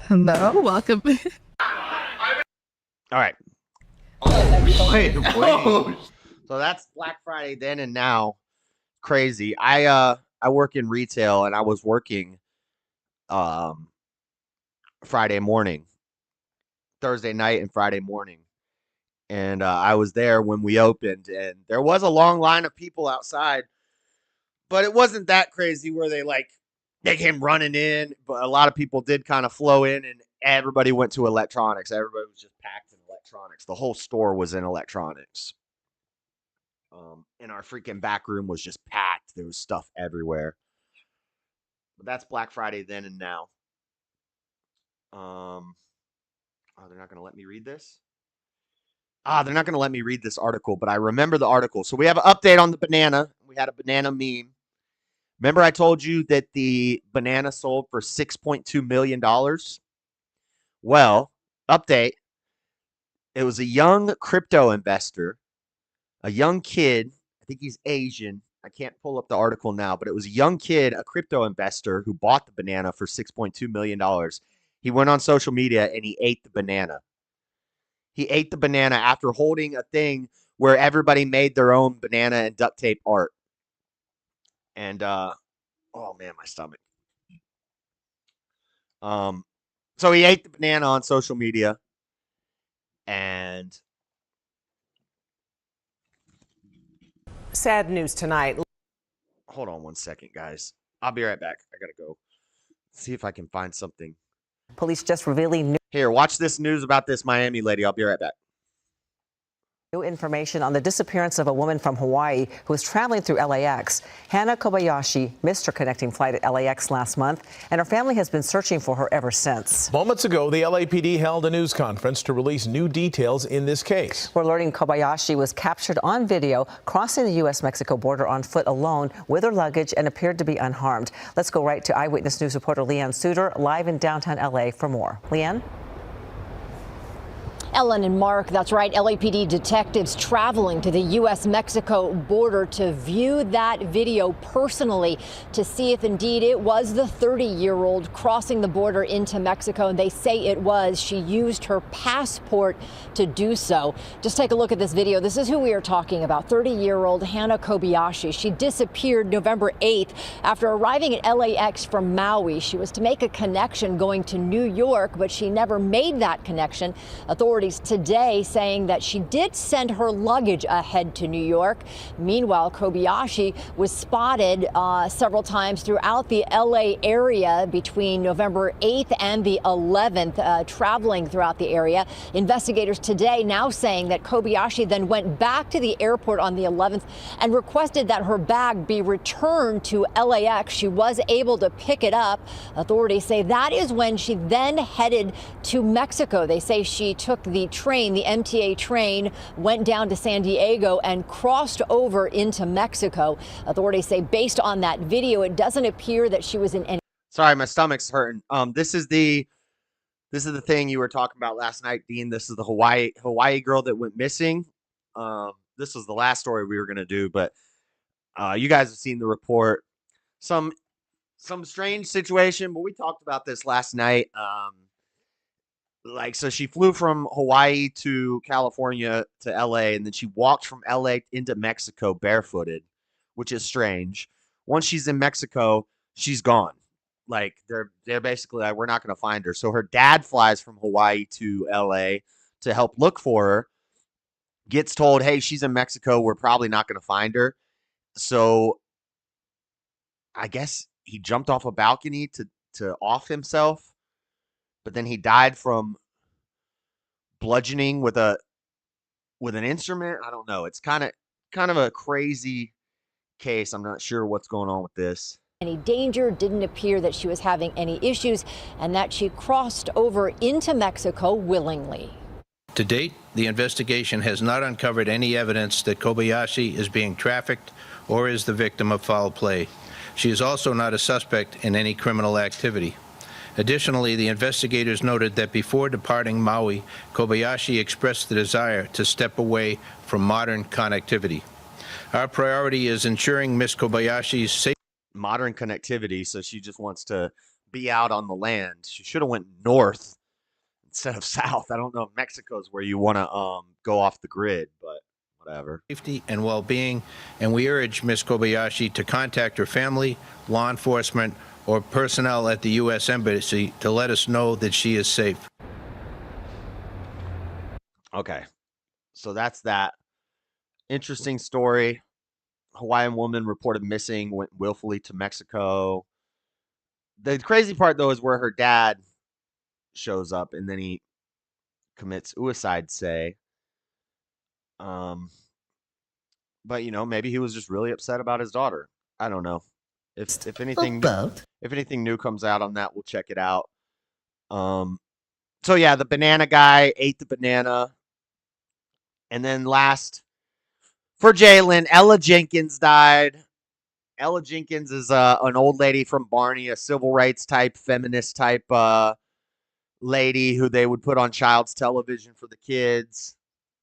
Hello, welcome.
All right.
Wait.
So that's Black Friday then and now. Crazy. I work in retail, and I was working Friday morning, Thursday night and Friday morning. And I was there when we opened, and there was a long line of people outside, but it wasn't that crazy where they came running in, but a lot of people did kind of flow in, and everybody went to electronics. Everybody was just packed in electronics. The whole store was in electronics. And our freaking back room was just packed. There was stuff everywhere. But that's Black Friday then and now. Oh, they're not going to let me read this? They're not going to let me read this article, but I remember the article. So we have an update on the banana. We had a banana meme. Remember I told you that the banana sold for $6.2 million? Well, update. It was a young crypto investor, a young kid. I think he's Asian. I can't pull up the article now, but it was a young kid, a crypto investor who bought the banana for $6.2 million. He went on social media and he ate the banana. He ate the banana after holding a thing where everybody made their own banana and duct tape art. And, oh man, my stomach. So he ate the banana on social media. And
sad news tonight.
Hold on one second, guys. I'll be right back. I gotta go see if I can find something.
Police just revealing
Here, watch this news about this Miami lady. I'll be right back.
new information on the disappearance of a woman from Hawaii who was traveling through LAX. Hannah Kobayashi missed her connecting flight at LAX last month, and her family has been searching for her ever since.
Moments ago, the LAPD held a news conference to release new details in this case.
We're learning Kobayashi was captured on video crossing the U.S.-Mexico border on foot alone with her luggage and appeared to be unharmed. Let's go right to Eyewitness News reporter Leanne Suter, live in downtown L.A. for more. Leanne?
Ellen and Mark, that's right. LAPD detectives traveling to the U.S.-Mexico border to view that video personally to see if indeed it was the 30-year-old crossing the border into Mexico. And they say it was. She used her passport to do so. Just take a look at this video. This is who we are talking about, 30-year-old Hannah Kobayashi. She disappeared November 8th after arriving at LAX from Maui. She was to make a connection going to New York, but she never made that connection. Authorities today saying that she did send her luggage ahead to New York. Meanwhile, Kobayashi was spotted several times throughout the LA area between November 8th and the 11th, traveling throughout the area. Investigators today now saying that Kobayashi then went back to the airport on the 11th and requested that her bag be returned to LAX. She was able to pick it up. Authorities say that is when she then headed to Mexico. They say she took the train, the MTA train, went down to San Diego and crossed over into Mexico. Authorities say based on that video, it doesn't appear that she was in any.
Sorry, my stomach's hurting. This is the thing you were talking about last night, Dean. This is the Hawaii girl that went missing. This was the last story we were gonna do, but you guys have seen the report. Some strange situation, but we talked about this last night. So she flew from Hawaii to California to LA, and then she walked from LA into Mexico barefooted, which is strange. Once she's in Mexico, she's gone. They're basically like, we're not going to find her. So her dad flies from Hawaii to LA to help look for her, gets told, hey, she's in Mexico. We're probably not going to find her. So I guess he jumped off a balcony to off himself. But then he died from bludgeoning with an instrument. I don't know. It's kind of a crazy case. I'm not sure what's going on with this.
Any danger, didn't appear that she was having any issues, and that she crossed over into Mexico willingly.
To date, the investigation has not uncovered any evidence that Kobayashi is being trafficked or is the victim of foul play. She is also not a suspect in any criminal activity. Additionally, the investigators noted that before departing Maui, Kobayashi expressed the desire to step away from modern connectivity. Our priority is ensuring Ms. Kobayashi's safety.
Modern connectivity, so she just wants to be out on the land. She should have went north instead of south. I don't know if Mexico's where you want to go off the grid, but whatever.
Safety and well-being, and we urge Ms. Kobayashi to contact her family, law enforcement, or personnel at the U.S. Embassy to let us know that she is safe.
Okay, so that's that. Interesting story. Hawaiian woman reported missing, went willfully to Mexico. The crazy part, though, is where her dad shows up and then he commits suicide, say. But, you know, maybe he was just really upset about his daughter. I don't know. If anything new comes out on that, we'll check it out. So, yeah, the banana guy ate the banana. And then last, for Jalen, Ella Jenkins died. Ella Jenkins is an old lady from Barney, a civil rights type, feminist type lady who they would put on child's television for the kids.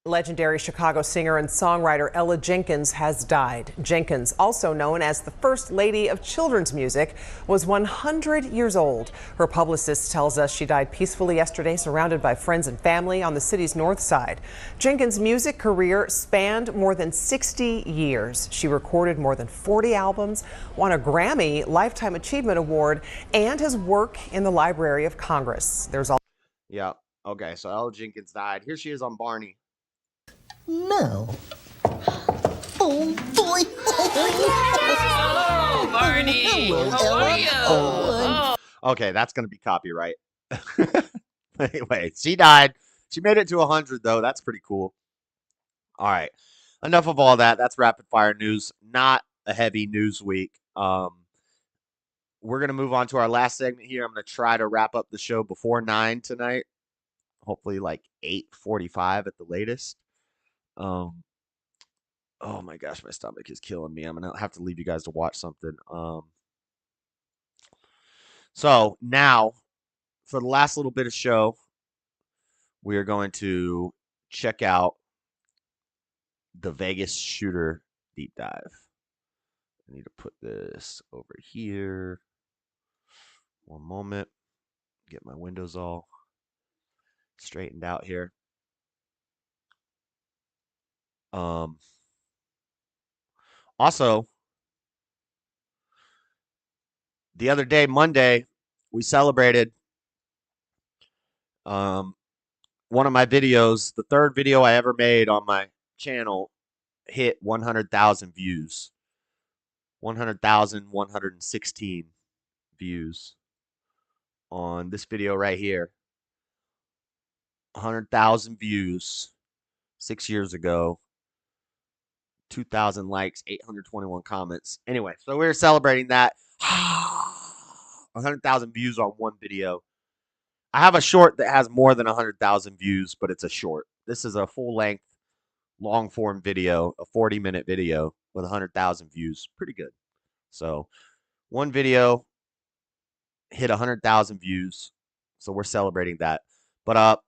Legendary Chicago singer and songwriter Ella Jenkins has died. Jenkins, also known as the First Lady of Children's Music, was 100 years old. Her publicist tells us she died peacefully yesterday, surrounded by friends and family on the city's north side. Jenkins' music career spanned more than 60 years. She recorded more than 40 albums, won a Grammy Lifetime Achievement Award, and has worked in the Library of Congress.
Yeah. Okay. So Ella Jenkins died. Here she is on Barney.
No. Oh, boy.
Hello, Barney. How are you? Oh.
Okay, that's going to be copyright. Anyway, she died. She made it to 100, though. That's pretty cool. All right. Enough of all that. That's rapid fire news. Not a heavy news week. We're going to move on to our last segment here. I'm going to try to wrap up the show before 9 tonight. Hopefully like 8:45 at the latest. Oh my gosh, my stomach is killing me. I'm gonna have to leave you guys to watch something. So now for the last little bit of show, we are going to check out the Vegas shooter deep dive. I need to put this over here. One moment. Get my windows all straightened out here. Also, the other day, Monday, we celebrated one of my videos. The third video I ever made on my channel hit 100,000 views. 100,116 views on this video right here. 100,000 views 6 years ago. 2,000 likes, 821 comments. Anyway, so we were celebrating that. 100,000 views on one video. I have a short that has more than 100,000 views, but it's a short. This is a full-length, long-form video, a 40-minute video with 100,000 views. Pretty good. So one video hit 100,000 views, so we're celebrating that. But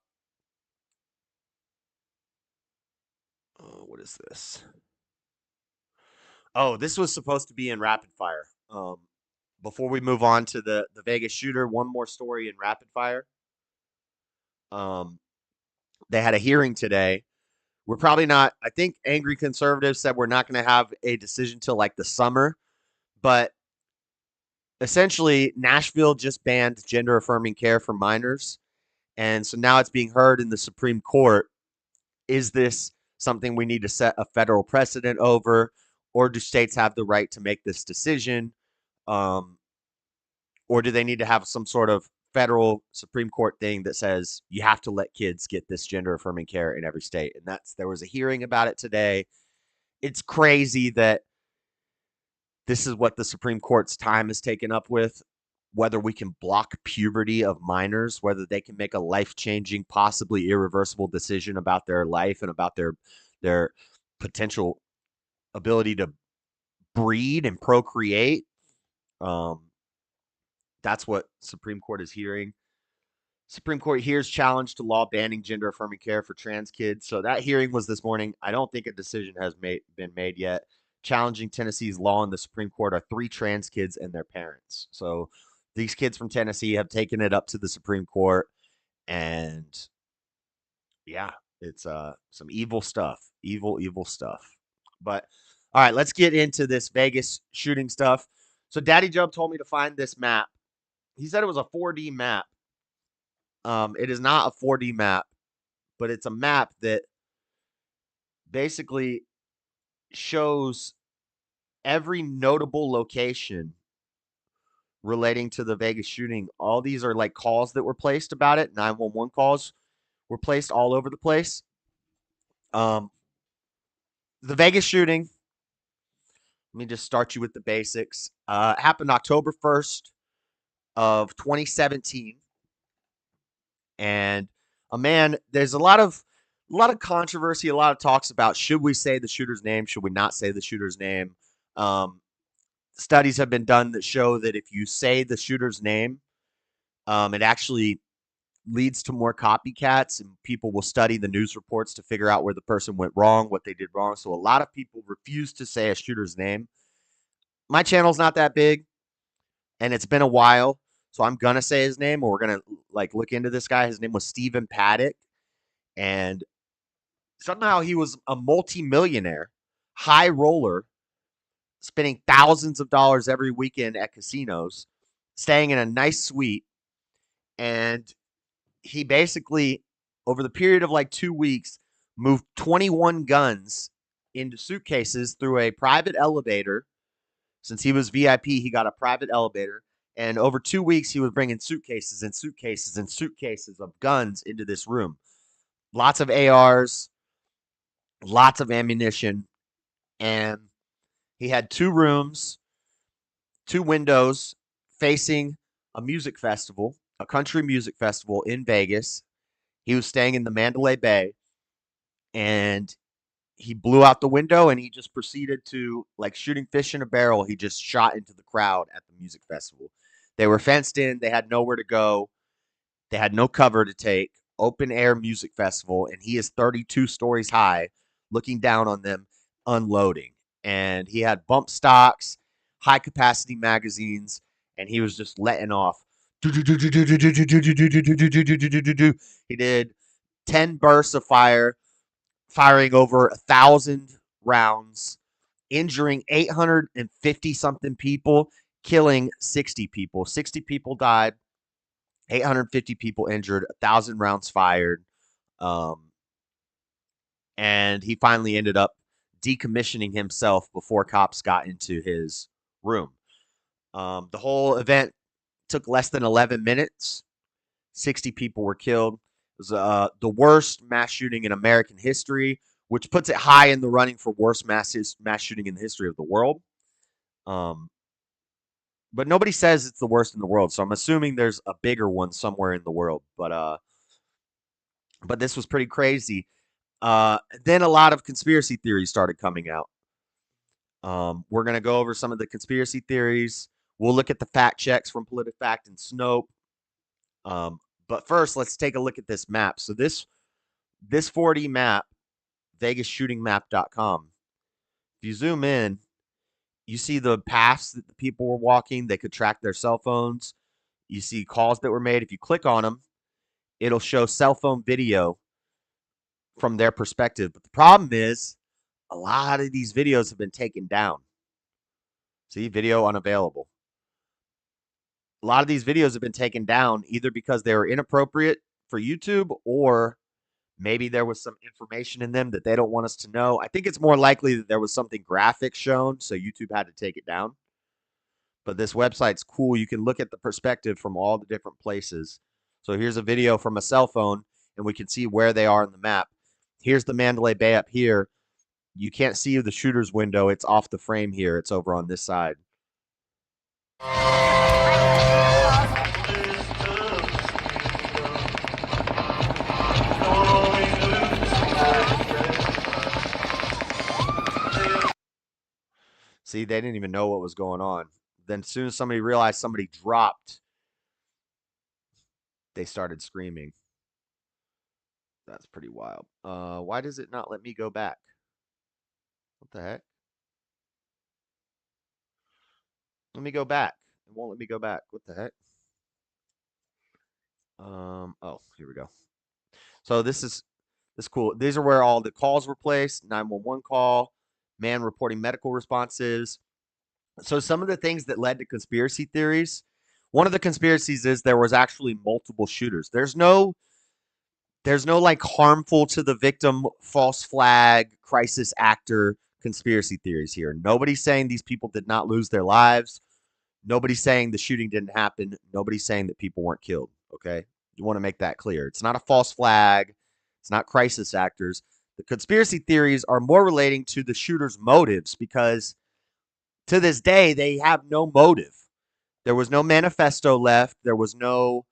what is this? Oh, this was supposed to be in rapid fire. Before we move on to the Vegas shooter, one more story in rapid fire. They had a hearing today. We're probably not, I think Angry Conservatives said we're not going to have a decision till like the summer, but essentially Nashville just banned gender affirming care for minors. And so now it's being heard in the Supreme Court. Is this something we need to set a federal precedent over? Or do states have the right to make this decision? Or do they need to have some sort of federal Supreme Court thing that says you have to let kids get this gender affirming care in every state? And there was a hearing about it today. It's crazy that this is what the Supreme Court's time is taken up with, whether we can block puberty of minors, whether they can make a life-changing, possibly irreversible decision about their life and about their potential ability to breed and procreate. That's what Supreme Court is hearing. Supreme Court hears challenge to law banning gender affirming care for trans kids. So that hearing was this morning. I don't think a decision has been made yet. Challenging Tennessee's law in the Supreme Court are 3 trans kids and their parents. So these kids from Tennessee have taken it up to the Supreme Court, and yeah, it's some evil stuff. Evil stuff. But all right, let's get into this Vegas shooting stuff. So Daddy Joe told me to find this map. He said it was a 4D map. It is not a 4D map, but it's a map that basically shows every notable location relating to the Vegas shooting. All these are like calls that were placed about it. 911 calls were placed all over the place. The Vegas shooting, let me just start you with the basics. Happened October 1st of 2017. And there's a lot of controversy, a lot of talks about should we say the shooter's name, should we not say the shooter's name. Studies have been done that show that if you say the shooter's name, it actually leads to more copycats, and people will study the news reports to figure out where the person went wrong, what they did wrong. So a lot of people refuse to say a shooter's name. My channel's not that big, and it's been a while, so I'm gonna say his name, or we're gonna look into this guy. His name was Stephen Paddock, and somehow he was a multi-millionaire, high roller, spending thousands of dollars every weekend at casinos, staying in a nice suite, and he basically, over the period of like 2 weeks, moved 21 guns into suitcases through a private elevator. Since he was VIP, he got a private elevator. And over 2 weeks, he was bringing suitcases and suitcases and suitcases of guns into this room. Lots of ARs, lots of ammunition. And he had 2 rooms, 2 windows facing a music festival, a country music festival in Vegas. He was staying in the Mandalay Bay, and he blew out the window, and he just proceeded to, like shooting fish in a barrel, he just shot into the crowd at the music festival. They were fenced in. They had nowhere to go. They had no cover to take. Open air music festival, and he is 32 stories high, looking down on them, unloading. And he had bump stocks, high capacity magazines, and he was just letting off. He did 10 bursts of fire, firing over 1,000 rounds, injuring 850 something people, killing 60 people. 60 people died, 850 people injured, 1,000 rounds fired. And he finally ended up decommissioning himself before cops got into his room. The whole event took less than 11 minutes. 60 people were killed. It was the worst mass shooting in American history, which puts it high in the running for worst mass shooting in the history of the world. But nobody says it's the worst in the world, so I'm assuming there's a bigger one somewhere in the world. But this was pretty crazy. Then a lot of conspiracy theories started coming out. We're going to go over some of the conspiracy theories. We'll look at the fact checks from PolitiFact and Snope. But first, let's take a look at this map. So this 4D map, VegasShootingMap.com. If you zoom in, you see the paths that the people were walking. They could track their cell phones. You see calls that were made. If you click on them, it'll show cell phone video from their perspective. But the problem is, a lot of these videos have been taken down. See, video unavailable. A lot of these videos have been taken down either because they were inappropriate for YouTube, or maybe there was some information in them that they don't want us to know. I think it's more likely that there was something graphic shown, so YouTube had to take it down. But this website's cool. You can look at the perspective from all the different places. So here's a video from a cell phone, and we can see where they are in the map. Here's the Mandalay Bay up here. You can't see the shooter's window. It's off the frame here. It's over on this side. See, they didn't even know what was going on. Then as soon as somebody realized somebody dropped, they started screaming. That's pretty wild. Why does it not let me go back? What the heck? Let me go back. It won't let me go back. What the heck? Oh, here we go. So this is cool. These are where all the calls were placed. 911 call, man reporting medical responses. So some of the things that led to conspiracy theories. One of the conspiracies is there was actually multiple shooters. There's no like harmful to the victim, false flag, crisis actor conspiracy theories here. Nobody's saying these people did not lose their lives. Nobody's saying the shooting didn't happen. Nobody's saying that people weren't killed. Okay. You want to make that clear. It's not a false flag. It's not crisis actors. The conspiracy theories are more relating to the shooter's motives because to this day, they have no motive. There was no manifesto left. There was no,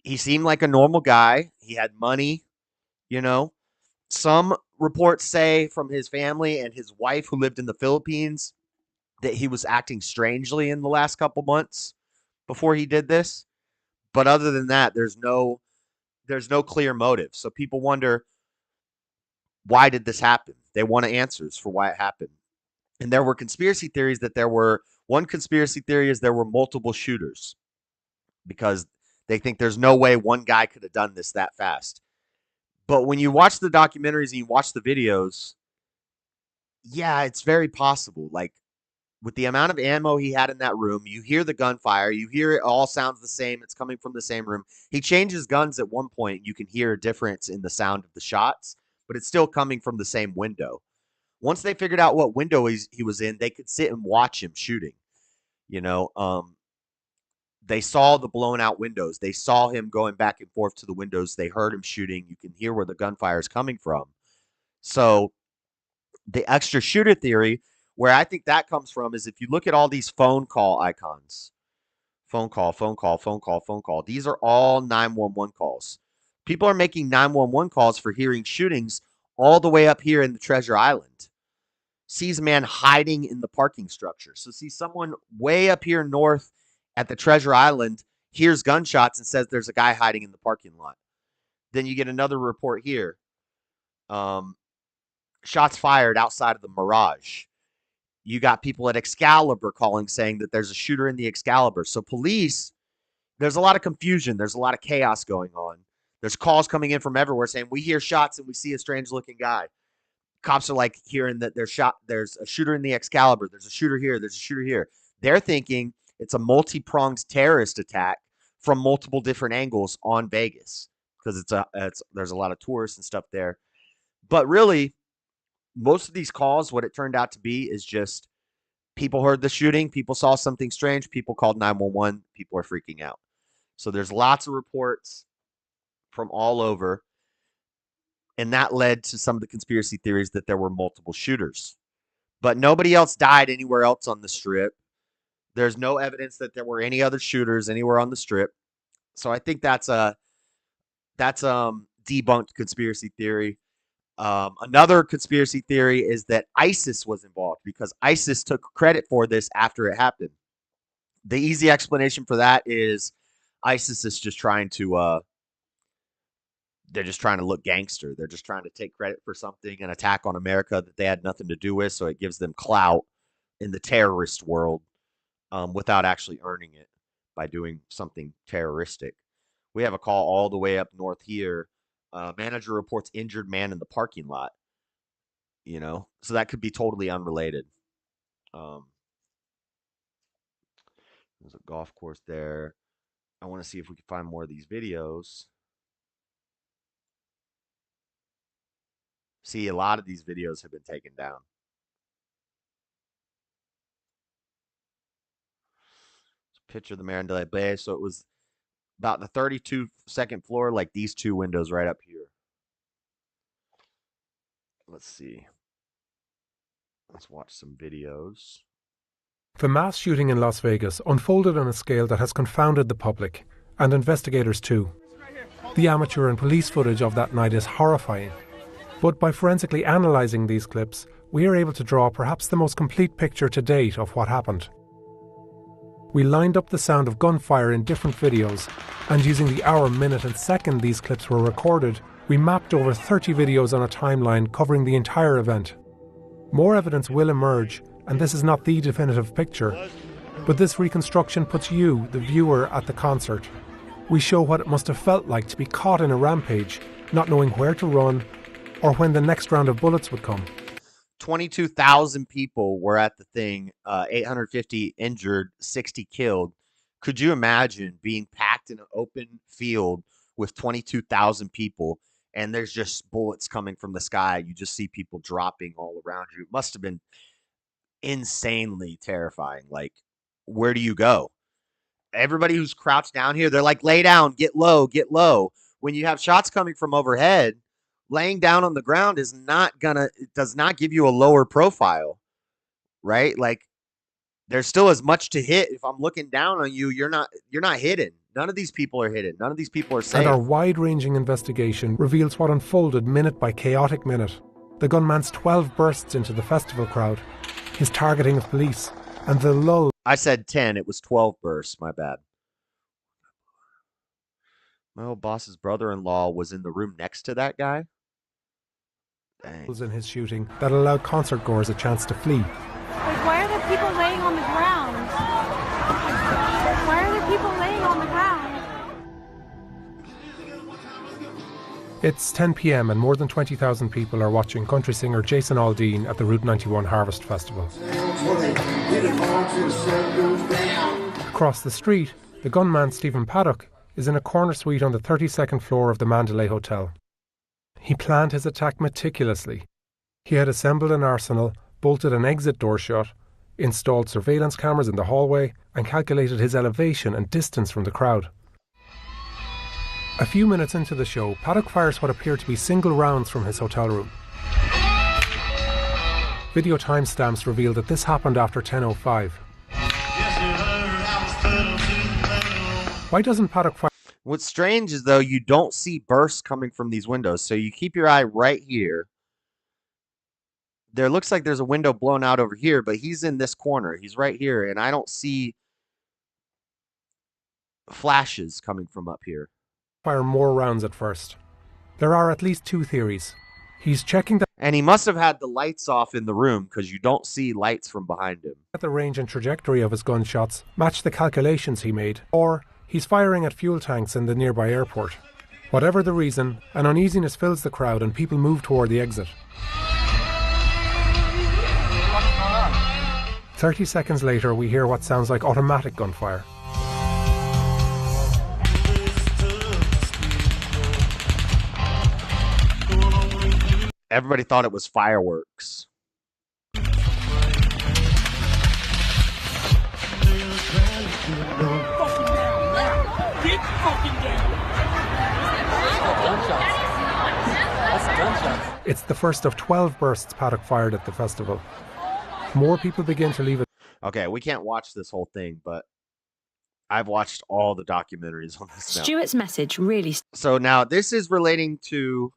he seemed like a normal guy. He had money, you know. Some reports say from his family and his wife who lived in the Philippines that he was acting strangely in the last couple months before he did this. But other than that, there's no clear motive. So people wonder, why did this happen? They want answers for why it happened. And there were conspiracy theories that one conspiracy theory is there were multiple shooters because they think there's no way one guy could have done this that fast. But when you watch the documentaries and you watch the videos, yeah, it's very possible. Like with the amount of ammo he had in that room, you hear the gunfire, you hear it all sounds the same. It's coming from the same room. He changes guns at one point. You can hear a difference in the sound of the shots, but it's still coming from the same window. Once they figured out what window he was in, they could sit and watch him shooting. You know, they saw the blown out windows. They saw him going back and forth to the windows. They heard him shooting. You can hear where the gunfire is coming from. So the extra shooter theory, where I think that comes from, is if you look at all these phone call icons, phone call, phone call, phone call, phone call. These are all 911 calls. People are making 911 calls for hearing shootings all the way up here in the Treasure Island. Sees a man hiding in the parking structure. So see someone way up here north at the Treasure Island, hears gunshots and says there's a guy hiding in the parking lot. Then you get another report here. Shots fired outside of the Mirage. You got people at Excalibur calling saying that there's a shooter in the Excalibur. So police, there's a lot of confusion. There's a lot of chaos going on. There's calls coming in from everywhere saying we hear shots and we see a strange looking guy. Cops are like hearing that there's a shooter in the Excalibur. There's a shooter here. There's a shooter here. They're thinking it's a multi-pronged terrorist attack from multiple different angles on Vegas because there's a lot of tourists and stuff there. But really, most of these calls, what it turned out to be is just people heard the shooting, people saw something strange, people called 911, people are freaking out. So there's lots of reports from all over, and that led to some of the conspiracy theories that there were multiple shooters. But nobody else died anywhere else on the Strip. There's no evidence that there were any other shooters anywhere on the Strip. So I think that's debunked conspiracy theory. Another conspiracy theory is that ISIS was involved because ISIS took credit for this after it happened. The easy explanation for that is ISIS is just trying to they're just trying to look gangster. They're just trying to take credit for something, an attack on America that they had nothing to do with, so it gives them clout in the terrorist world without actually earning it by doing something terroristic. We have a call all the way up north here. Manager reports injured man in the parking lot. You know, so that could be totally unrelated. There's a golf course there. I want to see if we can find more of these videos. See, a lot of these videos have been taken down. Picture of the Mandalay Bay. So it was about the 32nd floor, like these two windows right up here. Let's see. Let's watch some videos.
The mass shooting in Las Vegas unfolded on a scale that has confounded the public, and investigators too. The amateur and police footage of that night is horrifying. But by forensically analysing these clips, we are able to draw perhaps the most complete picture to date of what happened. We lined up the sound of gunfire in different videos, and using the hour, minute and second these clips were recorded, we mapped over 30 videos on a timeline covering the entire event. More evidence will emerge, and this is not the definitive picture, But this reconstruction puts you, the viewer, at the concert. We show what it must have felt like to be caught in a rampage, not knowing where to run or when the next round of bullets would come.
22,000 people were at the thing, 850 injured, 60 killed. Could you imagine being packed in an open field with 22,000 people and there's just bullets coming from the sky? You just see people dropping all around you. It must have been insanely terrifying. Like, where do you go? Everybody who's crouched down here, they're like, lay down, get low, get low. When you have shots coming from overhead, laying down on the ground is not gonna, it does not give you a lower profile, right? Like, there's still as much to hit. If I'm looking down on you, you're not hidden. None of these people are hidden. None of these people are safe.
And our wide-ranging investigation reveals what unfolded minute by chaotic minute. The gunman's 12 bursts into the festival crowd, his targeting of police, and the lull.
I said 10, it was 12 bursts, my bad. My old boss's brother-in-law was in the room next to that guy. Dang.
In his shooting that allowed concert goers a chance to flee.
Like, why are there people laying on the ground? Why are there people laying on the ground?
It's 10 p.m. and more than 20,000 people are watching country singer Jason Aldean at the Route 91 Harvest Festival. Across the street, the gunman Stephen Paddock is in a corner suite on the 32nd floor of the Mandalay Hotel. He planned his attack meticulously. He had assembled an arsenal, bolted an exit door shut, installed surveillance cameras in the hallway, and calculated his elevation and distance from the crowd. A few minutes into the show, Paddock fires what appear to be single rounds from his hotel room. Video timestamps reveal that this happened after 10:05. Why doesn't Paddock fire?
What's strange is, though, you don't see bursts coming from these windows, so you keep your eye right here. There looks like there's a window blown out over here, but he's in this corner. He's right here, and I don't see flashes coming from up here.
Fire more rounds at first. There are at least two theories. He's checking that,
and he must have had the lights off in the room because you don't see lights from behind him.
The range and trajectory of his gunshots match the calculations he made, or he's firing at fuel tanks in the nearby airport. Whatever the reason, an uneasiness fills the crowd and people move toward the exit. 30 seconds later, we hear what sounds like automatic gunfire.
Everybody thought it was fireworks.
It's the first of 12 bursts Paddock fired at the festival. More people begin to leave it.
Okay, we can't watch this whole thing, but I've watched all the documentaries on this now.
Stuart's message really...
So now this is relating to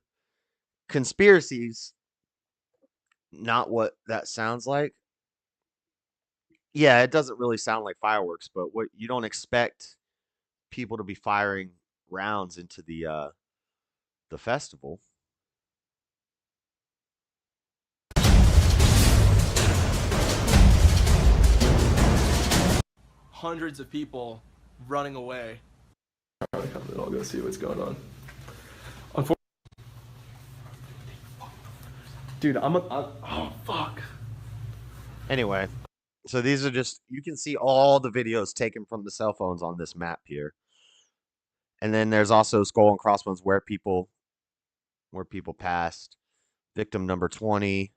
conspiracies, not what that sounds like. Yeah, it doesn't really sound like fireworks, but what you don't expect people to be firing rounds into the festival.
Hundreds of people running away. I'll go see what's going on. Dude, oh, fuck.
Anyway, so these are just, you can see all the videos taken from the cell phones on this map here. And then there's also skull and crossbones where people passed. Victim number 20,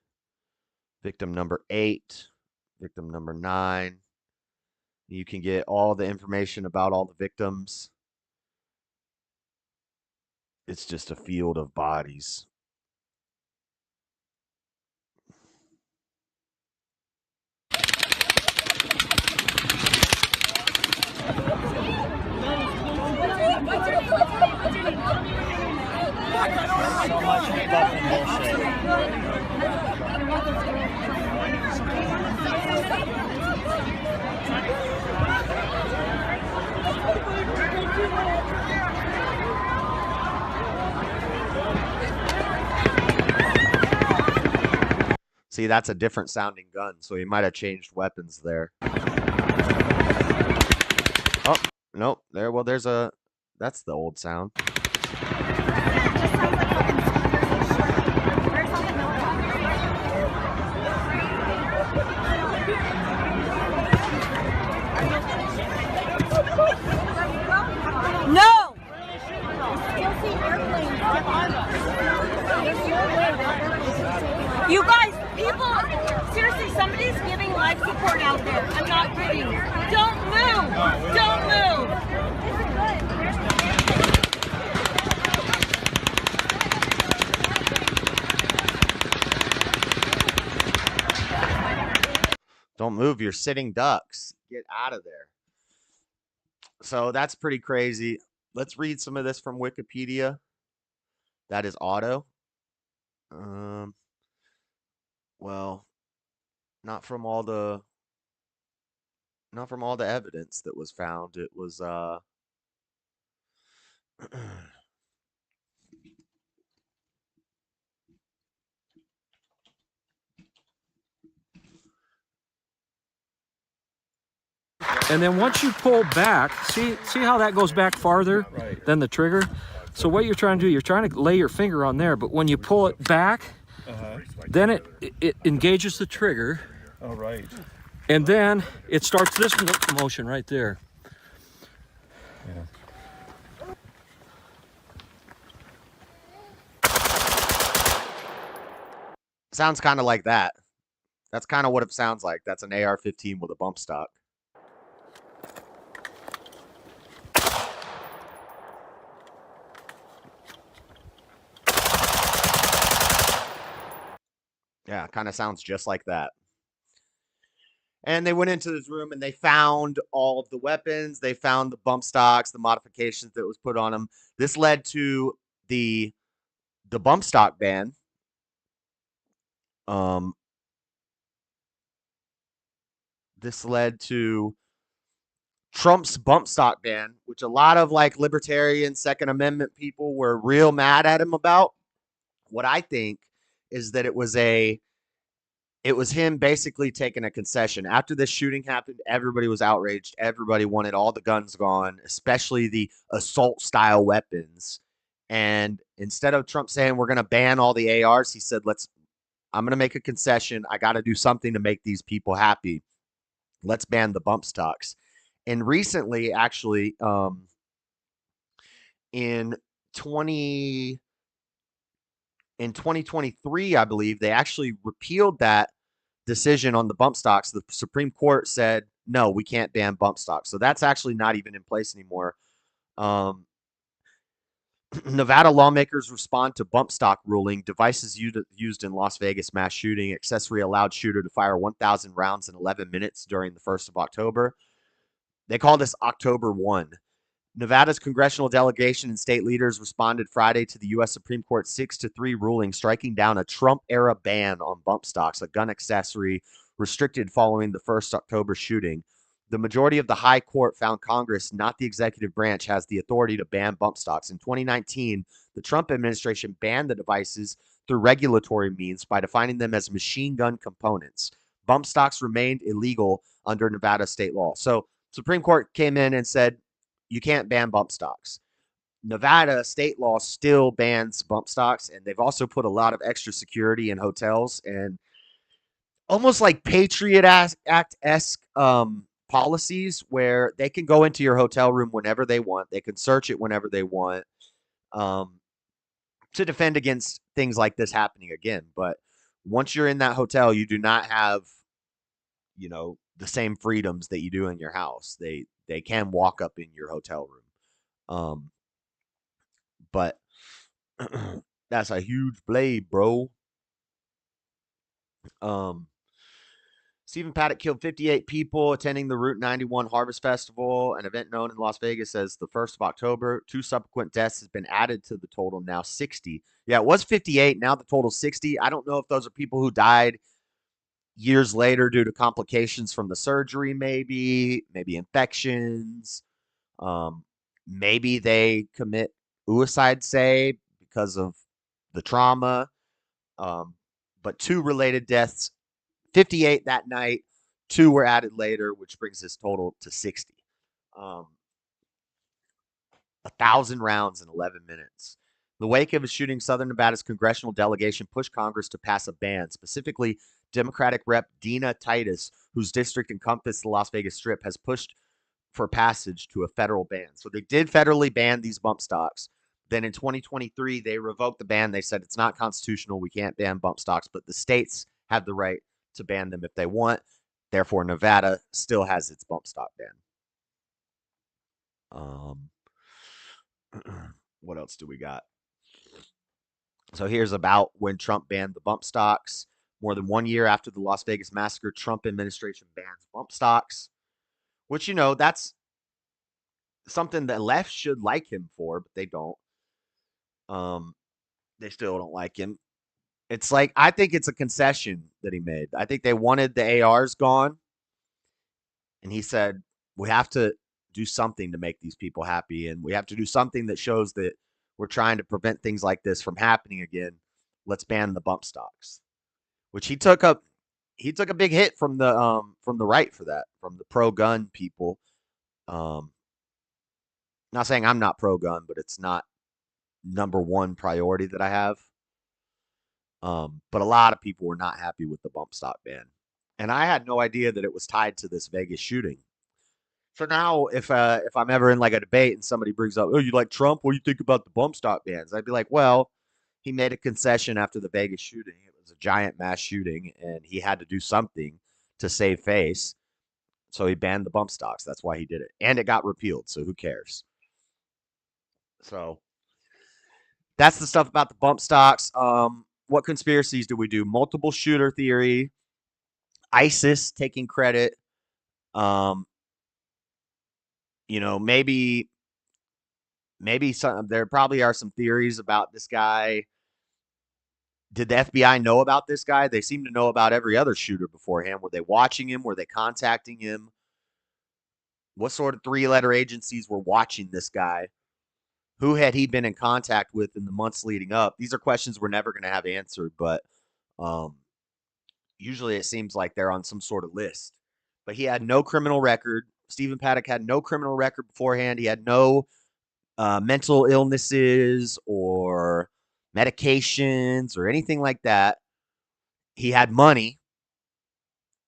victim number 8, victim number 9. You can get all the information about all the victims. It's just a field of bodies. See, that's a different sounding gun, so he might have changed weapons there. Nope. There's a. That's the old sound.
No! You guys, people, seriously, somebody's giving life support out there. I'm not kidding. Don't move. Don't move.
Don't move. You're sitting ducks. Get out of there. So that's pretty crazy. Let's read some of this from Wikipedia. That is auto. Well, not from all the evidence that was found. It was
And then once you pull back, see how that goes back farther than the trigger? So what you're trying to do, you're trying to lay your finger on there, but when you pull it back, then it engages the trigger.
All right.
And then it starts this motion right there.
Yeah.
sounds kind of like that. That's kind of what it sounds like. That's an AR-15 with a bump stock. Yeah, kind of sounds just like that. And they went into this room and they found all of the weapons. They found the bump stocks, the modifications that was put on them. This led to the bump stock ban. This led to Trump's bump stock ban, which a lot of like libertarian Second Amendment people were real mad at him about. What I think is that it was him basically taking a concession. After this shooting happened, everybody was outraged. Everybody wanted all the guns gone, especially the assault style weapons. And instead of Trump saying we're going to ban all the ARs, he said, I'm going to make a concession. I got to do something to make these people happy. Let's ban the bump stocks. And recently, actually, in 2023, I believe, they actually repealed that decision on the bump stocks. The Supreme Court said, no, we can't ban bump stocks. So that's actually not even in place anymore. Nevada lawmakers respond to bump stock ruling. Devices used in Las Vegas mass shooting. Accessory allowed shooter to fire 1,000 rounds in 11 minutes during the 1st of October. They call this October 1. Nevada's congressional delegation and state leaders responded Friday to the U.S. Supreme Court 6-3 ruling, striking down a Trump-era ban on bump stocks, a gun accessory restricted following the 1st October shooting. The majority of the high court found Congress, not the executive branch, has the authority to ban bump stocks. In 2019, the Trump administration banned the devices through regulatory means by defining them as machine gun components. Bump stocks remained illegal under Nevada state law. So Supreme Court came in and said, you can't ban bump stocks. Nevada state law still bans bump stocks, and they've also put a lot of extra security in hotels and almost like Patriot Act-esque policies where they can go into your hotel room whenever they want. They can search it whenever they want to defend against things like this happening again. But once you're in that hotel, you do not have, the same freedoms that you do in your house. They can walk up in your hotel room. But that's a huge blade, bro. Stephen Paddock killed 58 people attending the Route 91 Harvest Festival, an event known in Las Vegas as the 1st of October. 2 subsequent deaths has been added to the total, now 60. Yeah, it was 58. Now the total 60. I don't know if those are people who died years later due to complications from the surgery, maybe infections. Maybe they commit suicide, say, because of the trauma. But 2 related deaths, 58 that night, 2 were added later, which brings this total to 60. 1,000 rounds in 11 minutes. In the wake of his shooting, Southern Nevada's congressional delegation pushed Congress to pass a ban. Specifically, Democratic Rep. Dina Titus, whose district encompassed the Las Vegas Strip, has pushed for passage to a federal ban. So they did federally ban these bump stocks. Then in 2023, they revoked the ban. They said it's not constitutional. We can't ban bump stocks, but the states have the right to ban them if they want. Therefore, Nevada still has its bump stock ban. What else do we got? So here's about when Trump banned the bump stocks. More than 1 year after the Las Vegas massacre, Trump administration bans bump stocks, which, you know, that's something the left should like him for, but they don't. They still don't like him. It's like, I think it's a concession that he made. I think they wanted the ARs gone, and he said, we have to do something to make these people happy, and we have to do something that shows that we're trying to prevent things like this from happening again. Let's ban the bump stocks, which he took a big hit from the right for that, from the pro-gun people. Not saying I'm not pro-gun, but it's not number one priority that I have. But a lot of people were not happy with the bump stock ban, and I had no idea that it was tied to this Vegas shooting. So now, if I'm ever in like a debate and somebody brings up, oh, you like Trump? What do you think about the bump stock bans? I'd be like, well, he made a concession after the Vegas shooting. It was a giant mass shooting, and he had to do something to save face. So he banned the bump stocks. That's why he did it, and it got repealed. So who cares? So that's the stuff about the bump stocks. What conspiracies do we do? Multiple shooter theory, ISIS taking credit. You know, maybe there probably are some theories about this guy. Did the FBI know about this guy? They seem to know about every other shooter beforehand. Were they watching him? Were they contacting him? What sort of three-letter agencies were watching this guy? Who had he been in contact with in the months leading up? These are questions we're never going to have answered, but usually it seems like they're on some sort of list. But he had no criminal record. Stephen Paddock had no criminal record beforehand. He had no mental illnesses or medications or anything like that. He had money.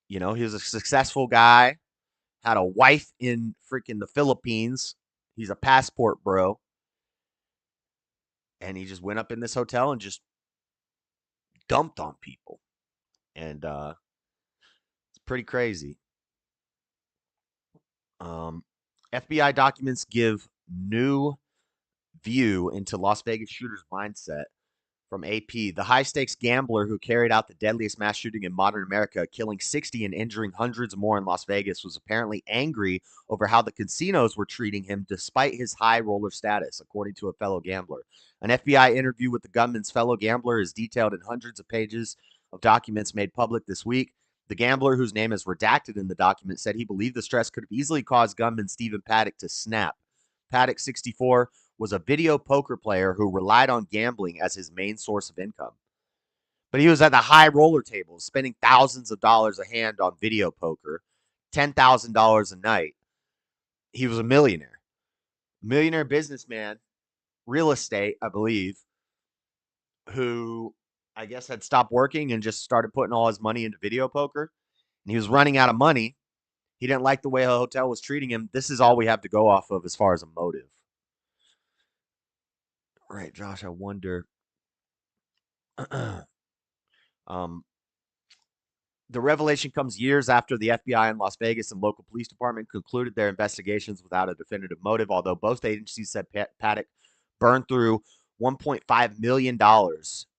You know, he was a successful guy. Had a wife in freaking the Philippines. He's a passport bro. And he just went up in this hotel and just dumped on people. And it's pretty crazy. FBI documents give new view into Las Vegas shooter's mindset from AP. The high-stakes gambler who carried out the deadliest mass shooting in modern America, killing 60 and injuring hundreds more in Las Vegas, was apparently angry over how the casinos were treating him despite his high roller status, according to a fellow gambler. An FBI interview with the gunman's fellow gambler is detailed in hundreds of pages of documents made public this week. The gambler, whose name is redacted in the document, said he believed the stress could have easily caused gunman Stephen Paddock to snap. Paddock, 64, was a video poker player who relied on gambling as his main source of income. But he was at the high roller tables, spending thousands of dollars a hand on video poker, $10,000 a night. He was a millionaire. Millionaire businessman, real estate, I believe, who I guess had stopped working and just started putting all his money into video poker. And he was running out of money. He didn't like the way the hotel was treating him. This is all we have to go off of as far as a motive. Right, Josh, I wonder. The revelation comes years after the FBI in Las Vegas and local police department concluded their investigations without a definitive motive, although both agencies said Paddock burned through $1.5 million,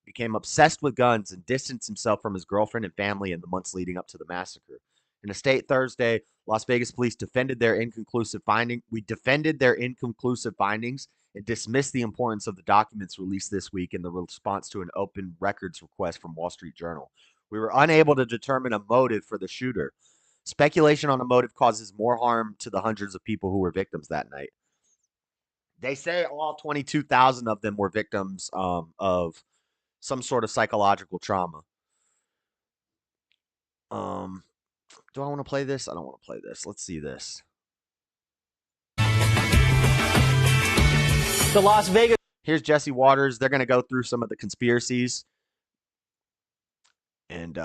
became obsessed with guns, and distanced himself from his girlfriend and family in the months leading up to the massacre. In a state Thursday, Las Vegas police defended their inconclusive findings. We defended their inconclusive findings and dismissed the importance of the documents released this week in the response to an open records request from Wall Street Journal. We were unable to determine a motive for the shooter. Speculation on a motive causes more harm to the hundreds of people who were victims that night. They say all 22,000 of them were victims of some sort of psychological trauma. Do I want to play this? I don't want to play this. Let's see this.
The Las Vegas.
Here's Jesse Waters. They're going to go through some of the conspiracies and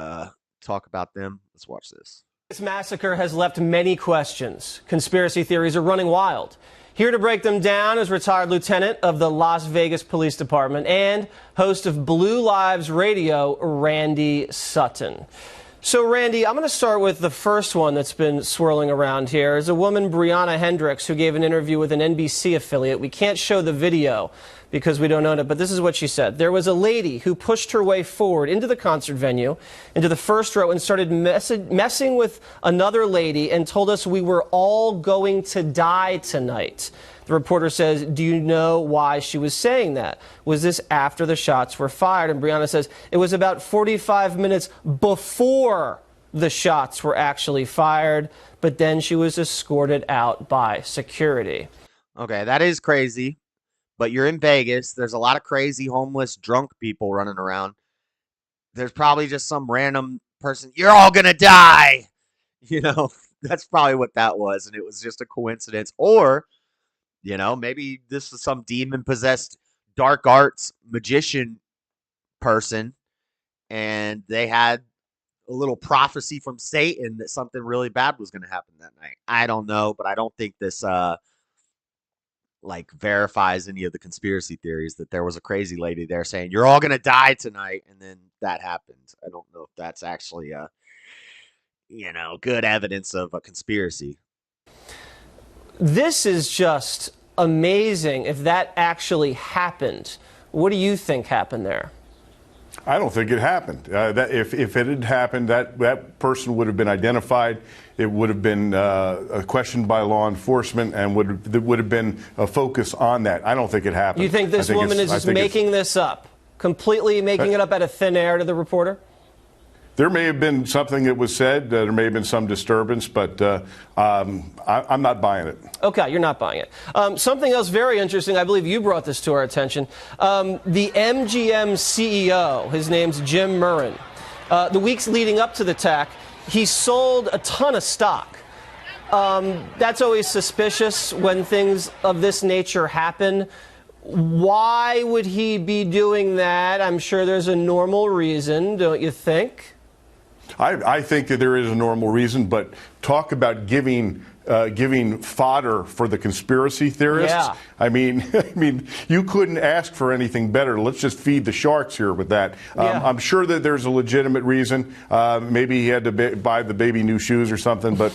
talk about them. Let's watch this.
This massacre has left many questions. Conspiracy theories are running wild. Here to break them down is retired lieutenant of the Las Vegas Police Department and host of Blue Lives Radio, Randy Sutton. So, Randy, I'm going to start with the first one that's been swirling around here. Is a woman, Brianna Hendricks, who gave an interview with an NBC affiliate. We can't show the video because we don't own it, but this is what she said. There was a lady who pushed her way forward into the concert venue, into the first row, and started messing with another lady and told us we were all going to die tonight. The reporter says, do you know why she was saying that? Was this after the shots were fired? And Brianna says it was about 45 minutes before the shots were actually fired, but then she was escorted out by security.
Okay, that is crazy, but you're in Vegas. There's a lot of crazy, homeless, drunk people running around. There's probably just some random person, you're all going to die. You know, that's probably what that was, and it was just a coincidence. Or, you know, maybe this is some demon-possessed dark arts magician person, and they had a little prophecy from Satan that something really bad was going to happen that night. I don't know, but I don't think this verifies any of the conspiracy theories that there was a crazy lady there saying, you're all going to die tonight, and then that happened. I don't know if that's actually good evidence of a conspiracy.
This is just amazing if that actually happened. What do you think happened there?
I don't think it happened. If it had happened, that person would have been identified. It would have been questioned by law enforcement, and there would have been a focus on that. I don't think it happened.
You think this woman is just making this up, completely making it up out of thin air to the reporter?
There may have been something that was said. There may have been some disturbance, but I'm not buying it. Okay, you're not buying it.
Something else very interesting, I believe you brought this to our attention. The MGM CEO, his name's Jim Murren. The weeks leading up to the attack, he sold a ton of stock. That's always suspicious when things of this nature happen. Why would he be doing that? I'm sure there's a normal reason, don't you think?
I think that there is a normal reason, but talk about giving fodder for the conspiracy theorists.
Yeah.
I mean, you couldn't ask for anything better. Let's just feed the sharks here with that. I'm sure that there's a legitimate reason. Maybe he had to buy the baby new shoes or something, but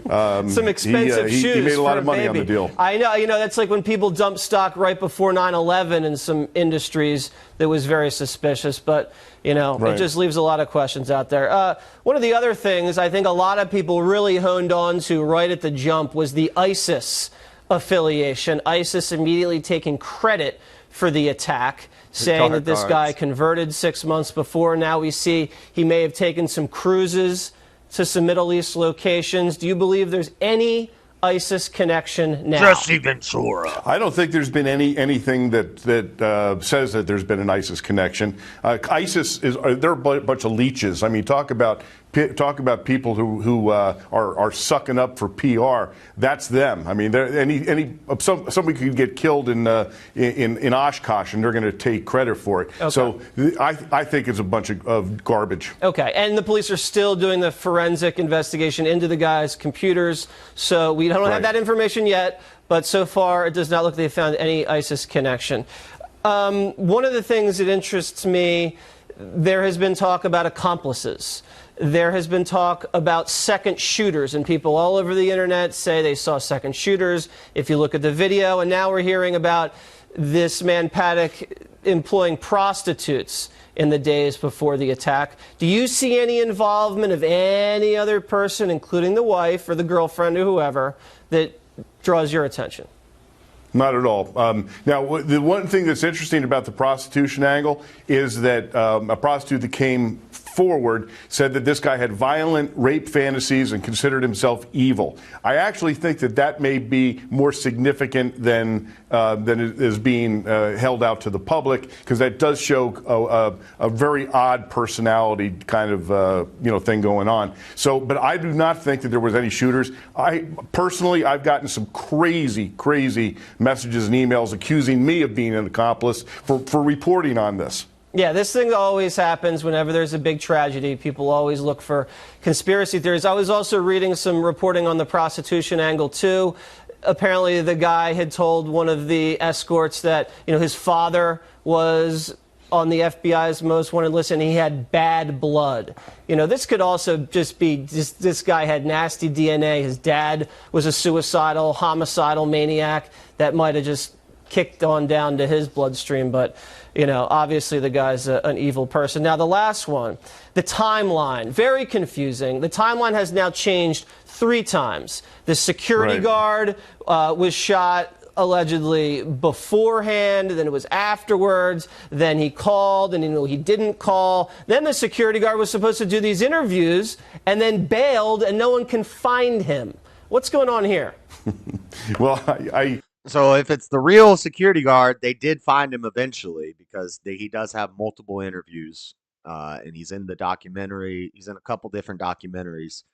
some expensive shoes.
He made a lot of money
baby.
on the deal.
I know. You know, that's like when people dump stock right before 9/11 in some industries that was very suspicious. But, you know, It just leaves a lot of questions out there. One of the other things I think a lot of people really honed on to right at the jump was the ISIS affiliation. ISIS immediately taking credit for the attack, saying that this guy converted 6 months before. Now we see he may have taken some cruises to some Middle East locations. Do you believe there's any ISIS connection now?
Jesse Ventura. I don't think there's been anything that says that there's been an ISIS connection. ISIS they're a bunch of leeches. I mean, talk about people who are sucking up for PR. That's them. I mean, somebody could get killed in Oshkosh, and they're going to take credit for it. Okay. So I think it's a bunch of garbage.
Okay, and the police are still doing the forensic investigation into the guy's computers. So we don't have that information yet, but so far it does not look like they found any ISIS connection. One of the things that interests me, there has been talk about accomplices. There has been talk about second shooters, and people all over the internet say they saw second shooters. If you look at the video, and now we're hearing about this man Paddock employing prostitutes in the days before the attack. Do you see any involvement of any other person, including the wife or the girlfriend or whoever, that draws your attention?
Not at all. Now, the one thing that's interesting about the prostitution angle is that a prostitute that came forward said that this guy had violent rape fantasies and considered himself evil. I actually think that that may be more significant than it is being held out to the public, because that does show a very odd personality kind of thing going on. So, but I do not think that there was any shooters. I've gotten some crazy messages and emails accusing me of being an accomplice for reporting on this.
Yeah, this thing always happens whenever there's a big tragedy. People always look for conspiracy theories. I was also reading some reporting on the prostitution angle, too. Apparently, the guy had told one of the escorts that, his father was on the FBI's most wanted list and he had bad blood. This could also just be this guy had nasty DNA. His dad was a suicidal, homicidal maniac that might have just kicked on down to his bloodstream, but obviously the guy's an evil person. Now the last one, the timeline, very confusing. The timeline has now changed 3 times. The security guard was shot allegedly beforehand, then it was afterwards, then he called and he didn't call. Then the security guard was supposed to do these interviews and then bailed and no one can find him. What's going on here?
Well,
So if it's the real security guard, they did find him eventually, because he does have multiple interviews, and he's in the documentary. He's in a couple different documentaries.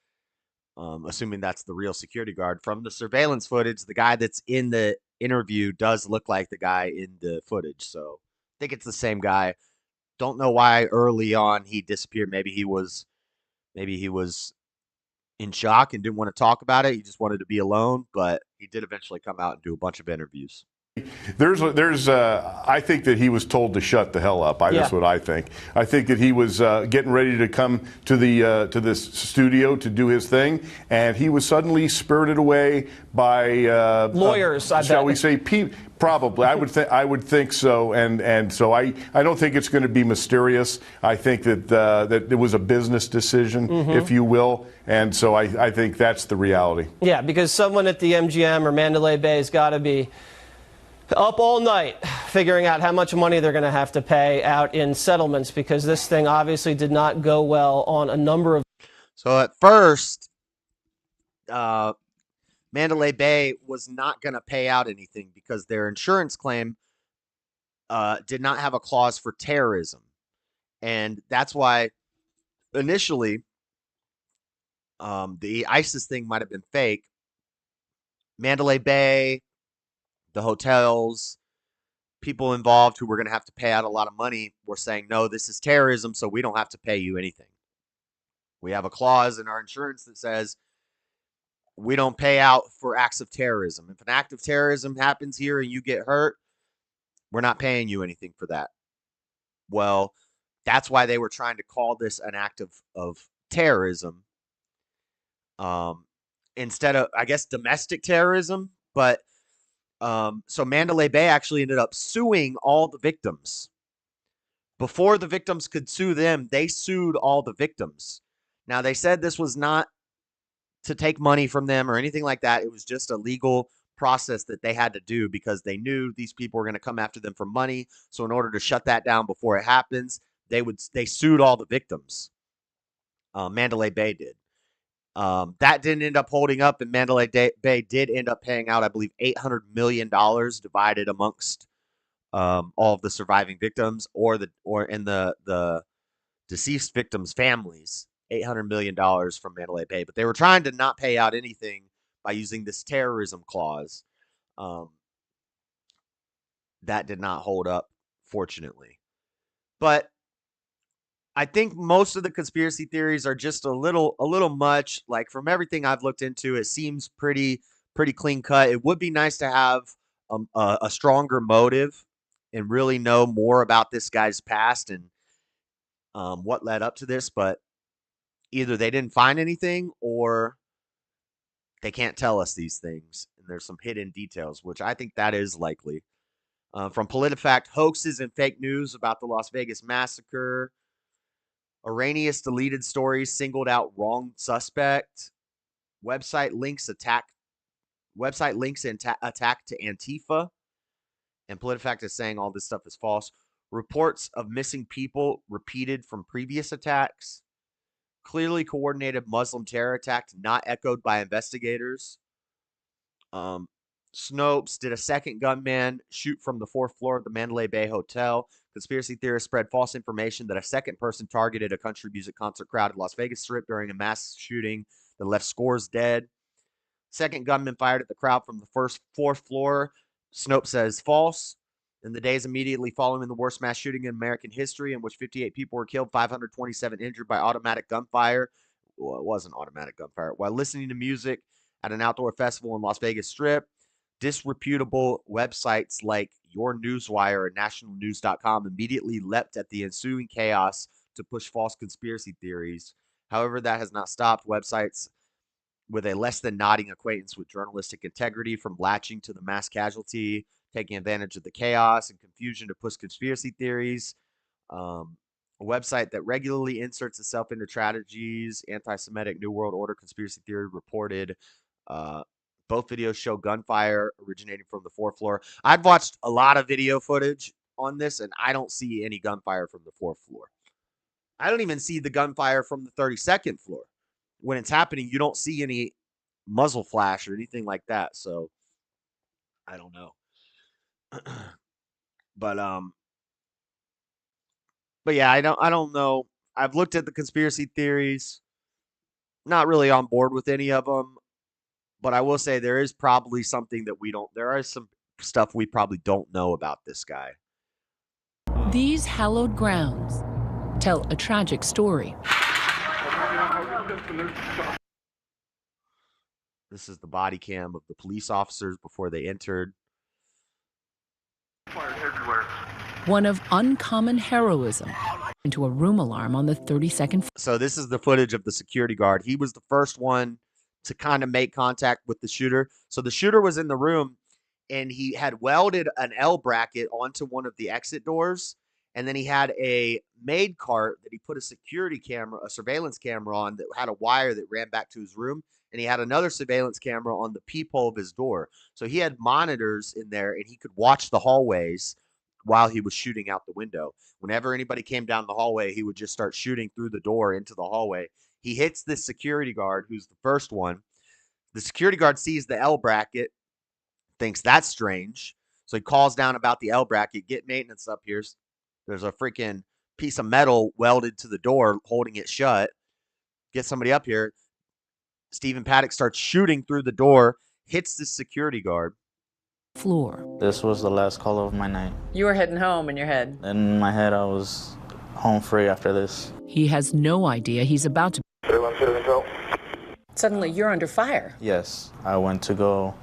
Assuming that's the real security guard. From the surveillance footage, the guy that's in the interview does look like the guy in the footage. So I think it's the same guy. Don't know why early on he disappeared. Maybe he was in shock and didn't want to talk about it. He just wanted to be alone, but he did eventually come out and do a bunch of interviews.
I think that he was told to shut the hell up. That's what I think. I think that he was getting ready to come to this studio to do his thing, and he was suddenly spirited away by
lawyers.
Shall we say? Probably, I would think so, and so I don't think it's going to be mysterious. I think that it was a business decision, if you will, and so I think that's the reality.
Yeah, because someone at the MGM or Mandalay Bay has got to be up all night figuring out how much money they're going to have to pay out in settlements, because this thing obviously did not go well on a number of.
So at first, Mandalay Bay was not going to pay out anything because their insurance claim did not have a clause for terrorism. And that's why initially the ISIS thing might have been fake. Mandalay Bay, the hotels, people involved who were going to have to pay out a lot of money were saying, no, this is terrorism, so we don't have to pay you anything. We have a clause in our insurance that says we don't pay out for acts of terrorism. If an act of terrorism happens here and you get hurt, we're not paying you anything for that. Well, that's why they were trying to call this an act of terrorism instead of, I guess, domestic terrorism. But so Mandalay Bay actually ended up suing all the victims. Before the victims could sue them, they sued all the victims. Now, they said this was not to take money from them or anything like that. It was just a legal process that they had to do because they knew these people were going to come after them for money. So in order to shut that down before it happens, they sued all the victims. Mandalay Bay did. That didn't end up holding up, and Mandalay Bay did end up paying out, I believe, $800 million divided amongst all of the surviving victims or the deceased victims' families. $800 million from Mandalay Bay, but they were trying to not pay out anything by using this terrorism clause. That did not hold up, fortunately. But I think most of the conspiracy theories are just a little much. Like, from everything I've looked into, it seems pretty clean cut. It would be nice to have a stronger motive and really know more about this guy's past and what led up to this, but either they didn't find anything or they can't tell us these things. And there's some hidden details, which I think that is likely. From PolitiFact, hoaxes and fake news about the Las Vegas massacre. Erroneous deleted stories singled out wrong suspect. Website links attack to Antifa. And PolitiFact is saying all this stuff is false. Reports of missing people repeated from previous attacks. Clearly coordinated Muslim terror attack not echoed by investigators. Snopes did a second gunman shoot from the 4th floor of the Mandalay Bay Hotel. Conspiracy theorists spread false information that a second person targeted a country music concert crowd at Las Vegas Strip during a mass shooting that left scores dead. Second gunman fired at the crowd from the 4th floor. Snopes says false. In the days immediately following the worst mass shooting in American history, in which 58 people were killed, 527 injured by automatic gunfire. Well, it wasn't automatic gunfire. While listening to music at an outdoor festival in Las Vegas Strip, disreputable websites like Your Newswire and nationalnews.com immediately leapt at the ensuing chaos to push false conspiracy theories. However, that has not stopped websites with a less than nodding acquaintance with journalistic integrity from latching to the mass casualty, taking advantage of the chaos and confusion to push conspiracy theories. A website that regularly inserts itself into tragedies, anti-Semitic New World Order conspiracy theory reported. Both videos show gunfire originating from the 4th floor. I've watched a lot of video footage on this, and I don't see any gunfire from the 4th floor. I don't even see the gunfire from the 32nd floor. When it's happening, you don't see any muzzle flash or anything like that. So I don't know. But yeah, I don't know. I've looked at the conspiracy theories. Not really on board with any of them. But I will say there is probably something that we don't. There is some stuff we probably don't know about this guy.
These hallowed grounds tell a tragic story.
This is the body cam of the police officers before they entered.
One of uncommon heroism into a room alarm on the 32nd floor.
So this is the footage of the security guard. He was the first one to kind of make contact with the shooter. So the shooter was in the room and he had welded an L bracket onto one of the exit doors. And then he had a maid cart that he put a security camera, a surveillance camera on that had a wire that ran back to his room. And he had another surveillance camera on the peephole of his door. So he had monitors in there and he could watch the hallways while he was shooting out the window. Whenever anybody came down the hallway, he would just start shooting through the door into the hallway. He hits this security guard, who's the first one. The security guard sees the L bracket, thinks that's strange. So he calls down about the L bracket, get maintenance up here. There's a freaking piece of metal welded to the door holding it shut. Get somebody up here. Stephen Paddock starts shooting through the door, hits the security guard.
Floor.
This was the last call of my night.
You were heading home in your head.
In my head, I was home free after this.
He has no idea he's about to.
Suddenly, you're under fire.
Yes, I went to go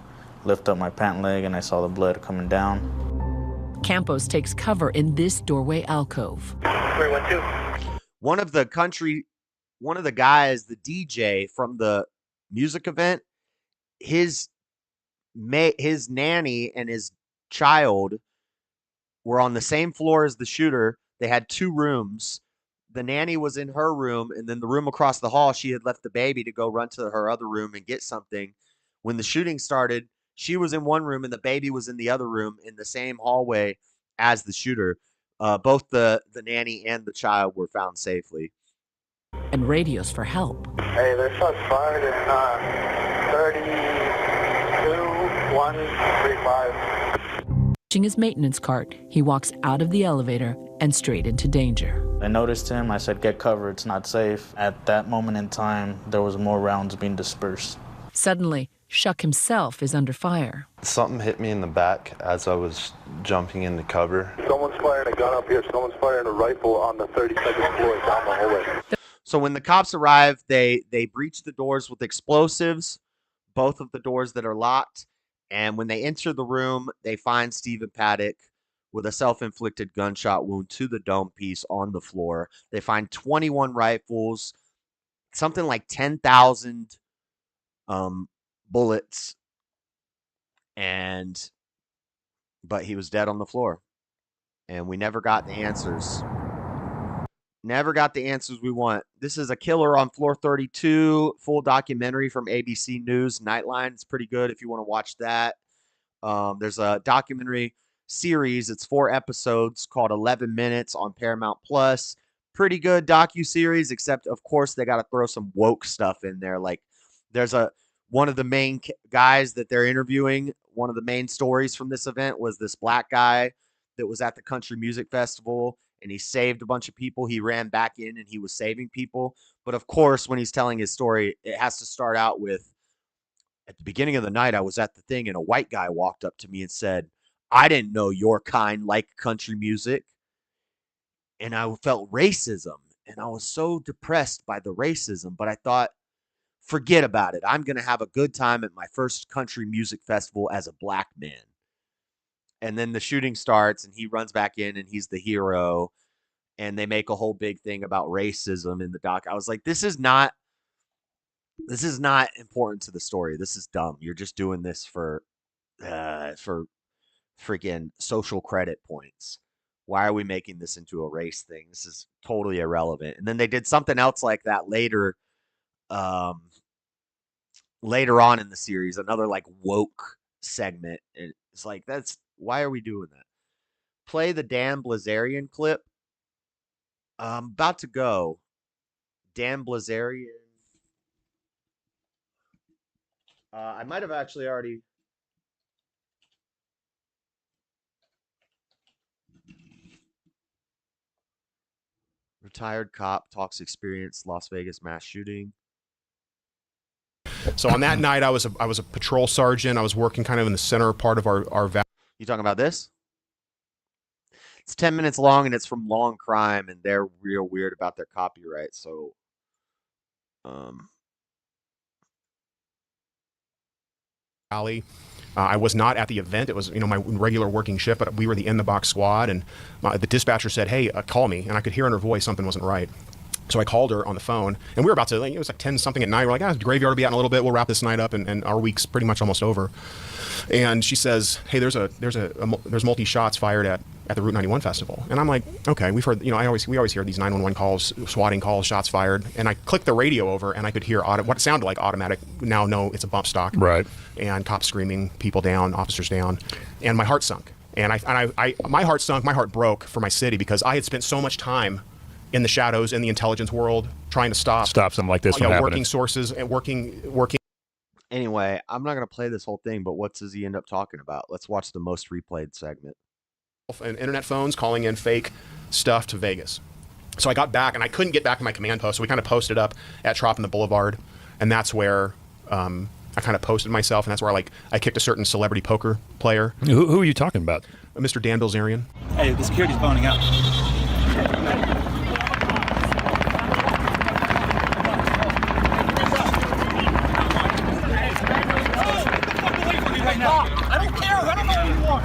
lift up my pant leg and I saw the blood coming down.
Campos takes cover in this doorway alcove.
312. One of the guys, the DJ from the music event, his nanny and his child were on the same floor as the shooter. They had 2 rooms. The nanny was in her room, and then the room across the hall, she had left the baby to go run to her other room and get something. When the shooting started, she was in one room and the baby was in the other room in the same hallway as the shooter. Both the nanny and the child were found safely.
And radios for help.
Hey, there's shots fired in 32135.
Reaching his maintenance cart, he walks out of the elevator and straight into danger.
I noticed him. I said, get cover. It's not safe. At that moment in time, there was more rounds being dispersed.
Suddenly, Shuck himself is under fire.
Something hit me in the back as I was jumping into cover.
Someone's firing a gun up here. Someone's firing a rifle on the 32nd floor down the hallway.
So when the cops arrive, they breach the doors with explosives, both of the doors that are locked. And when they enter the room, they find Stephen Paddock with a self-inflicted gunshot wound to the dome piece on the floor. They find 21 rifles, something like 10,000 bullets, but he was dead on the floor. And we never got the answers. Never got the answers we want. This is A Killer on Floor 32, full documentary from ABC News Nightline. It's pretty good if you want to watch that. There's a documentary series. It's 4 episodes called 11 Minutes on Paramount Plus. Pretty good docu-series, except, of course, they got to throw some woke stuff in there. Like, there's one of the main guys that they're interviewing, one of the main stories from this event was this black guy that was at the country music festival, and he saved a bunch of people. He ran back in and he was saving people. But of course, when he's telling his story, it has to start out with, at the beginning of the night, I was at the thing and a white guy walked up to me and said, I didn't know your kind liked country music. And I felt racism. And I was so depressed by the racism. But I thought, forget about it. I'm going to have a good time at my first country music festival as a black man. And then the shooting starts and he runs back in and he's the hero. And they make a whole big thing about racism in the doc. I was like, this is not important to the story. This is dumb. You're just doing this for freaking social credit points. Why are we making this into a race thing? This is totally irrelevant. And then they did something else like that later on in the series, another like woke segment. And it's like, why are we doing that? Play the Dan Blazarian clip. I'm about to go. Dan Blazarian. I might have actually already. Retired cop talks experience Las Vegas mass shooting.
So on that night, I was a patrol sergeant. I was working kind of in the center part of our
You talking about this? It's 10 minutes long and it's from Long Crime, and they're real weird about their copyright. So,
Valley. I was not at the event. It was, my regular working shift, but we were the in-the-box squad, and the dispatcher said, hey, call me, and I could hear in her voice something wasn't right. So I called her on the phone, and we were about to, it was like 10-something at night. We're like, graveyard will be out in a little bit. We'll wrap this night up, and our week's pretty much almost over. And she says, hey, there's multi shots fired at the Route 91 festival. And I'm like, okay, we've heard, we always hear these 911 calls, swatting calls, shots fired. And I clicked the radio over, and I could hear what sounded like automatic. Now, no, it's a bump stock.
Right.
And cops screaming, people down, officers down. And my heart sunk. And my heart sunk, my heart broke for my city, because I had spent so much time in the shadows, in the intelligence world, trying to stop
something like this from happening.
Working sources and working.
Anyway, I'm not going to play this whole thing, but what does he end up talking about? Let's watch the most replayed segment.
And internet phones calling in fake stuff to Vegas. So I got back, and I couldn't get back to my command post, so we kind of posted up at Trop in the Boulevard, and that's where I kind of posted myself, and that's where I kicked a certain celebrity poker player.
Who are you talking about?
Mr. Dan Bilzerian.
Hey, the security's phoning out.
I don't care. I don't know who you are.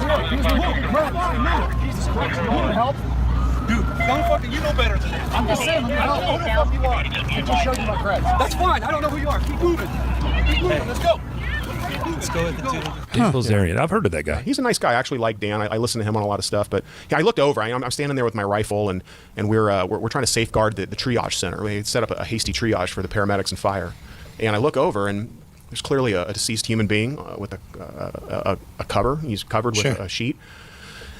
Jesus Christ, you want help? Dude, don't fucking, you know better than that. I'm just saying, I don't know who the fuck you are. I just showed you my creds. That's fine. I don't know who you are. Keep moving. Keep moving. Let's go. Let's go with the two.
Dan Bilzerian. I've heard of that guy.
He's a nice guy. I actually like Dan. I listen to him on a lot of stuff. But yeah, I looked over. I'm standing there with my rifle, and we're trying to safeguard the triage center. We set up a hasty triage for the paramedics and fire. And I look over, and there's clearly a deceased human being with a cover. He's covered with a sheet.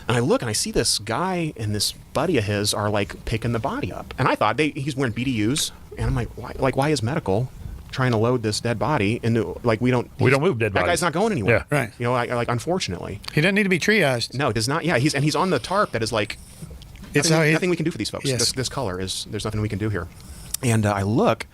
And I look, and I see this guy and this buddy of his are picking the body up. And I thought he's wearing BDUs. And I'm like, why is medical trying to load this dead body into we don't
move dead bodies.
That guy's not going anywhere.
Yeah,
right.
Unfortunately,
he doesn't need to be triaged.
No, it does not. Yeah, he's on the tarp that is nothing we can do for these folks.
Yes.
This color there's nothing we can do here. And I look,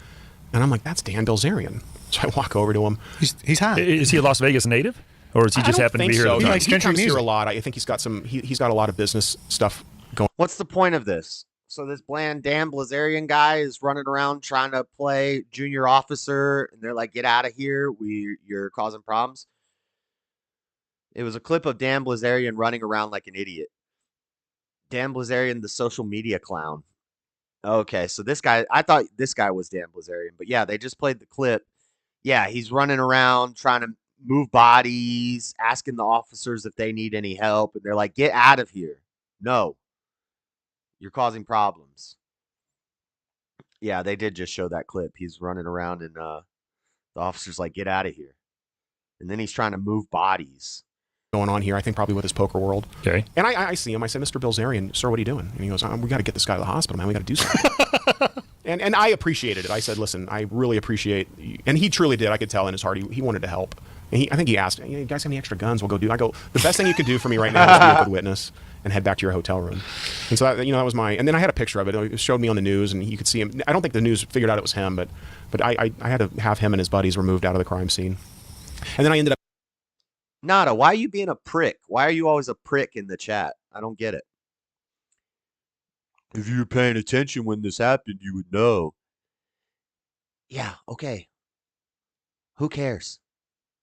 and I'm like, that's Dan Bilzerian. So I walk over to him.
He's high.
Is he a Las Vegas native, or does he just happen to be here?
So.
All the time?
He comes here a lot. I think he's got he's got a lot of business stuff going.
What's the point of this? So this bland Dan Blazarian guy is running around trying to play junior officer, and they're like, "Get out of here! You're causing problems." It was a clip of Dan Blazarian running around like an idiot. Dan Blazarian, the social media clown. Okay, so this guy, I thought this guy was Dan Blazarian, but yeah, they just played the clip. Yeah, he's running around trying to move bodies, asking the officers if they need any help, and they're like, "Get out of here!" No. You're causing problems. Yeah, they did just show that clip. He's running around, and the officer's like, "Get out of here." And then he's trying to move bodies.
going on here, I think probably with his poker world.
Okay.
And I see him. I said, Mr. Bilzerian, sir, what are you doing? And he goes, we got to get this guy to the hospital, man. We got to do something. and I appreciated it. I said, listen, I really appreciate you. And he truly did. I could tell in his heart he wanted to help. And I think he asked, you guys have any extra guns? We'll go do. I go, the best thing you can do for me right now is be a good witness and head back to your hotel room. And so that, that was my. And then I had a picture of it. It showed me on the news, and you could see him. I don't think the news figured out it was him, but I had to have him and his buddies removed out of the crime scene. And then I ended up.
Nada, why are you being a prick? Why are you always a prick in the chat? I don't get it. If you were paying attention when this happened, you would know. Yeah, okay. Who cares?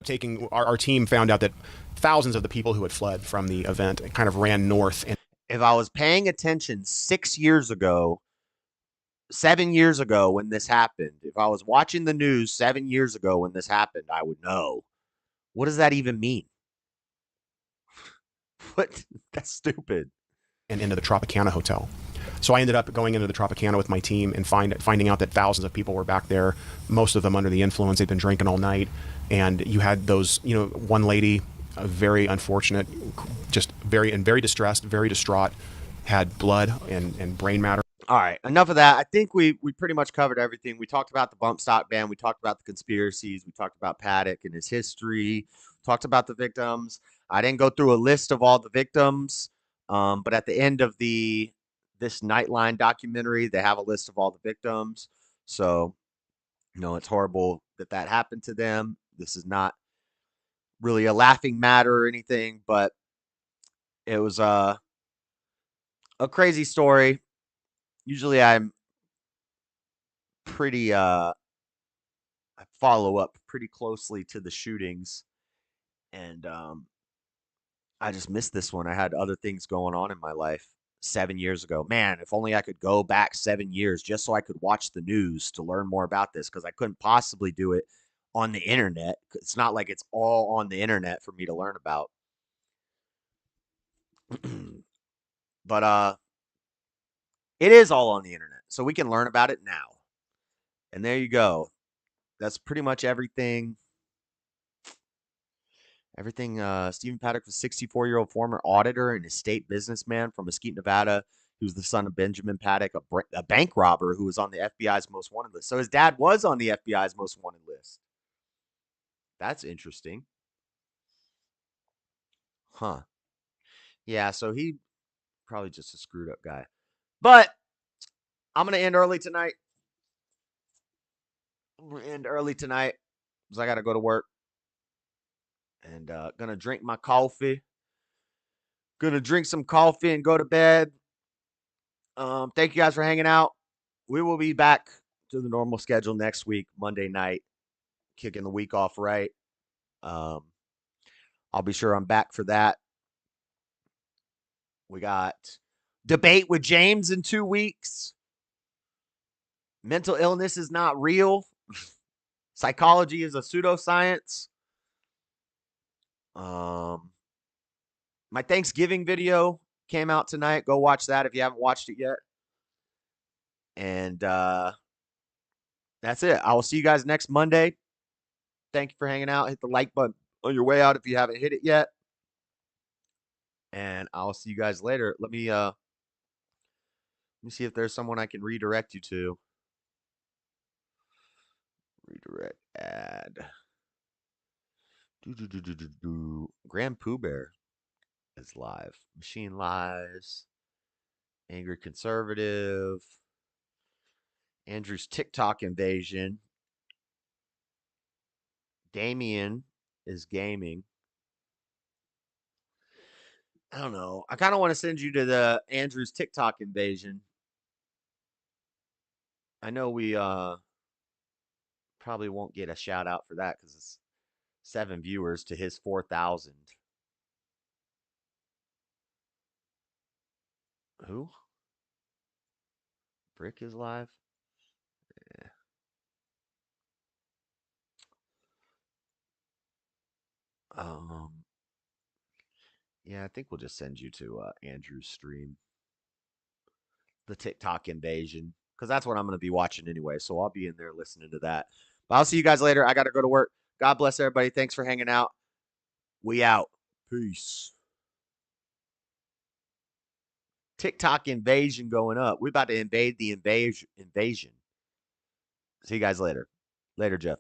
Taking our team found out that thousands of the people who had fled from the event kind of ran north. And
if I was paying attention 6 years ago, 7 years ago when this happened, if I was watching the news 7 years ago when this happened, I would know. What does that even mean? What? That's stupid.
And into the Tropicana Hotel. So I ended up going into the Tropicana with my team and finding out that thousands of people were back there, most of them under the influence. They'd been drinking all night. And you had those, one lady, a very unfortunate, just very distressed, very distraught, had blood and brain matter.
All right, enough of that. I think we pretty much covered everything. We talked about the bump stock ban. We talked about the conspiracies. We talked about Paddock and his history. Talked about the victims. I didn't go through a list of all the victims, but at the end of this Nightline documentary, they have a list of all the victims. So, it's horrible that happened to them. This is not really a laughing matter or anything, but it was a crazy story. Usually I'm pretty, I follow up pretty closely to the shootings, and I just missed this one. I had other things going on in my life 7 years ago. Man, if only I could go back 7 years just so I could watch the news to learn more about this, because I couldn't possibly do it on the internet. It's not like it's all on the internet for me to learn about. But it is all on the internet, so we can learn about it now. And there you go. That's pretty much everything. Stephen Paddock was a 64-year-old former auditor and estate businessman from Mesquite, Nevada. He was the son of Benjamin Paddock, a bank robber who was on the FBI's most wanted list. So his dad was on the FBI's most wanted list. That's interesting. Huh. Yeah, so he probably just a screwed up guy. But I'm going to end early tonight. Because I got to go to work. And going to drink my coffee. Going to drink some coffee and go to bed. Thank you guys for hanging out. We will be back to the normal schedule next week, Monday night. Kicking the week off right. I'll be sure I'm back for that. We got debate with James in 2 weeks. Mental illness is not real. Psychology is a pseudoscience. My Thanksgiving video came out tonight. Go watch that if you haven't watched it yet. And that's it. I will see you guys next Monday. Thank you for hanging out. Hit the like button on your way out if you haven't hit it yet. And I'll see you guys later. Let me see if there's someone I can redirect you to. Redirect ad. Grand Pooh Bear is live. Machine Lies. Angry Conservative. Andrew's TikTok invasion. Damien is gaming. I don't know. I kind of want to send you to the Andrew's TikTok invasion. I know we probably won't get a shout out for that because it's 7 viewers to his 4,000. Who? Brick is live? Yeah. Yeah, I think we'll just send you to Andrew's stream. The TikTok invasion. Because that's what I'm going to be watching anyway. So I'll be in there listening to that. But I'll see you guys later. I got to go to work. God bless everybody. Thanks for hanging out. We out. Peace. Peace. TikTok invasion going up. We're about to invade the invasion. See you guys later. Later, Jeff.